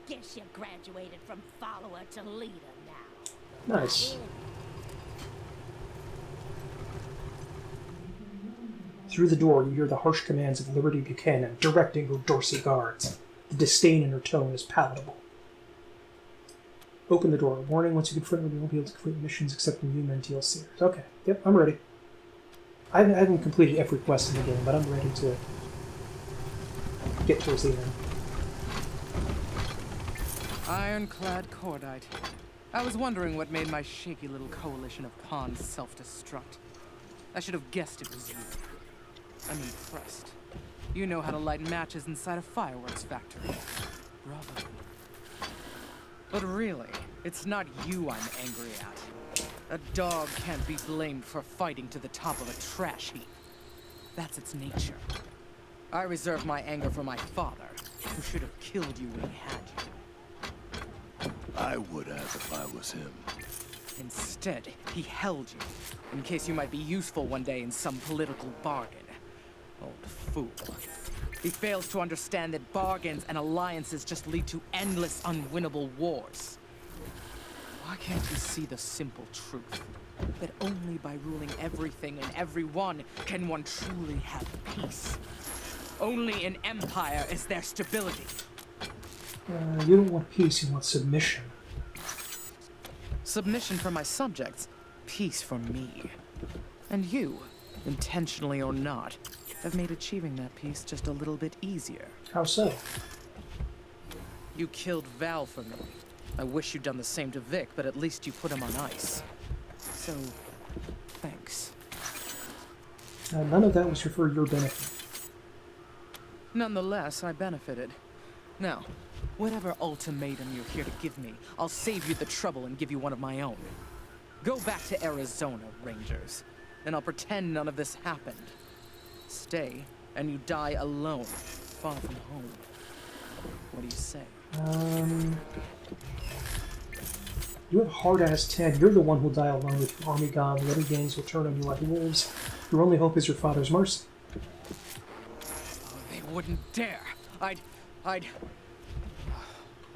Guess you're graduated from follower to leader now. Nice. Through the door, you hear the harsh commands of Liberty Buchanan, directing her Dorsey guards. The disdain in her tone is palatable. Open the door. Warning, once you confront her, you won't be able to complete missions except in Yuma and DLCers. Okay, yep, I'm ready. I haven't completed every quest in the game, but I'm ready to get towards the end. Ironclad Cordite. I was wondering what made my shaky little coalition of pawns self-destruct. I should have guessed it was you. I'm impressed. You know how to light matches inside a fireworks factory. Bravo. But really, it's not you I'm angry at. A dog can't be blamed for fighting to the top of a trash heap. That's its nature. I reserve my anger for my father, who should have killed you when he had you. I would have if I was him. Instead, he held you, in case you might be useful one day in some political bargain. Old fool. He fails to understand that bargains and alliances just lead to endless, unwinnable wars. Why can't you see the simple truth? That only by ruling everything and everyone can one truly have peace. Only in empire is there stability. You don't want peace, you want submission. Submission for my subjects, peace for me. And you, intentionally or not, have made achieving that peace just a little bit easier. How so? You killed Val for me. I wish you'd done the same to Vic, but at least you put him on ice. So, thanks. None of that was for your benefit. Nonetheless, I benefited. Now, whatever ultimatum you're here to give me, I'll save you the trouble and give you one of my own. Go back to Arizona, Rangers, and I'll pretend none of this happened. Stay, and you die alone, far from home. What do you say? You have hard-ass Ted. You're the one who'll die alone with your army gone. The other gangs will turn on you like wolves. Your only hope is your father's mercy. Oh, they wouldn't dare. I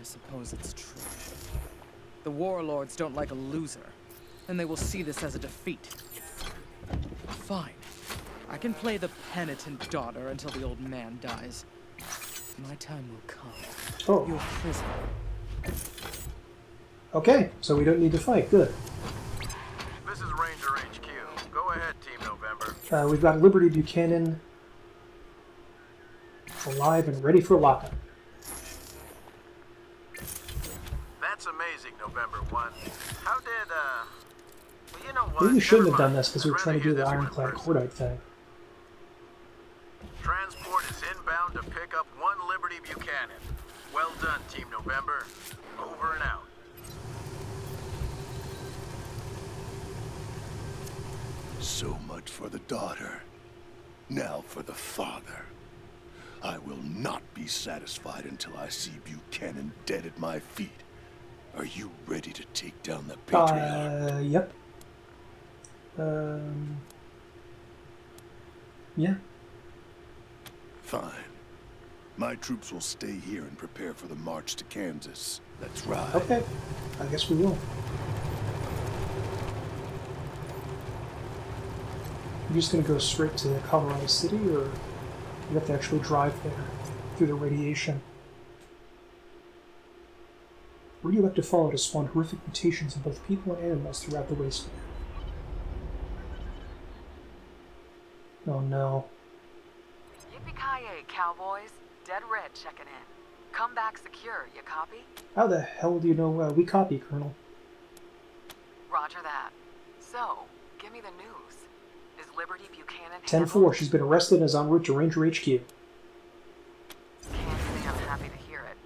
suppose it's true. The warlords don't like a loser, and they will see this as a defeat. Fine. I can play the penitent daughter until the old man dies. My time will come. Oh. You're prisoner. Okay, so we don't need to fight. Good. This is Ranger HQ. Go ahead, Team November. We've got Liberty Buchanan alive and ready for lockup. That's amazing, November 1. How did, well, you know what? Maybe we shouldn't have done this because we were trying to do the Ironclad Cordite thing. Transport is inbound to pick up one Liberty Buchanan. Well done, Team November. Over and out. So much for the daughter. Now for the father. I will not be satisfied until I see Buchanan dead at my feet. Are you ready to take down the Patriarch? Yep. Yeah. Fine. My troops will stay here and prepare for the march to Kansas. That's right. Okay. I guess we will. You're just gonna go straight to Colorado City, or you have to actually drive there through the radiation? Radioactive fallout has spawned horrific mutations in both people and animals throughout the Wasteland. Oh no. Yippee-ki-yay, cowboys. Dead Red checking in. Come back secure, you copy? How the hell do you know we copy, Colonel? Roger that. So, give me the news. Is Liberty Buchanan 10-4, she's been arrested and is en route to Ranger HQ. Can't say I'm happy to hear it.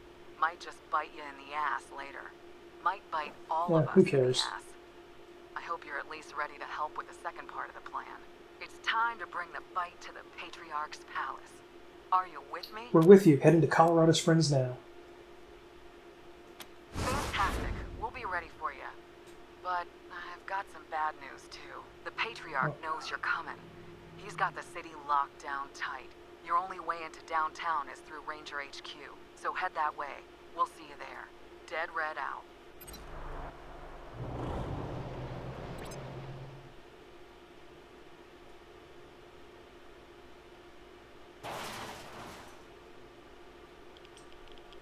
Might just bite you in the ass later. Might bite all of us who in the cares? ass. I hope you're at least ready to help with the second part of the plan. It's time to bring the fight to the Patriarch's palace. Are you with me? We're with you, heading to Colorado Springs now. Fantastic. We'll be ready for you. But I've got some bad news, too. The Patriarch knows you're coming. He's got the city locked down tight. Your only way into downtown is through Ranger HQ, so head that way. We'll see you there. dead red out.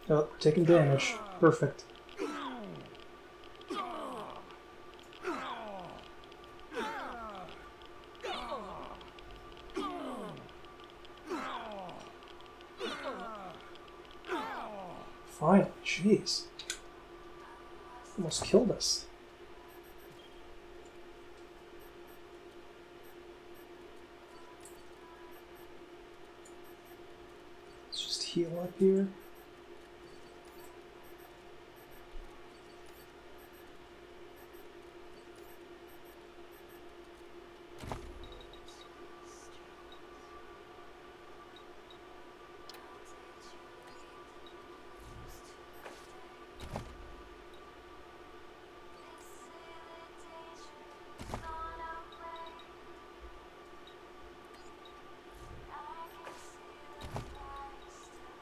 Oh, taking damage. Perfect. Finally, jeez. Almost killed us. Let's just heal up here.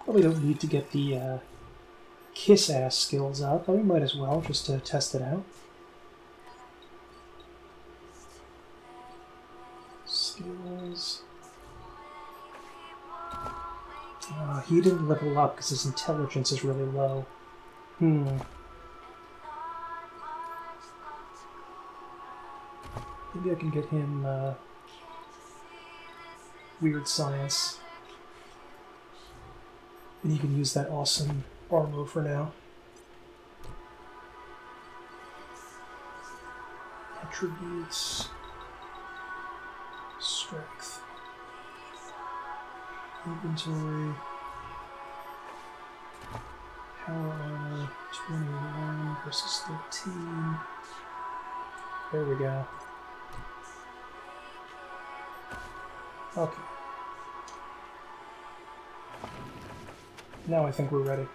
Probably don't need to get the kiss-ass skills up, but we might as well, just to test it out. Skills. He didn't level up because his intelligence is really low. Maybe I can get him weird science. And you can use that awesome armor for now. Attributes. Strength. Inventory. Power armor. 21 versus 13. There we go. Okay. Now I think we're ready.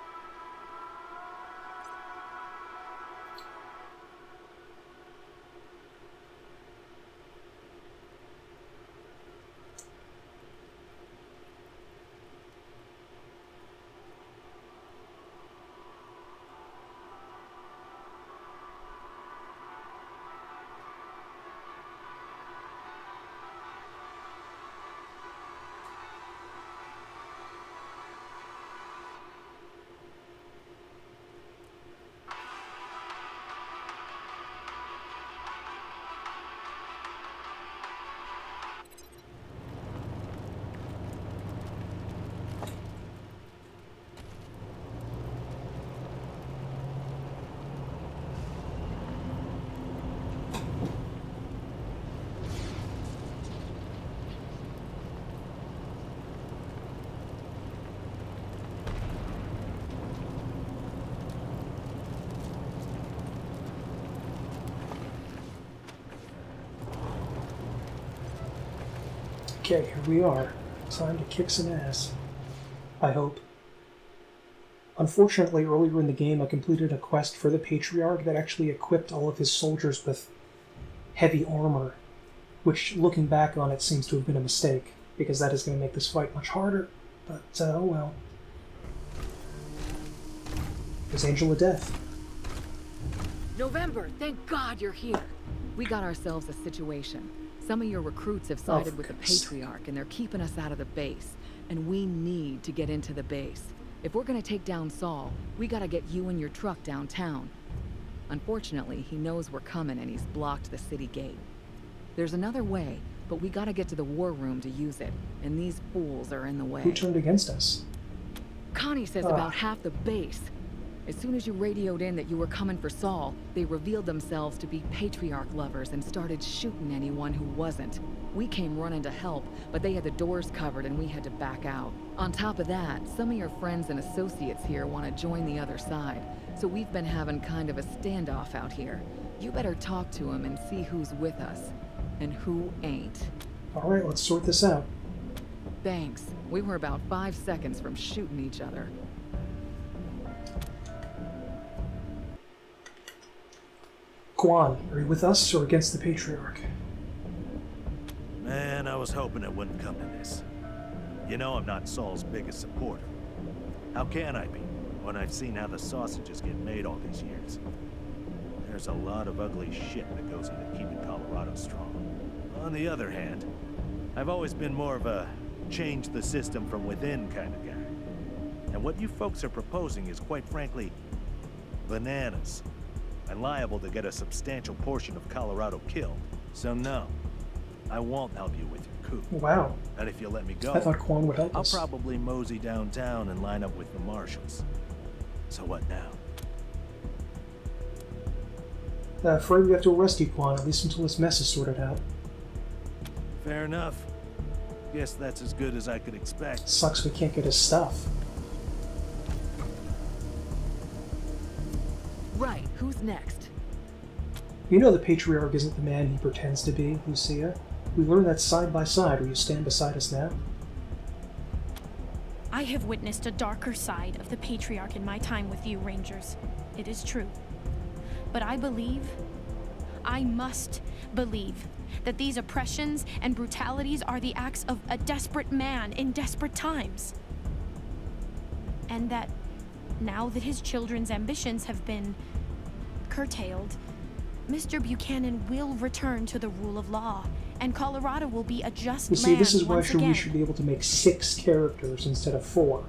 Okay, here we are. Time to kick some ass. I hope. Unfortunately, earlier in the game, I completed a quest for the Patriarch that actually equipped all of his soldiers with heavy armor, which, looking back on it, seems to have been a mistake, because that is going to make this fight much harder, but oh well. There's Angel of Death. November, thank God you're here. We got ourselves a situation. Some of your recruits have sided with the Patriarch, and they're keeping us out of the base. And we need to get into the base. If we're gonna take down Saul, we gotta get you and your truck downtown. Unfortunately, he knows we're coming and he's blocked the city gate. There's another way, but we gotta get to the war room to use it, and these fools are in the way. Who turned against us? Connie says about half the base. As soon as you radioed in that you were coming for Saul, they revealed themselves to be Patriarch lovers and started shooting anyone who wasn't. We came running to help, but they had the doors covered and we had to back out. On top of that, some of your friends and associates here want to join the other side, so we've been having kind of a standoff out here. You better talk to them and see who's with us, and who ain't. Alright, let's sort this out. Thanks. We were about 5 seconds from shooting each other. Quan, are you with us or against the Patriarch? Man, I was hoping it wouldn't come to this. You know I'm not Saul's biggest supporter. How can I be, when I've seen how the sausages get made all these years. There's a lot of ugly shit that goes into keeping Colorado strong. On the other hand, I've always been more of a change the system from within kind of guy. And what you folks are proposing is, quite frankly, bananas. And liable to get a substantial portion of Colorado killed. So no, I won't help you with your coup. Wow. And if you let me go, I thought Quan would help us. I'll probably mosey downtown and line up with the marshals. So what now? Afraid we have to arrest you, Quan, at least until this mess is sorted out. Fair enough. Guess that's as good as I could expect. Sucks we can't get his stuff. Right, who's next? You know the Patriarch isn't the man he pretends to be, Lucia. We learned that side by side. Will you stand beside us now? I have witnessed a darker side of the Patriarch in my time with you, Rangers. It is true. But I must believe, that these oppressions and brutalities are the acts of a desperate man in desperate times. And that now that his children's ambitions have been curtailed, Mr. Buchanan will return to the rule of law, and Colorado will be a just You see, land this is why once we again. should be able to make 6 characters instead of 4.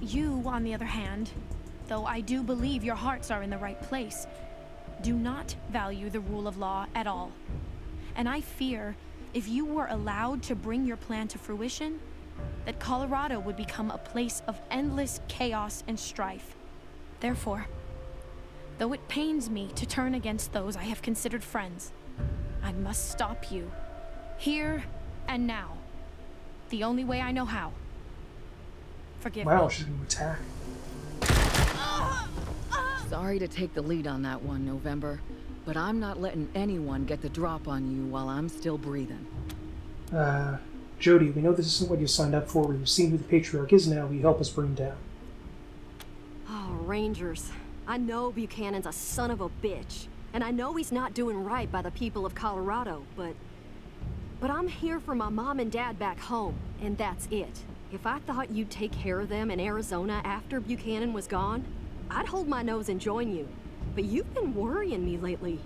You, on the other hand, though I do believe your hearts are in the right place, do not value the rule of law at all. And I fear, if you were allowed to bring your plan to fruition, that Colorado would become a place of endless chaos and strife. Therefore, though it pains me to turn against those I have considered friends, I must stop you, here and now. The only way I know how. Forgive me. Wow, she's going to attack. Sorry to take the lead on that one, November, but I'm not letting anyone get the drop on you while I'm still breathing. Jody, we know this isn't what you signed up for. We've seen who the Patriarch is now. Will you help us bring him down? Oh, Rangers. I know Buchanan's a son of a bitch, and I know he's not doing right by the people of Colorado, but I'm here for my mom and dad back home, and that's it. If I thought you'd take care of them in Arizona after Buchanan was gone, I'd hold my nose and join you. But you've been worrying me lately.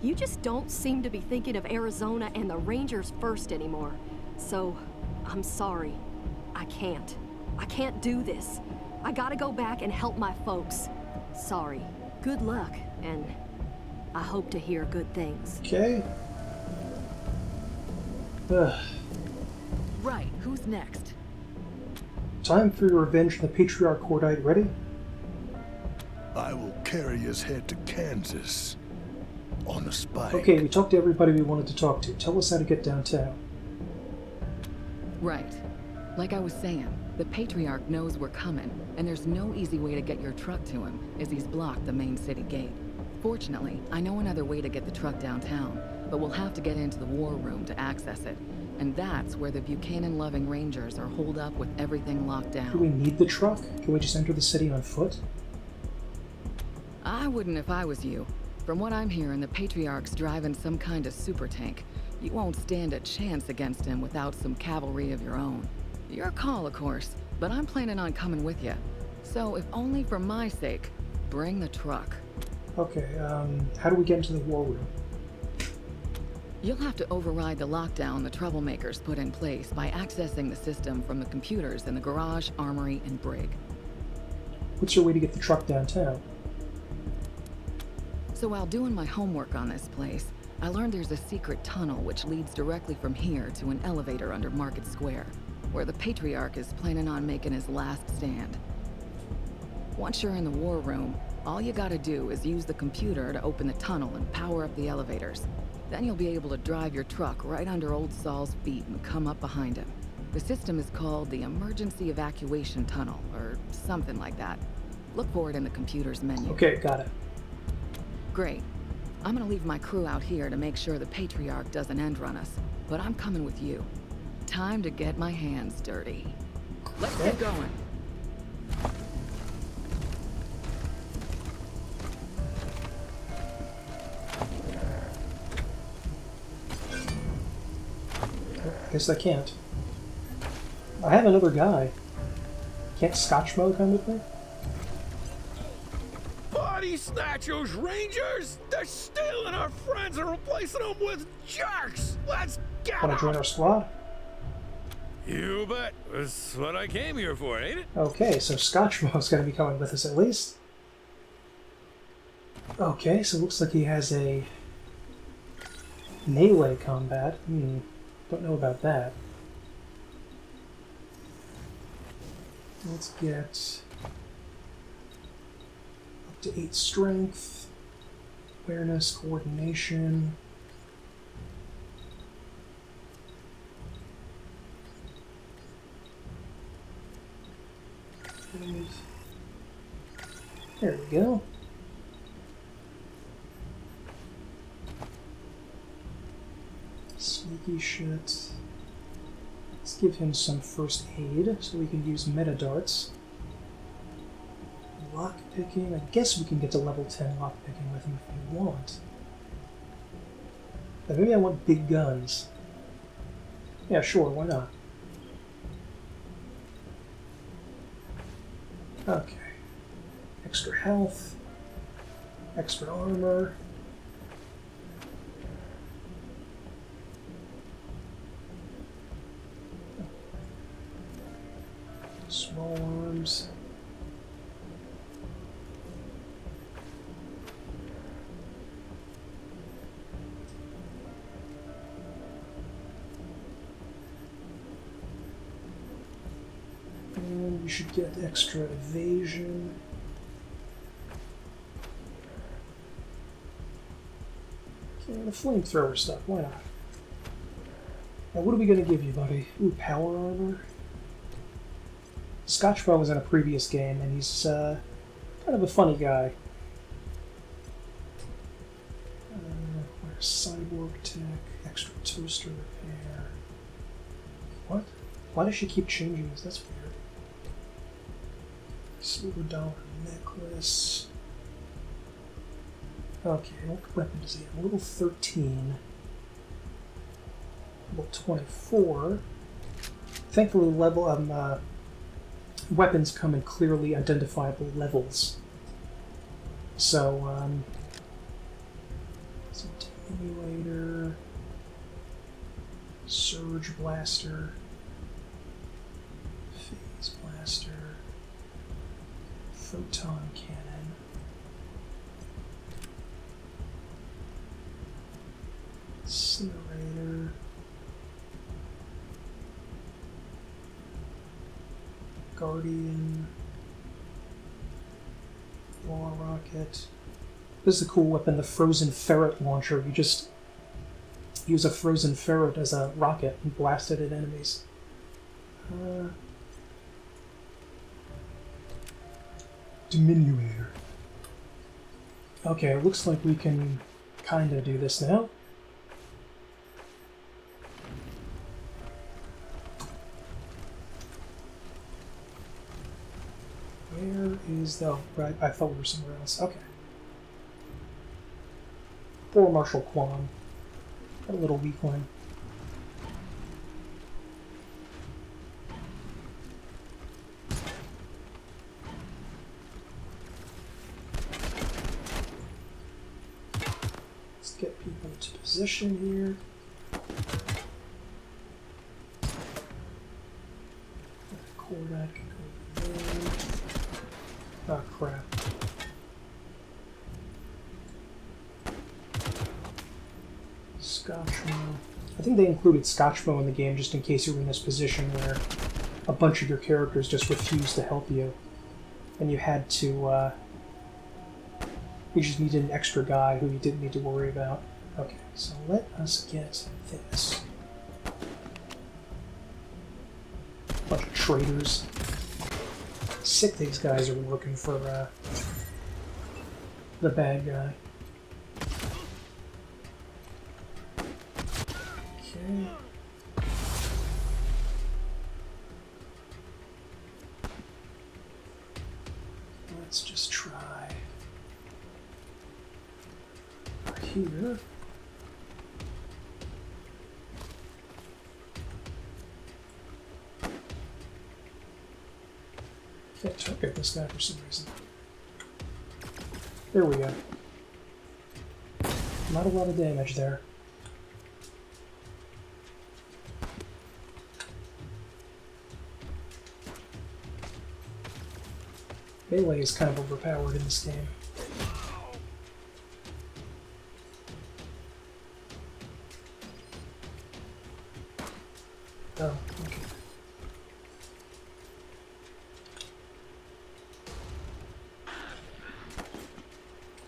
You just don't seem to be thinking of Arizona and the Rangers first anymore. So, I'm sorry. I can't do this. I gotta go back and help my folks. Sorry. Good luck, and I hope to hear good things. Okay. Right, who's next? Time for your revenge from the Patriarch. Cordite, ready? I will carry his head to Kansas on a spike. Okay, we talked to everybody we wanted to talk to. Tell us how to get downtown. Right. Like I was saying, the Patriarch knows we're coming, and there's no easy way to get your truck to him, as he's blocked the main city gate. Fortunately, I know another way to get the truck downtown, but we'll have to get into the war room to access it. And that's where the Buchanan-loving Rangers are holed up with everything locked down. Do we need the truck? Can we just enter the city on foot? I wouldn't if I was you. From what I'm hearing, the Patriarch's driving some kind of super tank. You won't stand a chance against him without some cavalry of your own. Your call, of course, but I'm planning on coming with you. So, if only for my sake, bring the truck. Okay, how do we get into the war room? You'll have to override the lockdown the troublemakers put in place by accessing the system from the computers in the garage, armory, and brig. What's your way to get the truck downtown? So while doing my homework on this place, I learned there's a secret tunnel which leads directly from here to an elevator under Market Square, where the Patriarch is planning on making his last stand. Once you're in the war room, all you gotta do is use the computer to open the tunnel and power up the elevators. Then you'll be able to drive your truck right under Old Saul's feet and come up behind him. The system is called the Emergency Evacuation Tunnel, or something like that. Look for it in the computer's menu. Okay, got it. Great. I'm gonna leave my crew out here to make sure the Patriarch doesn't end run us, but I'm coming with you. Time to get my hands dirty. Let's get going. Guess I can't. I have another guy. Can't Scotch mode come with me? snatch those Rangers? They're stealing our friends and replacing them with jerks! Let's get Want to join our squad? You bet. That's what I came here for, ain't it? Okay, so Scotchmo's going to be coming with us at least. Okay, so it looks like he has a melee combat. Don't know about that. Let's get up to 8 strength, awareness, coordination. And there we go. Sneaky shit. Let's give him some first aid so we can use meta darts. Lockpicking. I guess we can get to level 10 lockpicking with him if we want. But maybe I want big guns. Yeah, sure, why not? Okay. Extra health. Extra armor. Small arms. And we should get extra evasion. Okay, the flamethrower stuff, why not? Now what are we going to give you, buddy? Ooh, power armor. Scotchmo was in a previous game, and he's kind of a funny guy. Where's cyborg tech? Extra toaster repair. What? Why does she keep changing this? That's weird. Silver dollar necklace. Okay, what weapon does he have? Level 13. Level 24. Thankfully, weapons come in clearly identifiable levels. So, some Emulator, Surge Blaster, Phase Blaster, Photon Cannon, Incinerator, Guardian, Wall Rocket. This is a cool weapon, the Frozen Ferret Launcher. You just use a frozen ferret as a rocket and blast it at enemies. Diminutor. Okay, it looks like we can kinda do this now. Where is the... right, I thought we were somewhere else. Okay. Poor Marshal Quan. Got a little weakling. Let's get people into position here. Cordite can go there. Oh crap. Scotchmo. I think they included Scotchmo in the game just in case you were in this position where a bunch of your characters just refused to help you. And you had to, you just needed an extra guy who you didn't need to worry about. Okay, so let us get this. Bunch of traitors. Sick these guys are working for the bad guy. Okay. Let's just try here. Can't target this guy for some reason. There we go. Not a lot of damage there. Melee is kind of overpowered in this game. Oh, okay.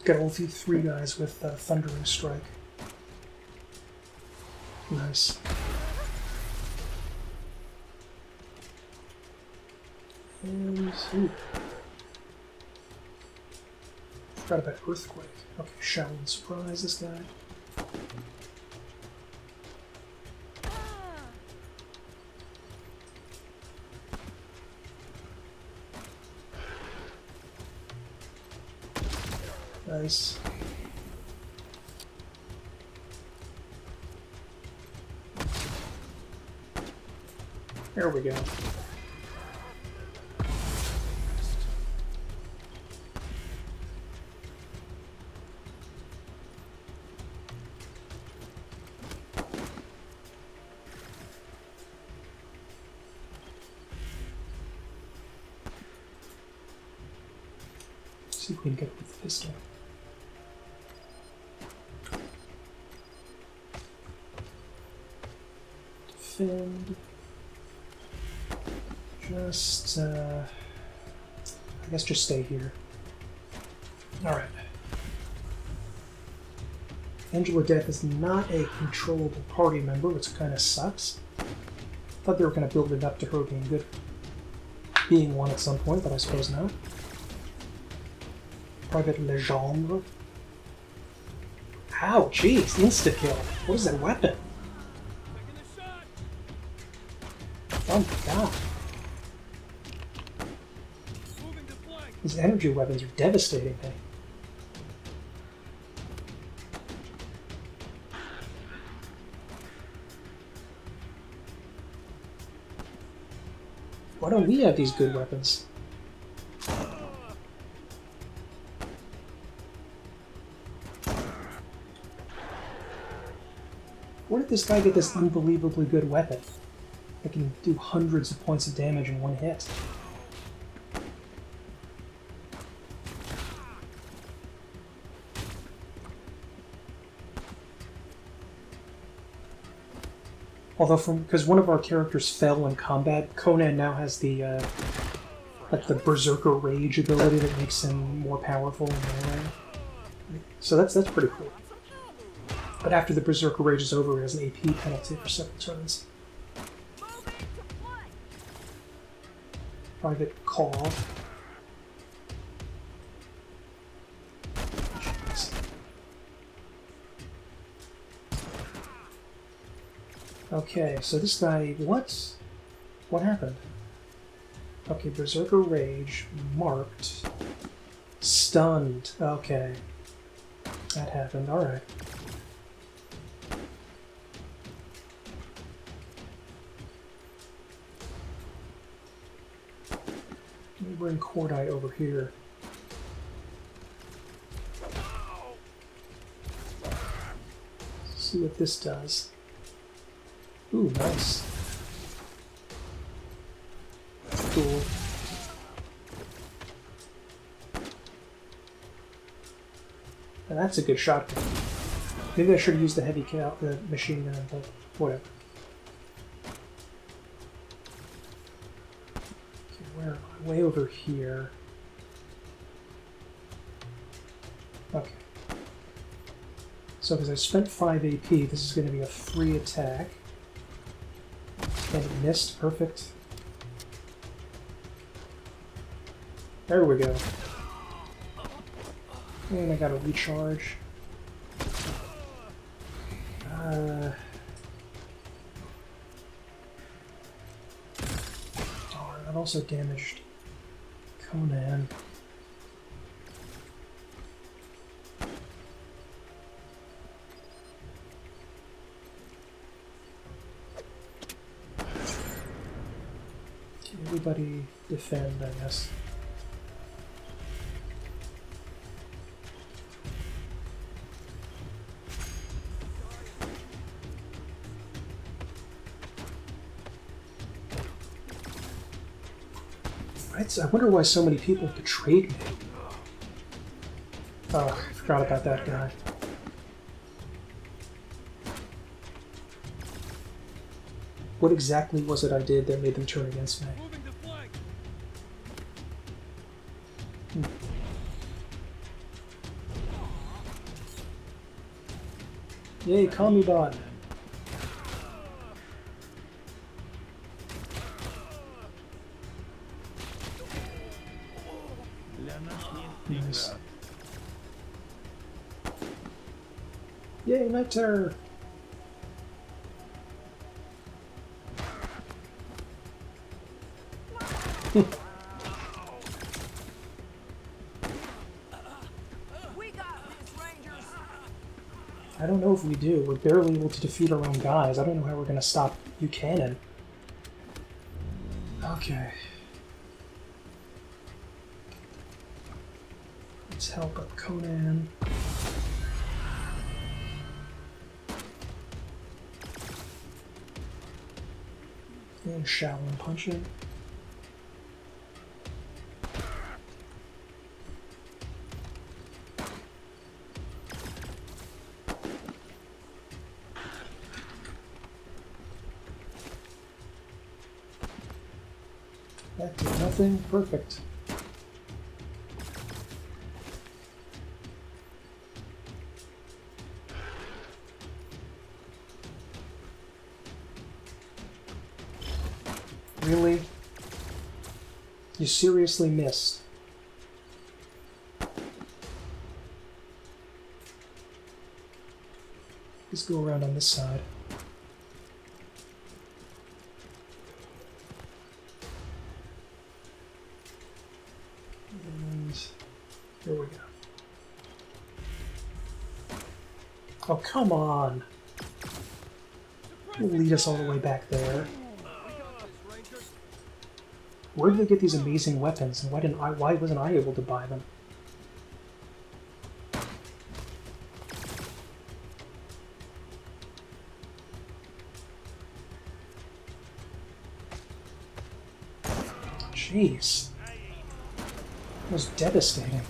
Got all the 3 guys with Thundering Strike. Nice. And, ooh. Forgot about Earthquake. Okay, Shaolin Surprise this guy. Nice. There we go. See if we can get with the pistol. Defend. Just, I guess just stay here. Alright. Angela Death is not a controllable party member, which kind of sucks. Thought they were going to build it up to her being one at some point, but I suppose not. Private Legendre. Ow, jeez, insta-kill. What is that weapon? Oh my god. These energy weapons are devastating me. Why don't we have these good weapons? Where did this guy get this unbelievably good weapon? That can do hundreds of points of damage in one hit. Although, because one of our characters fell in combat, Conan now has the like the Berserker Rage ability that makes him more powerful in melee. So that's pretty cool. But after the Berserker Rage is over, it has an AP penalty for several turns. Private Call. Okay, so this guy, what? What happened? Okay, Berserker Rage, marked, stunned, okay. That happened, alright. Let me bring Cordite over here. See what this does. Ooh, nice. That's cool. And that's a good shotgun. Maybe I should use the the machine gun, but whatever. Okay, where am I? Way over here. Okay. So because I spent 5 AP, this is going to be a free attack. And it missed. Perfect. There we go. And I got a recharge. Oh, that also damaged Conan. Everybody defend, I guess. I wonder why so many people betrayed me. Oh, I forgot about that guy. What exactly was it I did that made them turn against me? Yay, call me bot. Nice. Yay, night terror. I don't know if we do. We're barely able to defeat our own guys. I don't know how we're going to stop Buchanan. Okay. Let's help up Conan. And Shaolin punching. That did nothing. Perfect. Really? You seriously missed. Let's go around on this side. And there we go. Oh, come on. You'll lead us all the way back there. Where did they get these amazing weapons, and why wasn't I able to buy them? Jeez. That was devastating.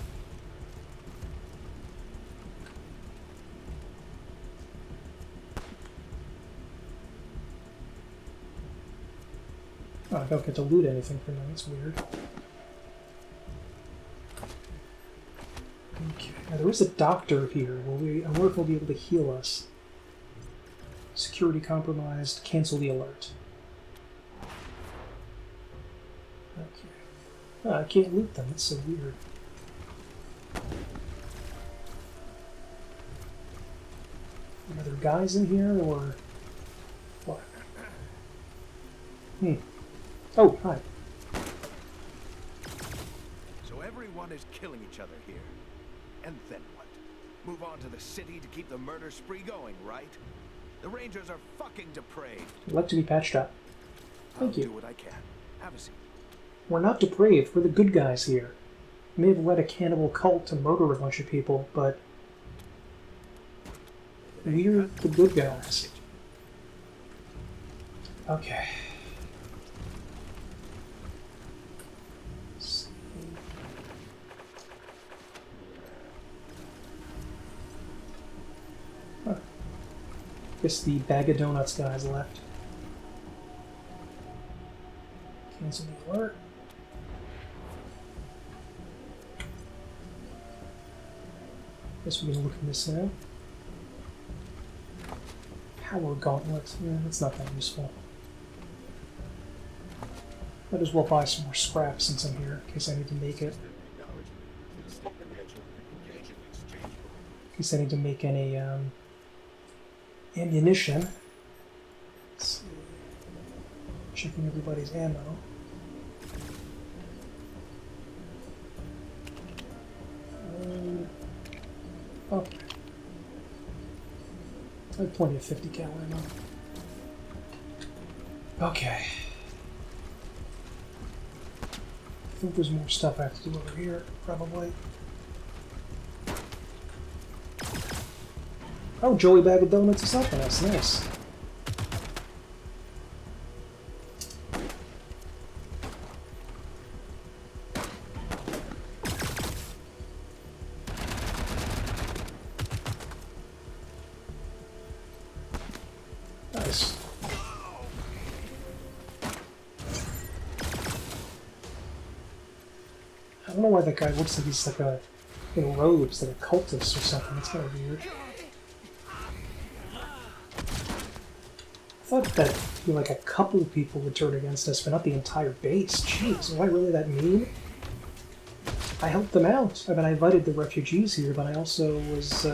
Oh, I don't get to loot anything from them. That's weird. Okay. Now, there is a doctor here. I wonder if he'll be able to heal us. Security compromised. Cancel the alert. Okay. Oh, I can't loot them. That's so weird. Are there guys in here, or what? Oh, hi. So everyone is killing each other here. And then what? Move on to the city to keep the murder spree going, right? The Rangers are fucking depraved. I'd like to be patched up. Thank you. I'll do what I can. Have a seat. We're not depraved. We're the good guys here. We may have led a cannibal cult to murder a bunch of people, but we're the good guys. Okay. Huh. Guess the bag of donuts guys left. Cancel the alert. Guess we're gonna look at this now. Power gauntlet. Yeah, that's not that useful. Might as well buy some more scrap since I'm here, in case I need to make it. In case I need to make any ammunition. Let's see. Checking everybody's ammo. Okay. I have plenty of 50 cal ammo. Okay. I think there's more stuff I have to do over here, probably. Oh, Joey Bag of Donuts is helping us. Nice. don't know why that guy looks like he's like in robes, like a cultist or something. That's kind of weird. I thought that like a couple of people would turn against us, but not the entire base. Jeez, was I really that mean? I helped them out. I mean, I invited the refugees here, but I also was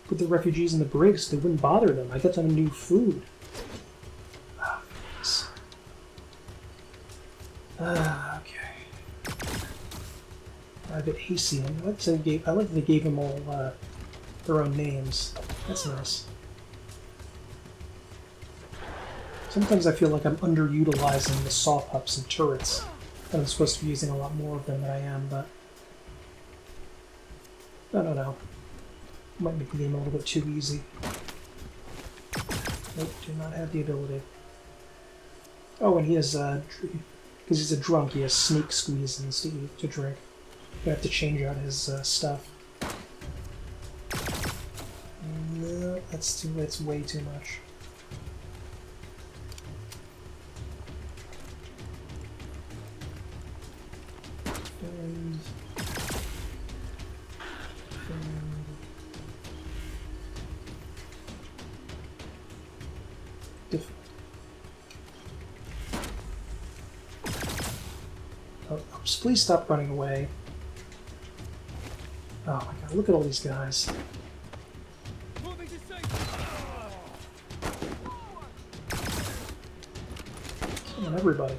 put the refugees in the brig so they wouldn't bother them. I got them new food. Oh, goodness. Okay. Private Hacian. I like that they gave them all their own names. That's nice. Sometimes I feel like I'm underutilizing the saw pups and turrets. And I'm supposed to be using a lot more of them than I am, but I don't know. Might make the game a little bit too easy. Nope, do not have the ability. Oh, and he has, because he's a drunk, he has snake squeezes to drink. You have to change out his stuff. No, that's way too much. And different. Oh, just please stop running away. Oh my god, look at all these guys. Come on, everybody.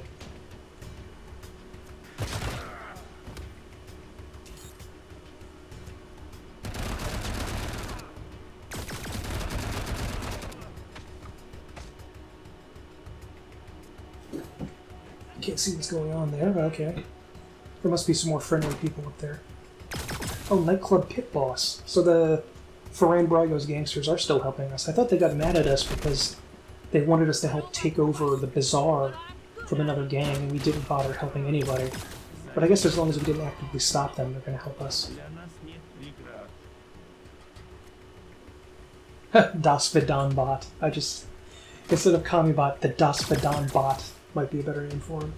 Can't see what's going on there, but okay. There must be some more friendly people up there. Oh, nightclub pit boss. So the Ferran Brago's gangsters are still helping us. I thought they got mad at us because they wanted us to help take over the bazaar from another gang, and we didn't bother helping anybody. But I guess as long as we didn't actively stop them, they're going to help us. Das Vedan bot. I just... Instead of Kamibot, the Das Vedan bot might be a better name for him.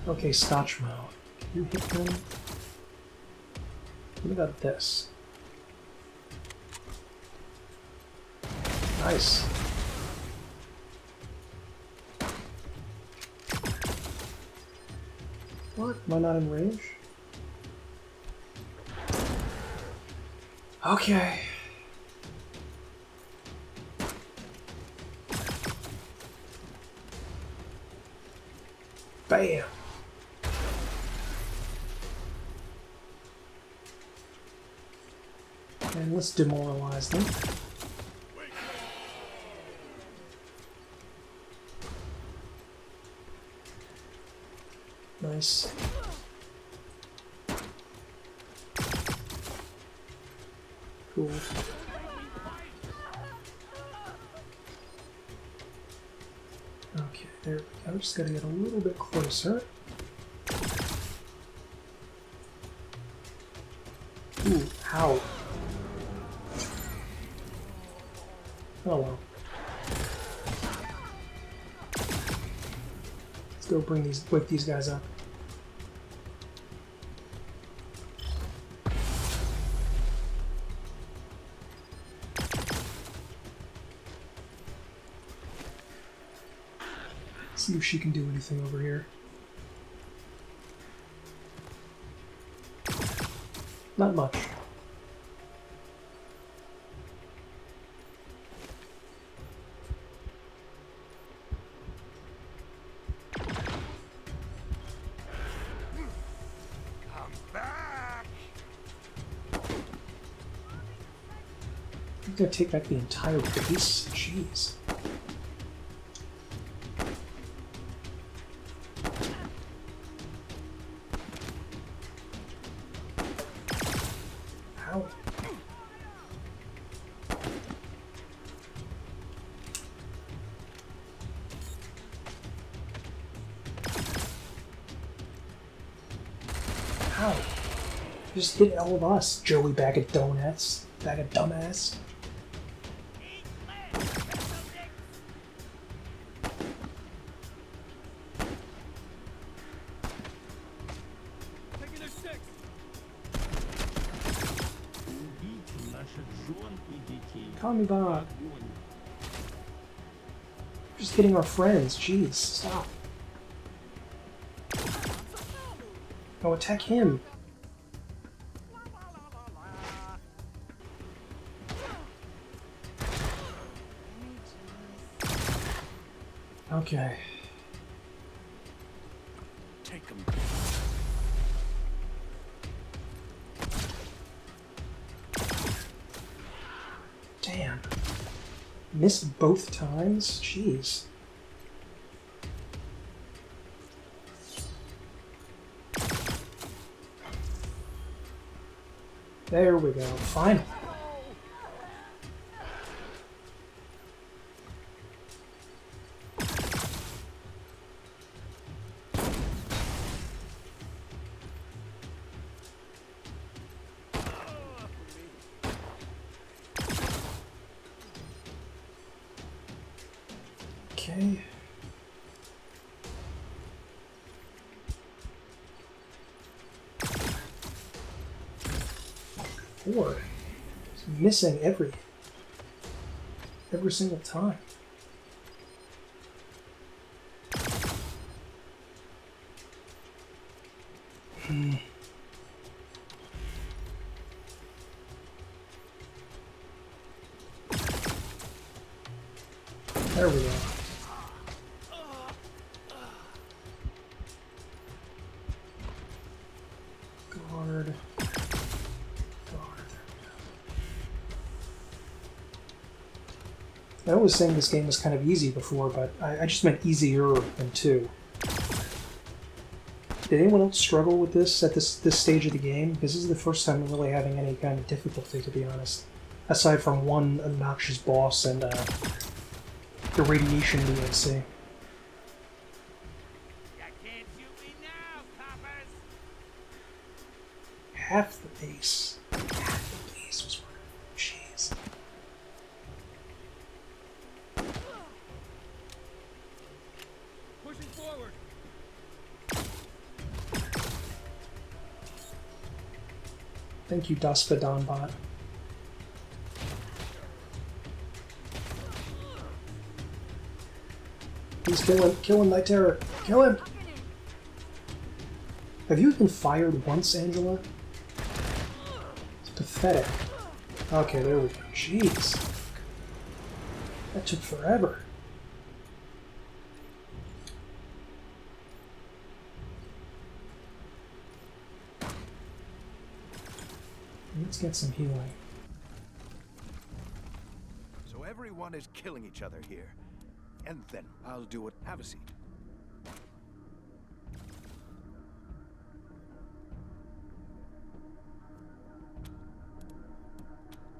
Okay, Scotchmo. Can you hit him? What about this? Nice. What? Am I not in range? Okay. Bam. And let's demoralize them. Nice. Cool. Okay, there we go. Just gotta get a little bit closer. Ooh, ow. Oh well. Let's go wake these guys up. See if she can do anything over here. Not much. I'm back. I'm gonna take back the entire base? Jeez. Just hit all of us, Joey bag of donuts, bag of dumbass. Tommy Bob. Just hitting our friends. Jeez, stop. No, attack him. Okay. Take him. Damn. Missed both times? Jeez. There we go. Finally. Okay. Four. It's missing every single time. There we go. Guard. I was saying this game was kind of easy before, but I just meant easier than 2. Did anyone else struggle with this at this stage of the game? Because this is the first time I'm really having any kind of difficulty, to be honest. Aside from one obnoxious boss and the radiation DLC. Half the base. Half the base was worth. Jeez. Pushing forward. Thank you, Daspa Donbot. Please kill him, Night Terror. Kill him! Have you even fired once, Angela? It's pathetic. Okay, there we go. Jeez. That took forever. Let's get some healing. So everyone is killing each other here. And then I'll do it. Have a seat.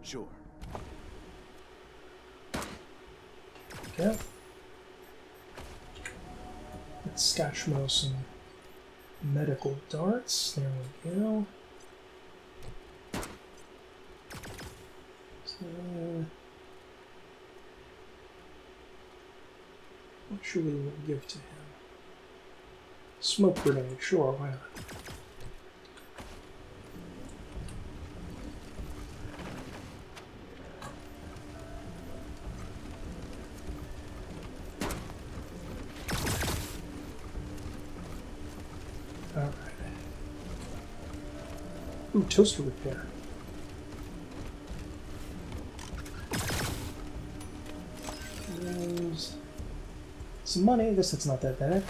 Sure. Okay. Let's stash some medical darts. There we go. What should we give to him? Smoke grenade, sure, why not? Alright. Ooh, toaster repair. There's some money, I guess that's not that bad.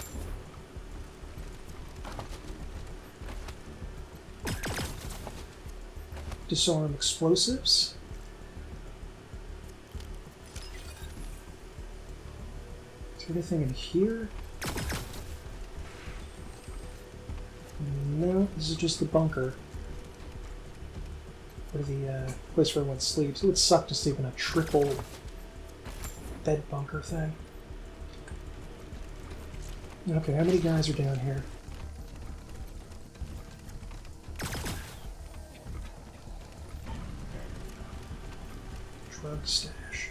Disarm explosives. Is there anything in here? No, this is just the bunker. Or the place where everyone sleeps. It would suck to sleep in a triple bed bunker thing. Okay, how many guys are down here? Drug stash.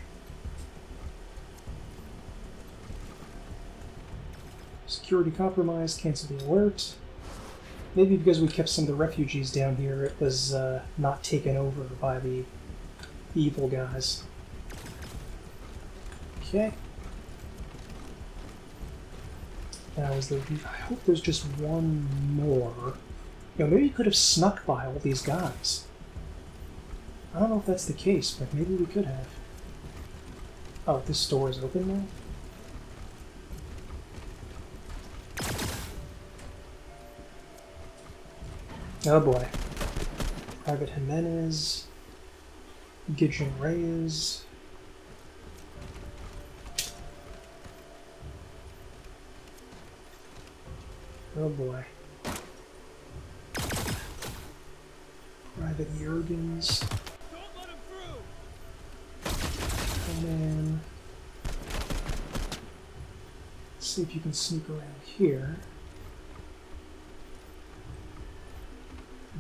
Security compromised, cancel the alert. Maybe because we kept some of the refugees down here, it was not taken over by the evil guys. Okay. Now is there... I hope there's just one more. You know, maybe you could have snuck by all these guys. I don't know if that's the case, but maybe we could have. Oh, this door is open now? Oh boy. Private Jimenez. Gidgen Reyes. Oh boy. Private Jurgens. Come in. Let's see if you can sneak around here.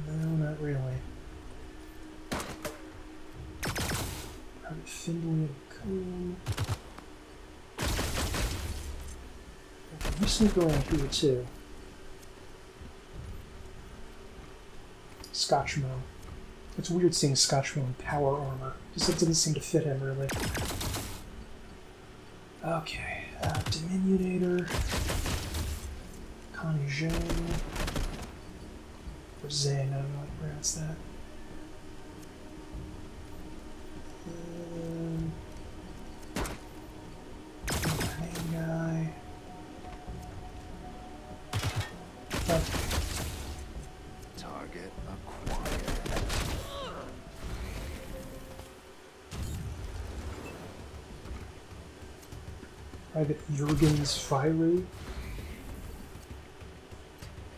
No, not really. Private Findlay and Coon. Okay, you sneak around here too. Scotchmo. It's weird seeing Scotchmo in power armor. Just it doesn't seem to fit him, really. Okay, Dominionator. Connie Zhang. Or Zhang, I don't know how to pronounce that. Main guy. Okay. Target acquired. Private Jurgens Fiery.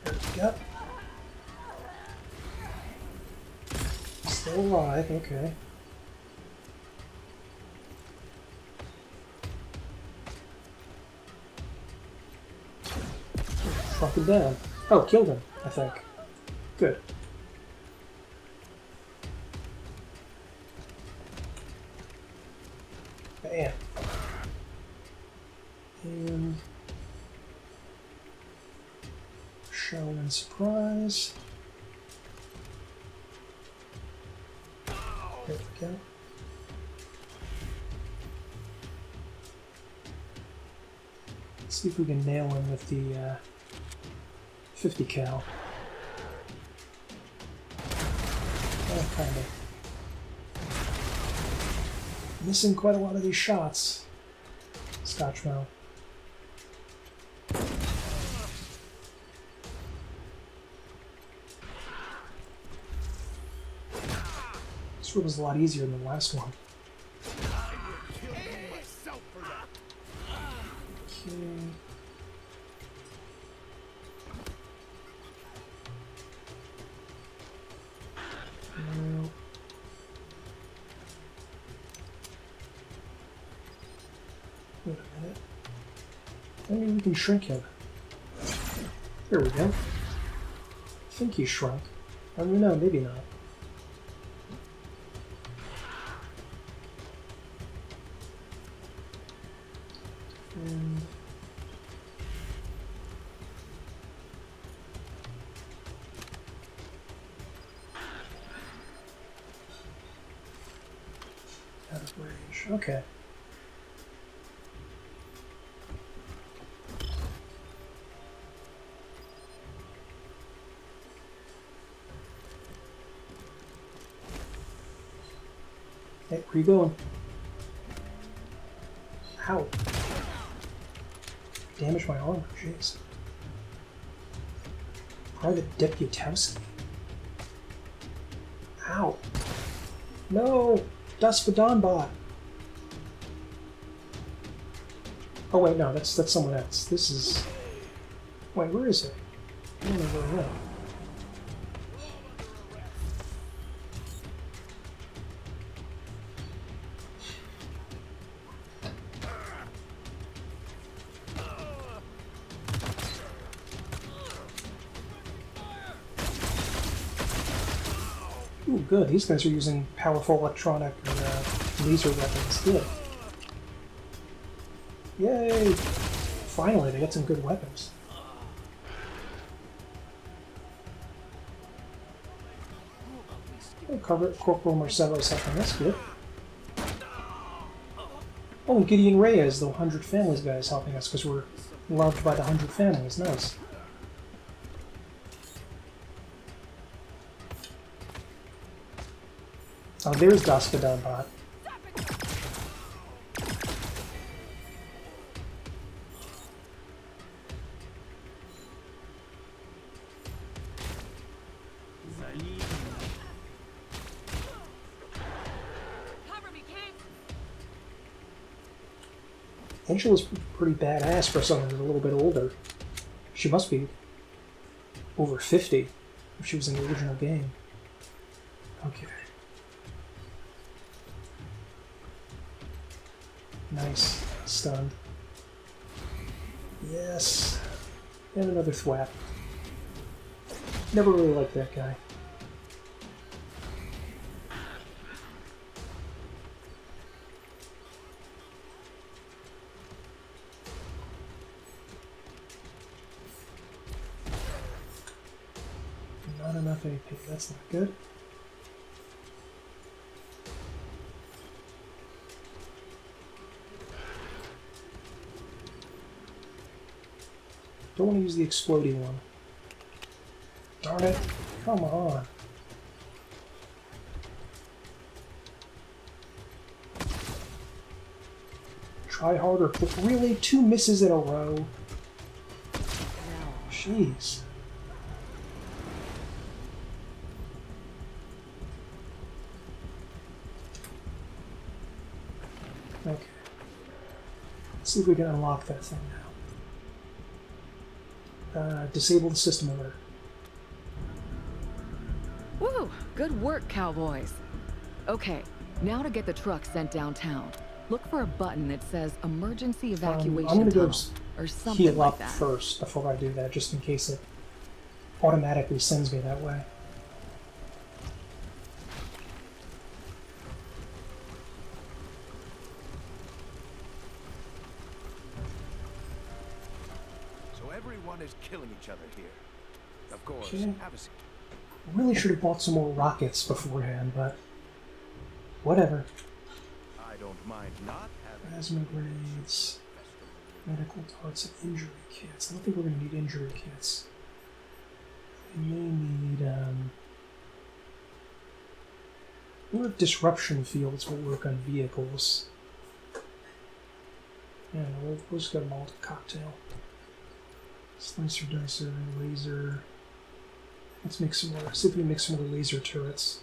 There we go. Still alive, okay. Fuck him down. Oh, killed him, I think. Good. Bam. And show and surprise. There we go. Let's see if we can nail him with the 50 cal. Oh, kind of. Missing quite a lot of these shots. Scotchmo. This one was a lot easier than the last one. Okay. No. Wait a minute. Maybe we can shrink him. There we go. I think he shrunk. I don't know, maybe not. And out of range. Okay. Hey, where you going? Ow. Damage my armor, jeez. Private Deputowski. Ow. No! Dust for Donbot! Oh wait, no, that's someone else. This is... Wait, where is it? I don't know where it went. Ooh, good. These guys are using powerful electronic laser weapons. Good. Yay! Finally, they got some good weapons. Oh, Corporal Marcello's helping. That's good. Oh, Gideon Reyes, the 100 Families guy, is helping us because we're loved by the 100 Families. Nice. Oh, there's Gospodin Bot. Angela's pretty badass for someone who's a little bit older. She must be over 50 if she was in the original game. Okay. Nice. Stunned. Yes. And another thwap. Never really liked that guy. Not enough AP. That's not good. Don't want to use the exploding one. Darn it. Come on. Try harder. But really? 2 misses in a row? Jeez. Okay. Let's see if we can unlock that thing now. Disable the system alert. Woo! Good work, cowboys. Okay, now to get the truck sent downtown. Look for a button that says emergency evacuation I'm gonna go tunnel or something heal like up that. first before I do that, just in case it automatically sends me that way. Everyone is killing each other here. Of course, Okay. have a seat. Really should have bought some more rockets beforehand, but whatever. I don't mind not having Plasma grenades, medical darts, and injury kits. I don't think we're going to need injury kits. We may need, what if disruption fields will work on vehicles? Yeah, we'll just get a Molotov cocktail. Slicer, dicer, laser. Let's make some more. See if we can make some more laser turrets.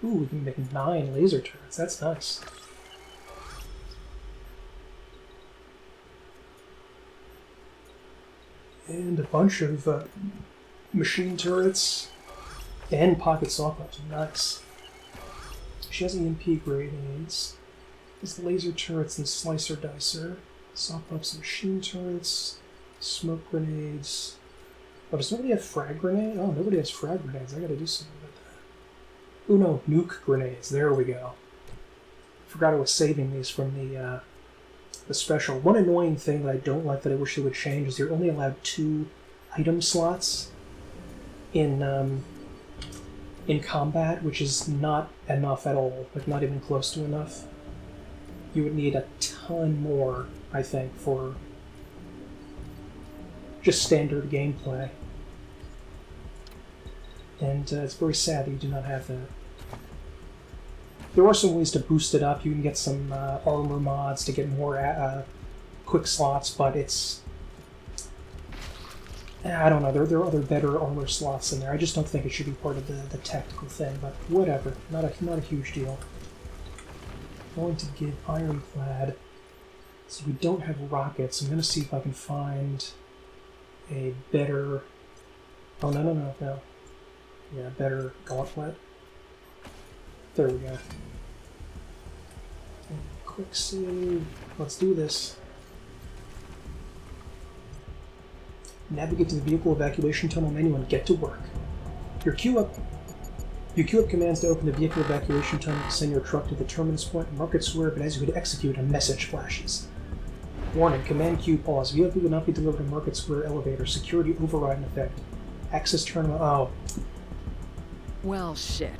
Ooh, we can make 9 laser turrets. That's nice. And a bunch of machine turrets and pocket saw clubs. Nice. She has EMP grenades. There's laser turrets and slicer dicer. Saw clubs and machine turrets. Smoke grenades. Oh, does nobody have frag grenades? Oh, nobody has frag grenades. I gotta do something about that. Oh no, nuke grenades. There we go. Forgot I was saving these from the special. One annoying thing that I don't like that I wish they would change is you're only allowed 2 item slots in combat, which is not enough at all. Like, not even close to enough. You would need a ton more, I think, for just standard gameplay. And it's very sad that you do not have that. There are some ways to boost it up. You can get some armor mods to get more quick slots, but it's... I don't know, there are other better armor slots in there. I just don't think it should be part of the tactical thing, but whatever. Not a huge deal. I'm going to give Ironclad, so we don't have rockets. I'm going to see if I can find a better... Oh, no. Yeah, better gauntlet. There we go. And quick save. Let's do this. Navigate to the vehicle evacuation tunnel menu and get to work. You queue up commands to open the vehicle evacuation tunnel to send your truck to the terminus point in Market Square, but as you would execute, a message flashes. Warning, command queue pause. Vehicle will not be delivered to Market Square elevator. Security override in effect. Access terminal. Oh. Well, shit.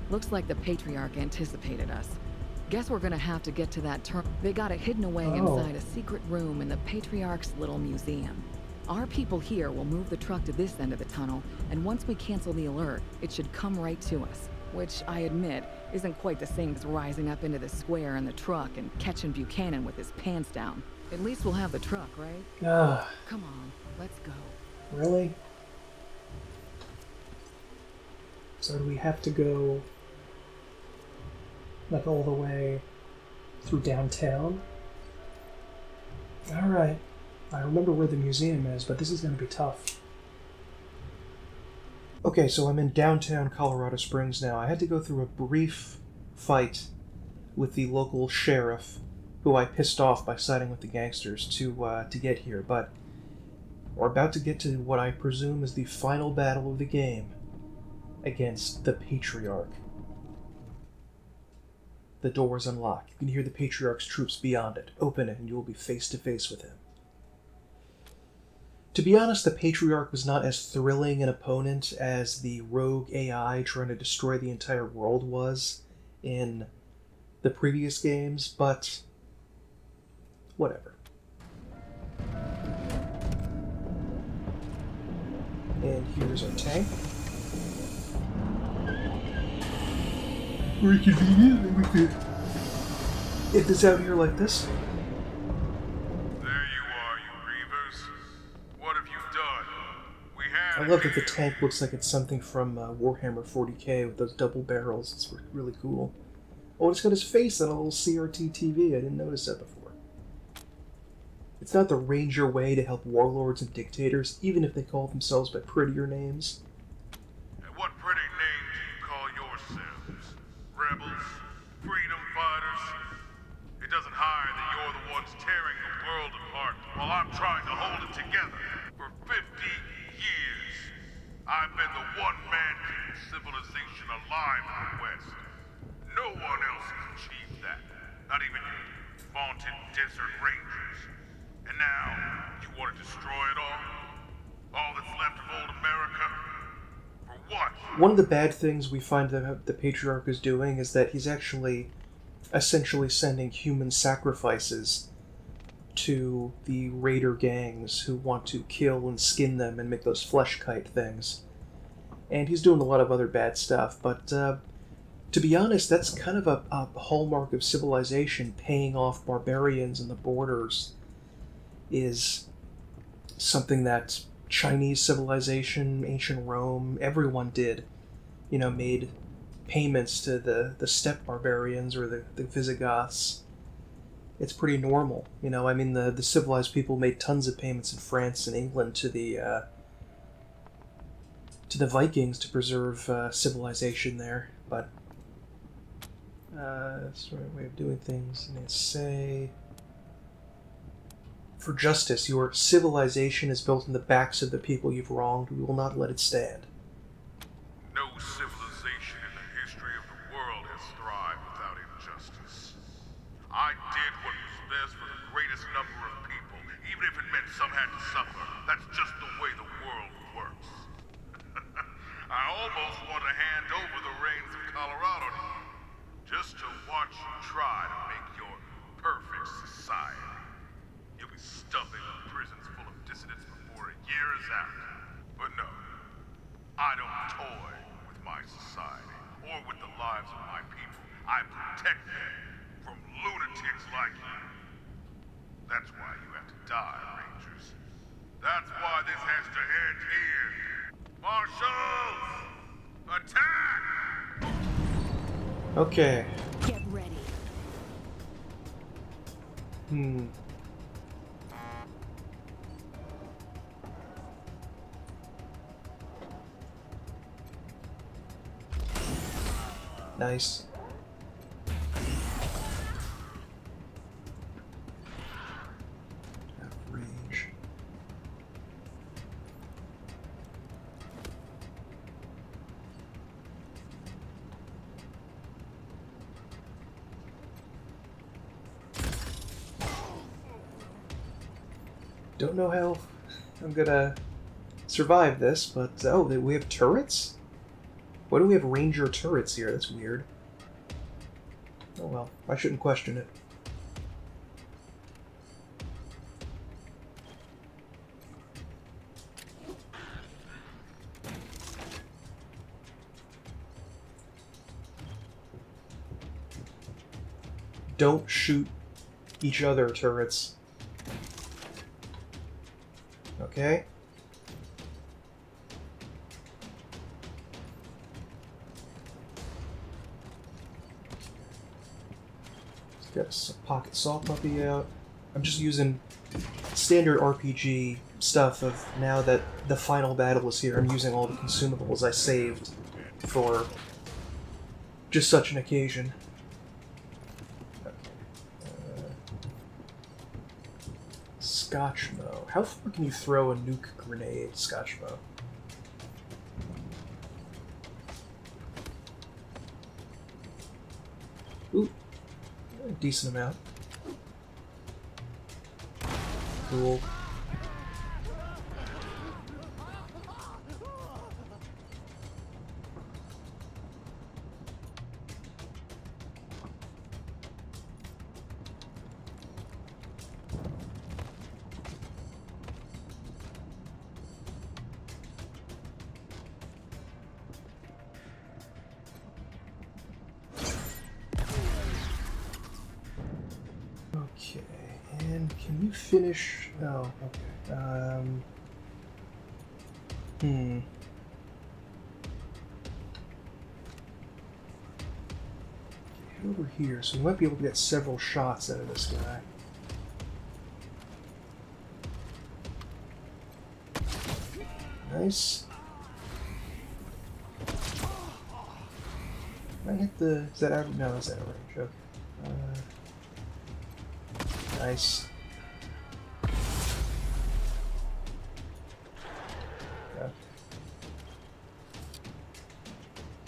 Looks like the Patriarch anticipated us. Guess we're gonna have to get to that They got it hidden away inside a secret room in the Patriarch's little museum. Our people here will move the truck to this end of the tunnel, and once we cancel the alert, it should come right to us. Which, I admit, isn't quite the same as rising up into the square in the truck and catching Buchanan with his pants down. At least we'll have the truck, right? Come on, let's go. Really? So do we have to go like all the way through downtown? Alright. I remember where the museum is, but this is going to be tough. Okay, so I'm in downtown Colorado Springs now. I had to go through a brief fight with the local sheriff, who I pissed off by siding with the gangsters to get here, but we're about to get to what I presume is the final battle of the game against the Patriarch. The door is unlocked. You can hear the Patriarch's troops beyond it. Open it and you will be face to face with him. To be honest, the Patriarch was not as thrilling an opponent as the rogue AI trying to destroy the entire world was in the previous games, but whatever. And here's our tank. Very convenient that we could get this out here like this. There you are, you Reavers. What have you done? We had I love that the tank looks like it's something from Warhammer 40k with those double barrels. It's really cool. Oh, it's got his face on a little CRT TV. I didn't notice that before. It's not the Ranger way to help warlords and dictators, even if they call themselves by prettier names. And what pretty name do you call yourselves? Rebels? Freedom fighters? It doesn't hide that you're the ones tearing the world apart while I'm trying to hold it together. For 50 years, I've been the one man keeping civilization alive in the West. No one else has achieved that. Not even you vaunted desert rangers. And now, you want to destroy it all? All that's left of old America? For what? One of the bad things we find that the Patriarch is doing is that he's actually essentially sending human sacrifices to the raider gangs who want to kill and skin them and make those flesh kite things. And he's doing a lot of other bad stuff, but to be honest, that's kind of a hallmark of civilization. Paying off barbarians in the borders is something that Chinese civilization, ancient Rome, everyone did. You know, made payments to the steppe barbarians or the Visigoths. It's pretty normal. You know, I mean, the civilized people made tons of payments in France and England to the Vikings to preserve civilization there, but that's the right way of doing things. And they say, for justice, your civilization is built on the backs of the people you've wronged. We will not let it stand. No civilization in the history of the world has thrived without injustice. I did what was best for the greatest number of people, even if it meant some had to suffer. That's just the way the world works. I almost want to hand over the reins of Colorado to you, just to watch you try to make your perfect society. You'll be stuffing prisons full of dissidents before a year is out. But no, I don't toy with my society, or with the lives of my people. I protect them from lunatics like you. That's why you have to die, Rangers. That's why this has to end here. Marshals! Attack! Okay. Get ready. Nice. Range. Don't know how I'm gonna survive this, but oh, we have turrets? Why do we have Ranger turrets here? That's weird. Oh well, I shouldn't question it. Don't shoot each other, turrets. Okay? Let's get a pocket salt puppy out. I'm just using standard RPG stuff of now that the final battle is here. I'm using all the consumables I saved for just such an occasion. Scotchmo. How far can you throw a nuke grenade, Scotchmo? Ooh, a decent amount. Cool. Okay, and can you finish? Oh, okay. Over here, so we might be able to get several shots out of this guy. Nice. Can I hit the... Is that out? No, that's out of range. Okay. Nice. Okay.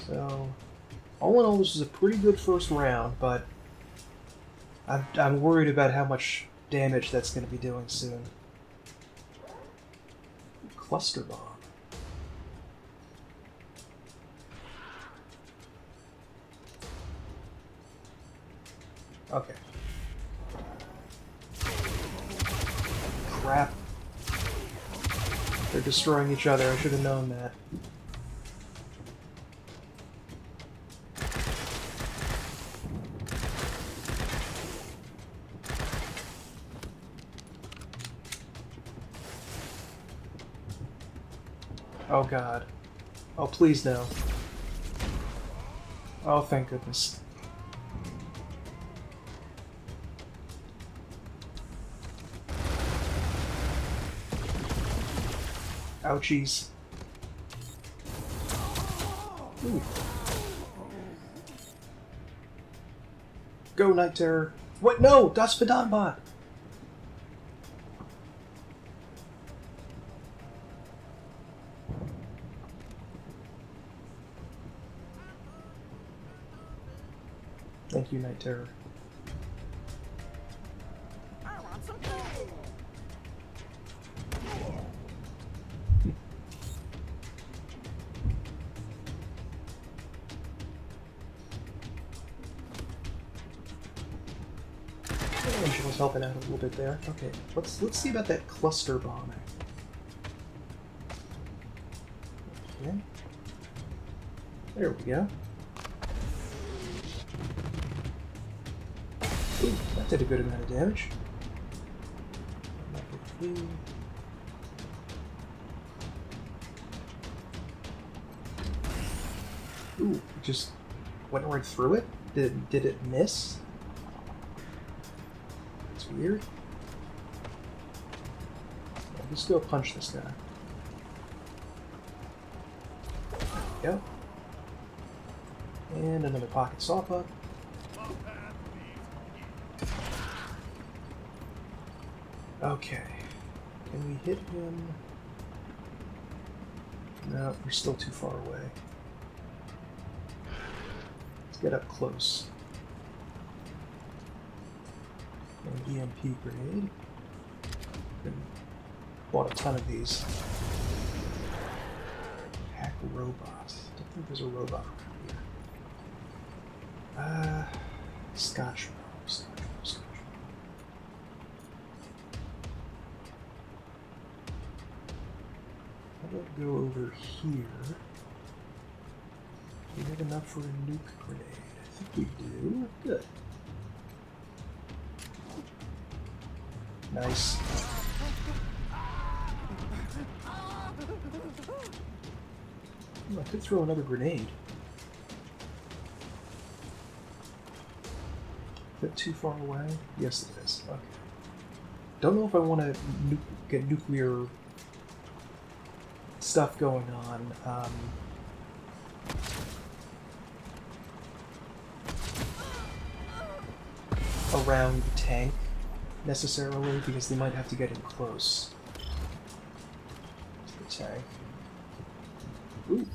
So, all in all, this is a pretty good first round, but I'm worried about how much damage that's going to be doing soon. Cluster bomb. Okay. Crap. They're destroying each other. I should have known that. Oh god. Oh, please no. Oh, thank goodness. Ouchies. Ooh. Go, Night Terror. What? No! Das Vedanbot! Thank you, Night Terror. She was helping out a little bit there. Okay, let's see about that cluster bombing. Okay. There we go. Ooh, that did a good amount of damage. Ooh, it just went right through it? Did it miss? It's weird. Let's go punch this guy. There we go. And another pocket saw puck. Okay. Can we hit him? No, we're still too far away. Let's get up close. An EMP grenade. Bought a ton of these. Hack robot. I think there's a robot here. Scotch. How about go over here? Do we have enough for a nuke grenade? I think we do. Good. Nice. Ooh, I could throw another grenade. Is that too far away? Yes, it is. Okay. Don't know if I want to get nuclear stuff going on. Around the tank, necessarily, because they might have to get in close to the tank. Ooh.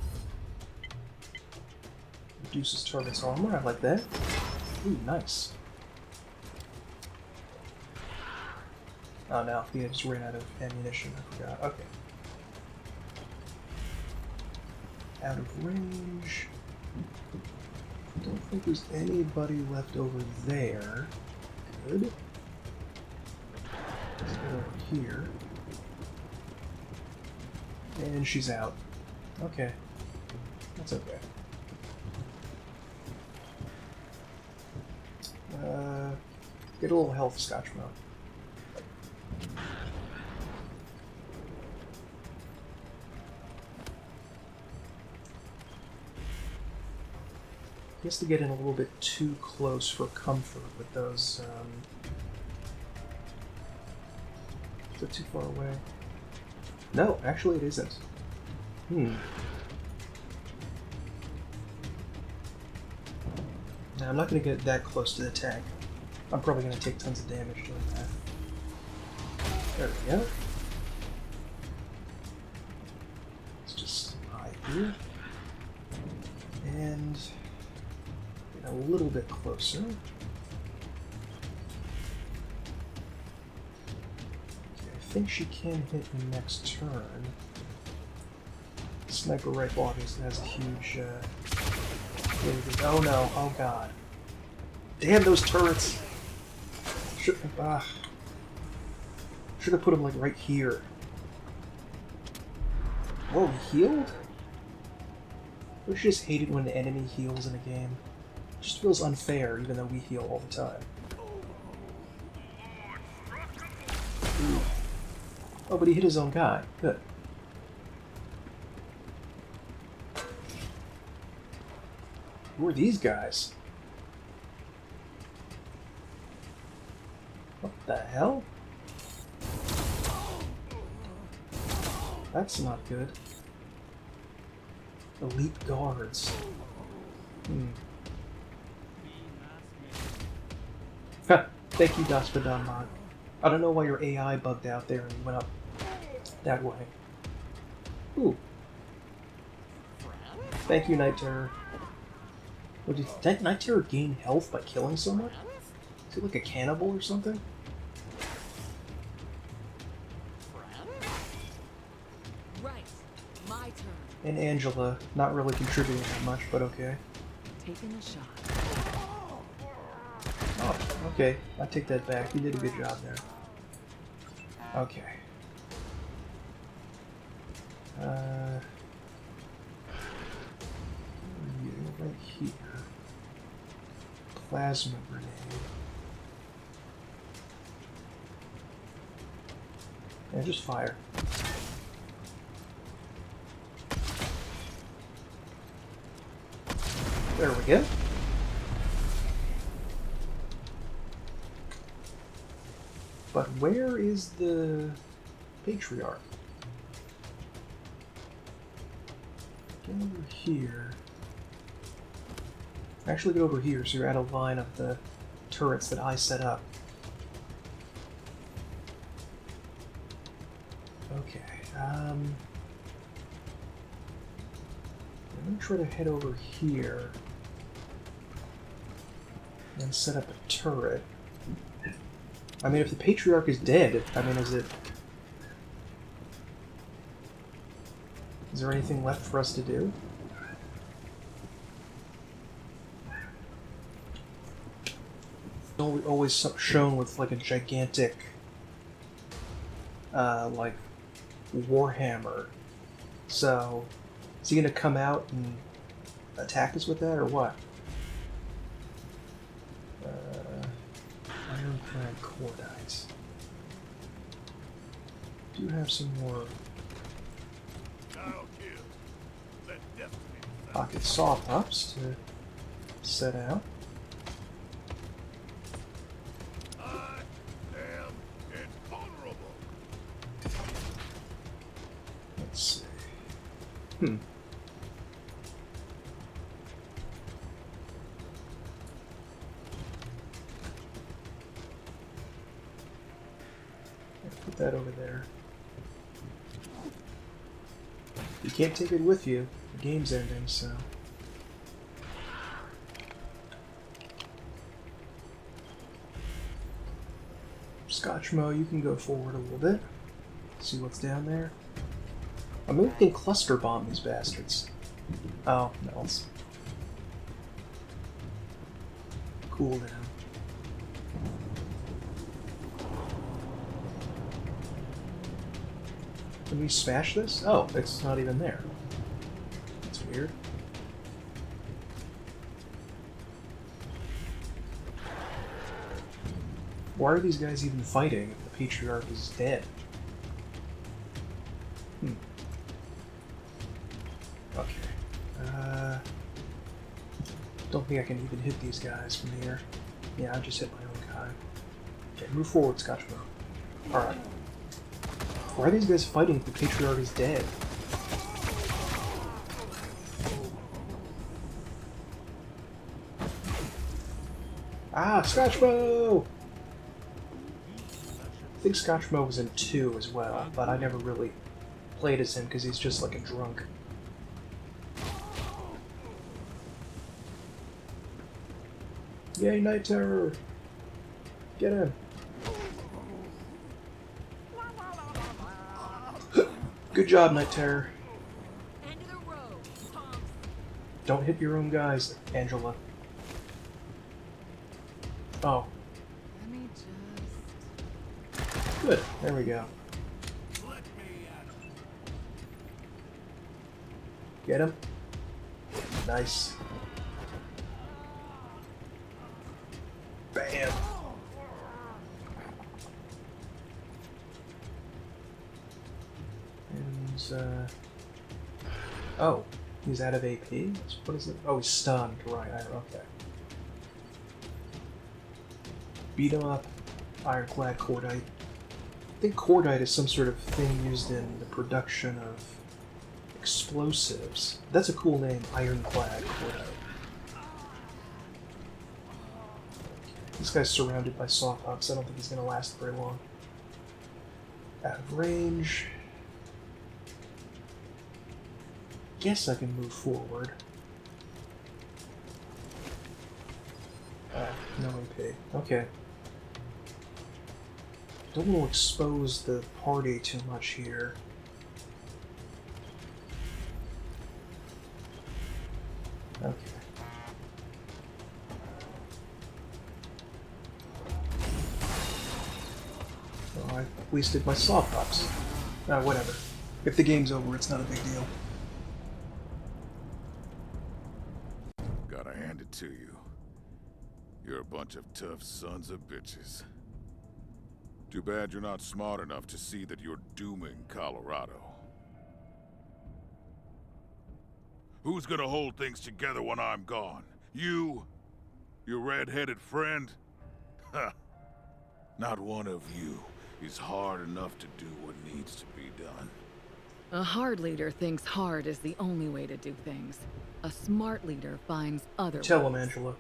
Reduces target's armor, I like that. Ooh, nice. Oh no, yeah, I just ran out of ammunition, I forgot. Okay. Out of range. Don't think there's anybody left over there. Good. Let's go over here. And she's out. Okay. That's okay. Get a little health, Scotch mode. He has to get in a little bit too close for comfort with those, Is it too far away? No, actually it isn't. Now, I'm not going to get that close to the tank. I'm probably going to take tons of damage doing that. There we go. Let's just hide here. And get a little bit closer. Okay, I think she can hit next turn. Sniper rifle obviously has a huge, oh no, oh god. Damn those turrets! Should have put them like right here. Whoa, he healed? I just hate it when the enemy heals in a game. It just feels unfair, even though we heal all the time. Ooh. Oh, but he hit his own guy. Good. Who are these guys? What the hell? That's not good. Elite guards. Thank you, Daspadan Mod. I don't know why your AI bugged out there and went up that way. Ooh. Thank you, Night Terror. What, did Night Terror gain health by killing someone? Is he like a cannibal or something? Right, my turn. And Angela, not really contributing that much, but okay. Taking a shot. Oh, okay. I take that back. You did a good job there. Okay. You right here. Plasma grenade. Yeah, just fire. There we go. But where is the Patriarch? Get over here. Actually, get over here so you're out of line of the turrets that I set up. Okay. I'm gonna try to head over here and set up a turret. I mean, if the Patriarch is dead, I mean, is there anything left for us to do? always shown with like a gigantic, like warhammer. So, is he gonna come out and attack us with that, or what? Ironclad Cordite. Do have some more pocket saw pups to set out. Let's see. Put that over there. You can't take it with you. The game's ending, so... Scotchmo, you can go forward a little bit. See what's down there. I mean, we can cluster bomb these bastards. Oh, no, it's... cool down. Can we smash this? Oh, it's not even there. That's weird. Why are these guys even fighting if the Patriarch is dead? Okay. Don't think I can even hit these guys from here. Yeah, I just hit my own guy. Okay, move forward, Scotchmo. Alright. Why are these guys fighting if the Patriarch is dead? Ah, Scotchmo! I think Scotchmo was in 2 as well, but I never really played as him because he's just like a drunk. Yay, Night Terror! Get him! Good job, Night Terror. Don't hit your own guys, Angela. Oh. Let me just... Good. There we go. Get him. Nice. Bam. And, oh, he's out of AP? What is it? Oh, he's stunned. Right, okay. Beat him up. Ironclad Cordite. I think Cordite is some sort of thing used in the production of explosives. That's a cool name, Ironclad Cordite. This guy's surrounded by saw pups. I don't think he's going to last very long. Out of range. Guess I can move forward. No AP. Okay. Don't want to expose the party too much here. Okay. Well, I wasted my saw pups. Whatever. If the game's over, it's not a big deal. Gotta hand it to you. You're a bunch of tough sons of bitches. Too bad you're not smart enough to see that you're dooming Colorado. Who's gonna hold things together when I'm gone? You? Your red-headed friend? Huh. Not one of you is hard enough to do what needs to be done. A hard leader thinks hard is the only way to do things. A smart leader finds other ways. Tell him, Angela.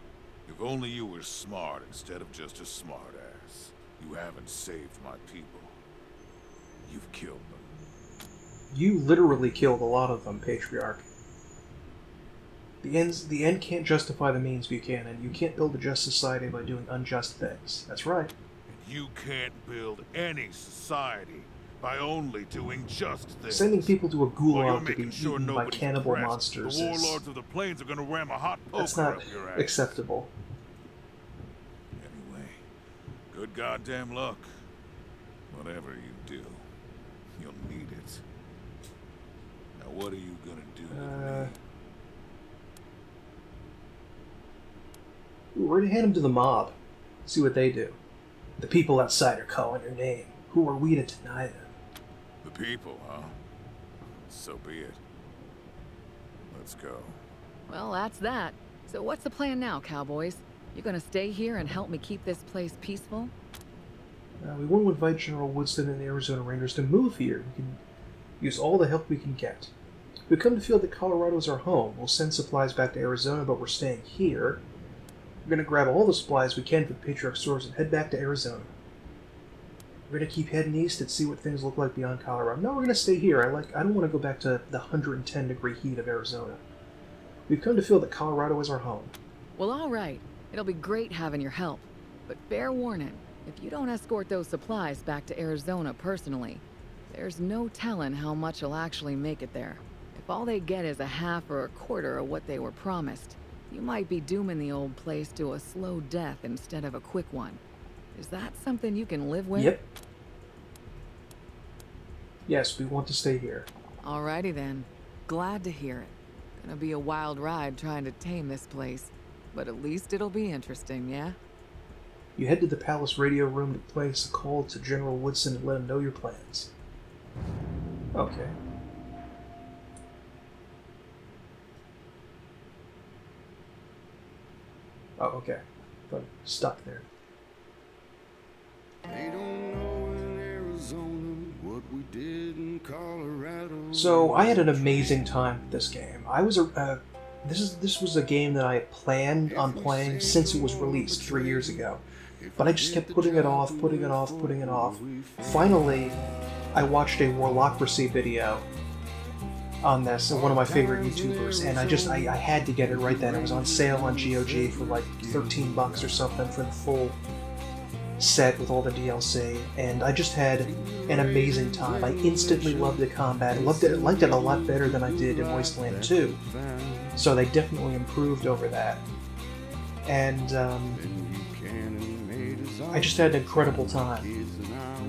If only you were smart instead of just a smartass. You haven't saved my people. You've killed them. You literally killed a lot of them, Patriarch. The end can't justify the means, Buchanan. You can't build a just society by doing unjust things. That's right. You can't build any society by only doing just things. Sending people to a gulag to be sure eaten by cannibal pressed. monsters The warlords of the plains are gonna ram a hot poker that's not up your ass. acceptable. Anyway, Good goddamn luck. Whatever you do, you'll need it. Now what are you gonna do with me? We're gonna hand him to the mob. See what they do. The people outside are calling your name. Who are we to deny them? The people, huh? So be it. Let's go. Well, that's that. So what's the plan now, cowboys? You gonna stay here and help me keep this place peaceful? We want to invite General Woodson and the Arizona Rangers to move here. We can use all the help we can get. We've come to feel that Colorado is our home. We'll send supplies back to Arizona, but we're staying here. We're going to grab all the supplies we can for the Patriarch stores and head back to Arizona. We're going to keep heading east and see what things look like beyond Colorado. No, we're going to stay here. I don't want to go back to the 110-degree heat of Arizona. We've come to feel that Colorado is our home. Well, all right. It'll be great having your help. But fair warning, if you don't escort those supplies back to Arizona personally, there's no telling how much you'll actually make it there. If all they get is a half or a quarter of what they were promised, you might be dooming the old place to a slow death instead of a quick one. Is that something you can live with? Yep. Yes, we want to stay here. Alrighty then. Glad to hear it. Gonna be a wild ride trying to tame this place. But at least it'll be interesting, yeah? You head to the palace radio room to place a call to General Woodson and let him know your plans. Okay. Oh, okay. But stuck there. They don't know in Arizona what we did in Colorado. So I had an amazing time with this game. I was this was a game that I had planned on playing since it was released 3 years ago. But I just kept putting it off. Finally, I watched a Warlockracy video on this, and one of my favorite YouTubers, and I had to get it right then. It was on sale on GOG for like $13 or something for the full set with all the DLC, and I just had an amazing time. I instantly loved the combat. Liked it a lot better than I did in Wasteland 2. So they definitely improved over that. And I just had an incredible time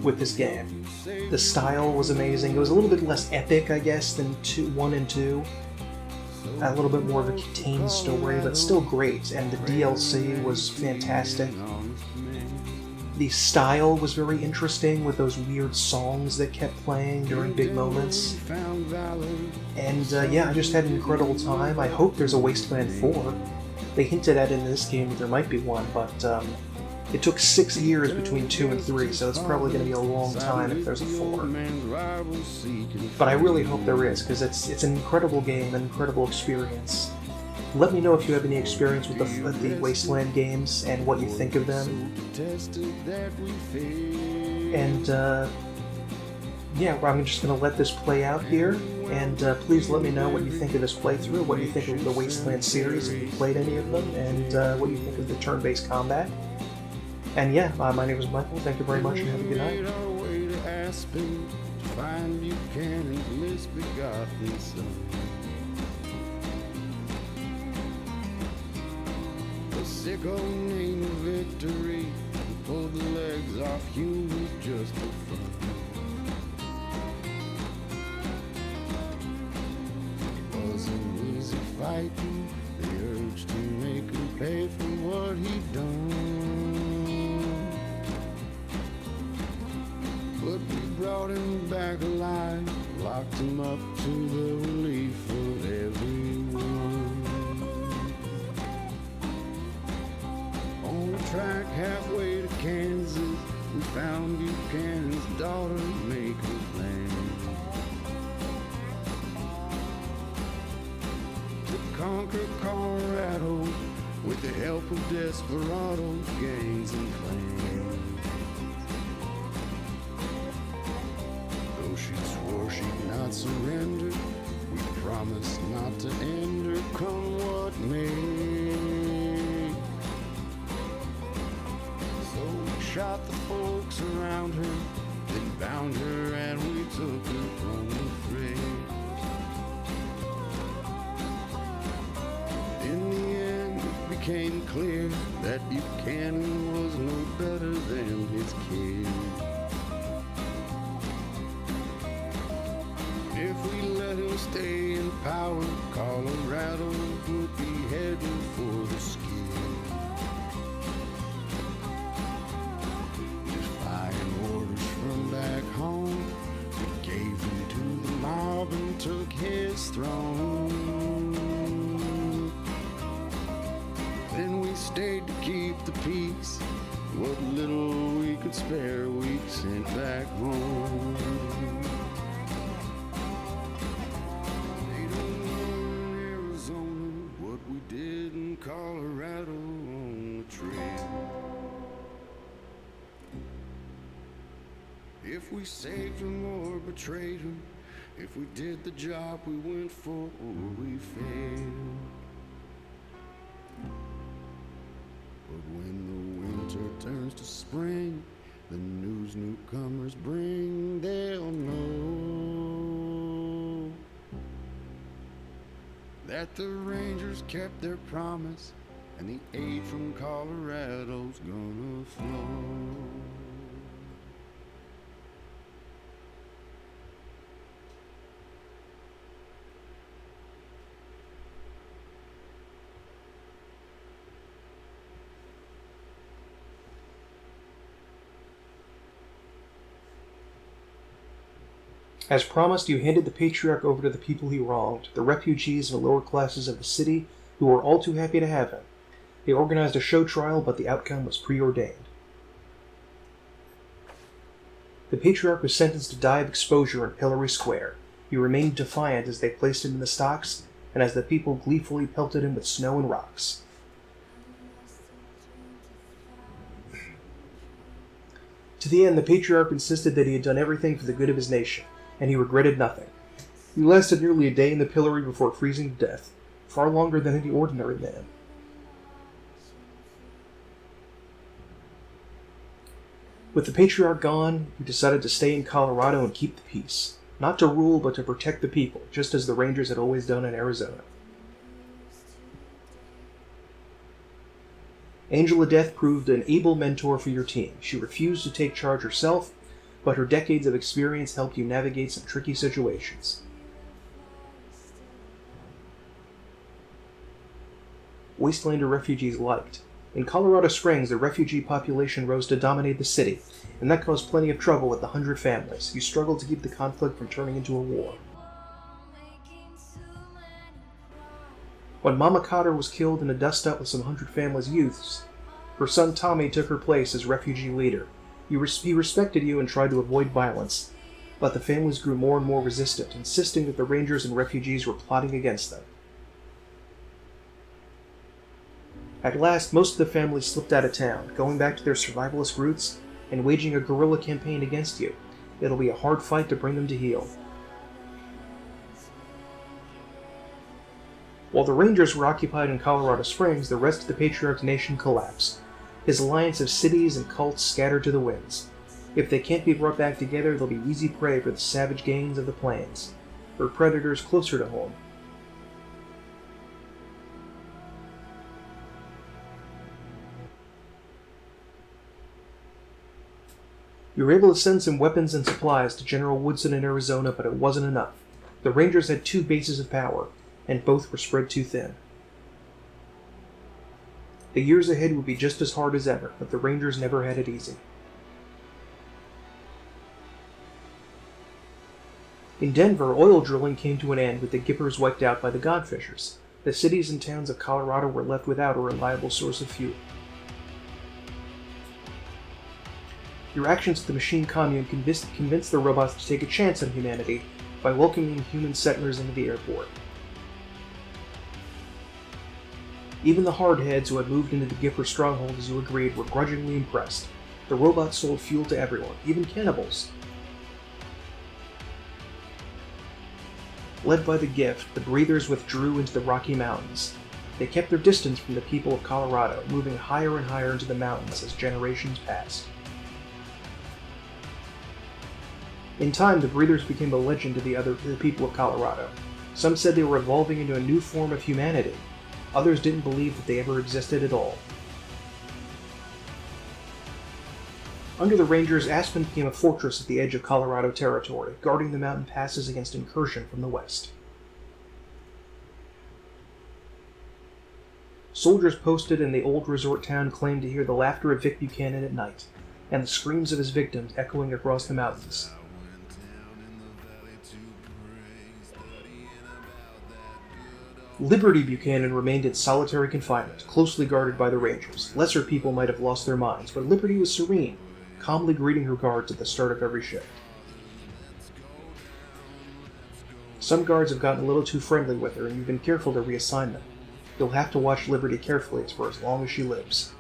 with this game. The style was amazing. It was a little bit less epic, I guess, than 1 and 2. A little bit more of a contained story, but still great. And the DLC was fantastic. The style was very interesting with those weird songs that kept playing during big moments. And yeah, I just had an incredible time. I hope there's a Wasteland 4. They hinted at in this game that there might be one, but it took 6 years between 2 and 3, so it's probably going to be a long time if there's a 4. But I really hope there is, because it's an incredible game, an incredible experience. Let me know if you have any experience with the Wasteland games and what you think of them. And yeah, I'm just going to let this play out here. And please let me know what you think of this playthrough, what you think of the Wasteland series, if you played any of them, and what you think of the turn-based combat. And yeah, my name is Michael. Thank you very much, and have a good night. Sick old name of victory, pull the legs off humans just for fun. It wasn't easy fighting the urge to make him pay for what he'd done. But we brought him back alive, locked him up to the relief of everyone. On the track halfway to Kansas, we found Buchanan's daughter making plans to conquer Colorado with the help of desperados, gangs, and clans. Though she swore she'd not surrender, we promised not to end her, come what may. Shot the folks around her, then bound her, and we took her from the fray. In the end, it became clear that that Buchanan was no better than his kid. If we let him stay in power, Colorado would be heading for the skid. Defying orders from back home, we gave him to the mob and took his throne. Then we stayed to keep the peace. What little we could spare we sent back home. They don't know in Arizona what we did in Colorado on the trail. If we saved him or betrayed him, if we did the job we went for or we failed. But when the winter turns to spring, the news newcomers bring, they'll know that the Rangers kept their promise and the aid from Colorado's gonna flow. As promised, you handed the Patriarch over to the people he wronged, the refugees and the lower classes of the city, who were all too happy to have him. They organized a show trial, but the outcome was preordained. The Patriarch was sentenced to die of exposure in Pillory Square. He remained defiant as they placed him in the stocks, and as the people gleefully pelted him with snow and rocks. To the end, the Patriarch insisted that he had done everything for the good of his nation, and he regretted nothing. He lasted nearly a day in the pillory before freezing to death, far longer than any ordinary man. With the Patriarch gone, he decided to stay in Colorado and keep the peace. Not to rule, but to protect the people, just as the Rangers had always done in Arizona. Angela Death proved an able mentor for your team. She refused to take charge herself, but her decades of experience helped you navigate some tricky situations. Wastelander refugees liked. In Colorado Springs, the refugee population rose to dominate the city, and that caused plenty of trouble with the 100 families. You struggled to keep the conflict from turning into a war. When Mama Cotter was killed in a dust-up with some 100 families' youths, her son Tommy took her place as refugee leader. He respected you and tried to avoid violence, but the families grew more and more resistant, insisting that the Rangers and refugees were plotting against them. At last, most of the families slipped out of town, going back to their survivalist roots and waging a guerrilla campaign against you. It'll be a hard fight to bring them to heel. While the Rangers were occupied in Colorado Springs, the rest of the Patriarch's nation collapsed. His alliance of cities and cults scattered to the winds. If they can't be brought back together, they'll be easy prey for the savage gangs of the plains, or predators closer to home. You were able to send some weapons and supplies to General Woodson in Arizona, but it wasn't enough. The Rangers had 2 bases of power, and both were spread too thin. The years ahead would be just as hard as ever, but the Rangers never had it easy. In Denver, oil drilling came to an end with the Gippers wiped out by the Godfishers. The cities and towns of Colorado were left without a reliable source of fuel. Your actions at the Machine Commune convinced the robots to take a chance on humanity by welcoming human settlers into the airport. Even the hardheads who had moved into the Gipper stronghold as you agreed were grudgingly impressed. The robots sold fuel to everyone, even cannibals. Led by the Gift, the Breathers withdrew into the Rocky Mountains. They kept their distance from the people of Colorado, moving higher and higher into the mountains as generations passed. In time, the Breathers became a legend to the people of Colorado. Some said they were evolving into a new form of humanity. Others didn't believe that they ever existed at all. Under the Rangers, Aspen became a fortress at the edge of Colorado territory, guarding the mountain passes against incursion from the west. Soldiers posted in the old resort town claimed to hear the laughter of Vic Buchanan at night, and the screams of his victims echoing across the mountains. Liberty Buchanan remained in solitary confinement, closely guarded by the Rangers. Lesser people might have lost their minds, but Liberty was serene, calmly greeting her guards at the start of every shift. Some guards have gotten a little too friendly with her, and you've been careful to reassign them. You'll have to watch Liberty carefully for as long as she lives.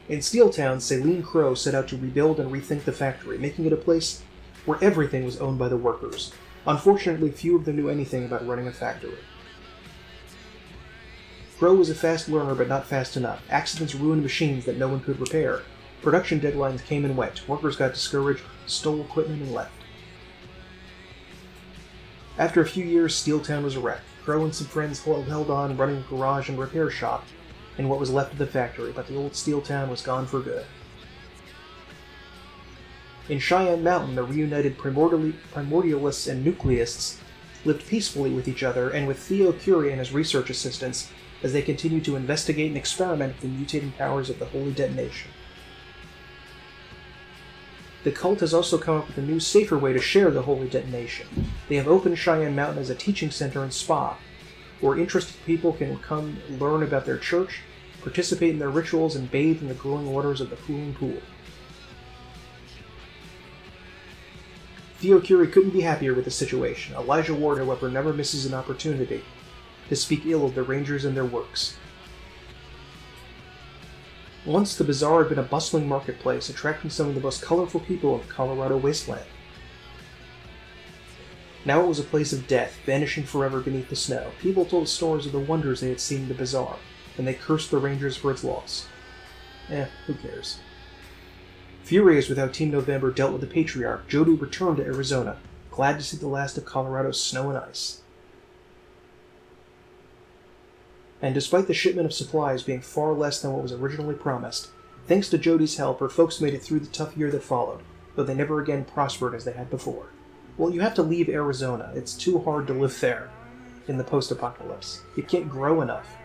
In Steeltown, Celine Crow set out to rebuild and rethink the factory, making it a place where everything was owned by the workers. Unfortunately, few of them knew anything about running a factory. Crow was a fast learner, but not fast enough. Accidents ruined machines that no one could repair. Production deadlines came and went. Workers got discouraged, stole equipment, and left. After a few years, Steeltown was a wreck. Crow and some friends held on, running a garage and repair shop in what was left of the factory, but the old Steeltown was gone for good. In Cheyenne Mountain, the reunited primordialists and nucleists lived peacefully with each other and with Theo Curie and his research assistants as they continued to investigate and experiment with the mutating powers of the Holy Detonation. The cult has also come up with a new, safer way to share the Holy Detonation. They have opened Cheyenne Mountain as a teaching center and spa, where interested people can come learn about their church, participate in their rituals, and bathe in the glowing waters of the cooling pool. Theo Curie couldn't be happier with the situation. Elijah Ward, however, never misses an opportunity to speak ill of the Rangers and their works. Once the bazaar had been a bustling marketplace, attracting some of the most colorful people of Colorado Wasteland. Now it was a place of death, vanishing forever beneath the snow. People told stories of the wonders they had seen in the bazaar, and they cursed the Rangers for its loss. Who cares? Furious with how Team November dealt with the Patriarch, Jodu returned to Arizona, glad to see the last of Colorado's snow and ice. And despite the shipment of supplies being far less than what was originally promised, thanks to Jody's help, her folks made it through the tough year that followed, though they never again prospered as they had before. Well, you have to leave Arizona. It's too hard to live there in the post-apocalypse. You can't grow enough.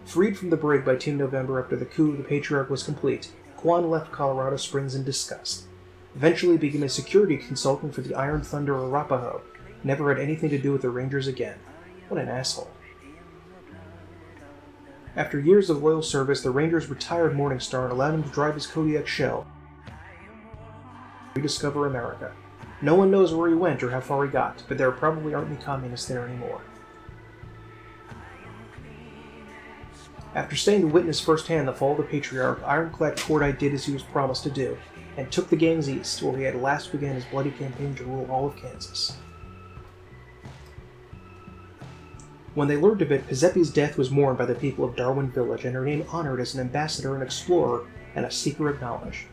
Freed from the brig by Team November after the coup of the Patriarch was complete, Quan left Colorado Springs in disgust. Eventually became a security consultant for the Iron Thunder Arapaho. Never had anything to do with the Rangers again. What an asshole. After years of loyal service, the Rangers retired Morningstar and allowed him to drive his Kodiak shell to rediscover America. No one knows where he went or how far he got, but there probably aren't any communists there anymore. After staying to witness firsthand the fall of the Patriarch, Ironclad Cordite did as he was promised to do, and took the gangs east, where he had last began his bloody campaign to rule all of Kansas. When they learned of it, Pizepi's death was mourned by the people of Darwin Village, and her name honored as an ambassador and explorer, and a seeker of knowledge.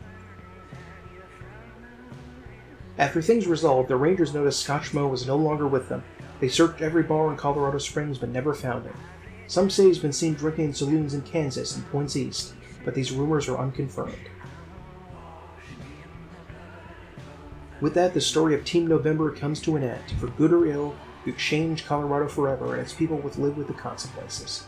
After things resolved, the Rangers noticed Scotch Mo was no longer with them. They searched every bar in Colorado Springs, but never found him. Some say he's been seen drinking in saloons in Kansas and points east, but these rumors are unconfirmed. With that, the story of Team November comes to an end. For good or ill, you change Colorado forever, and its people would live with the consequences.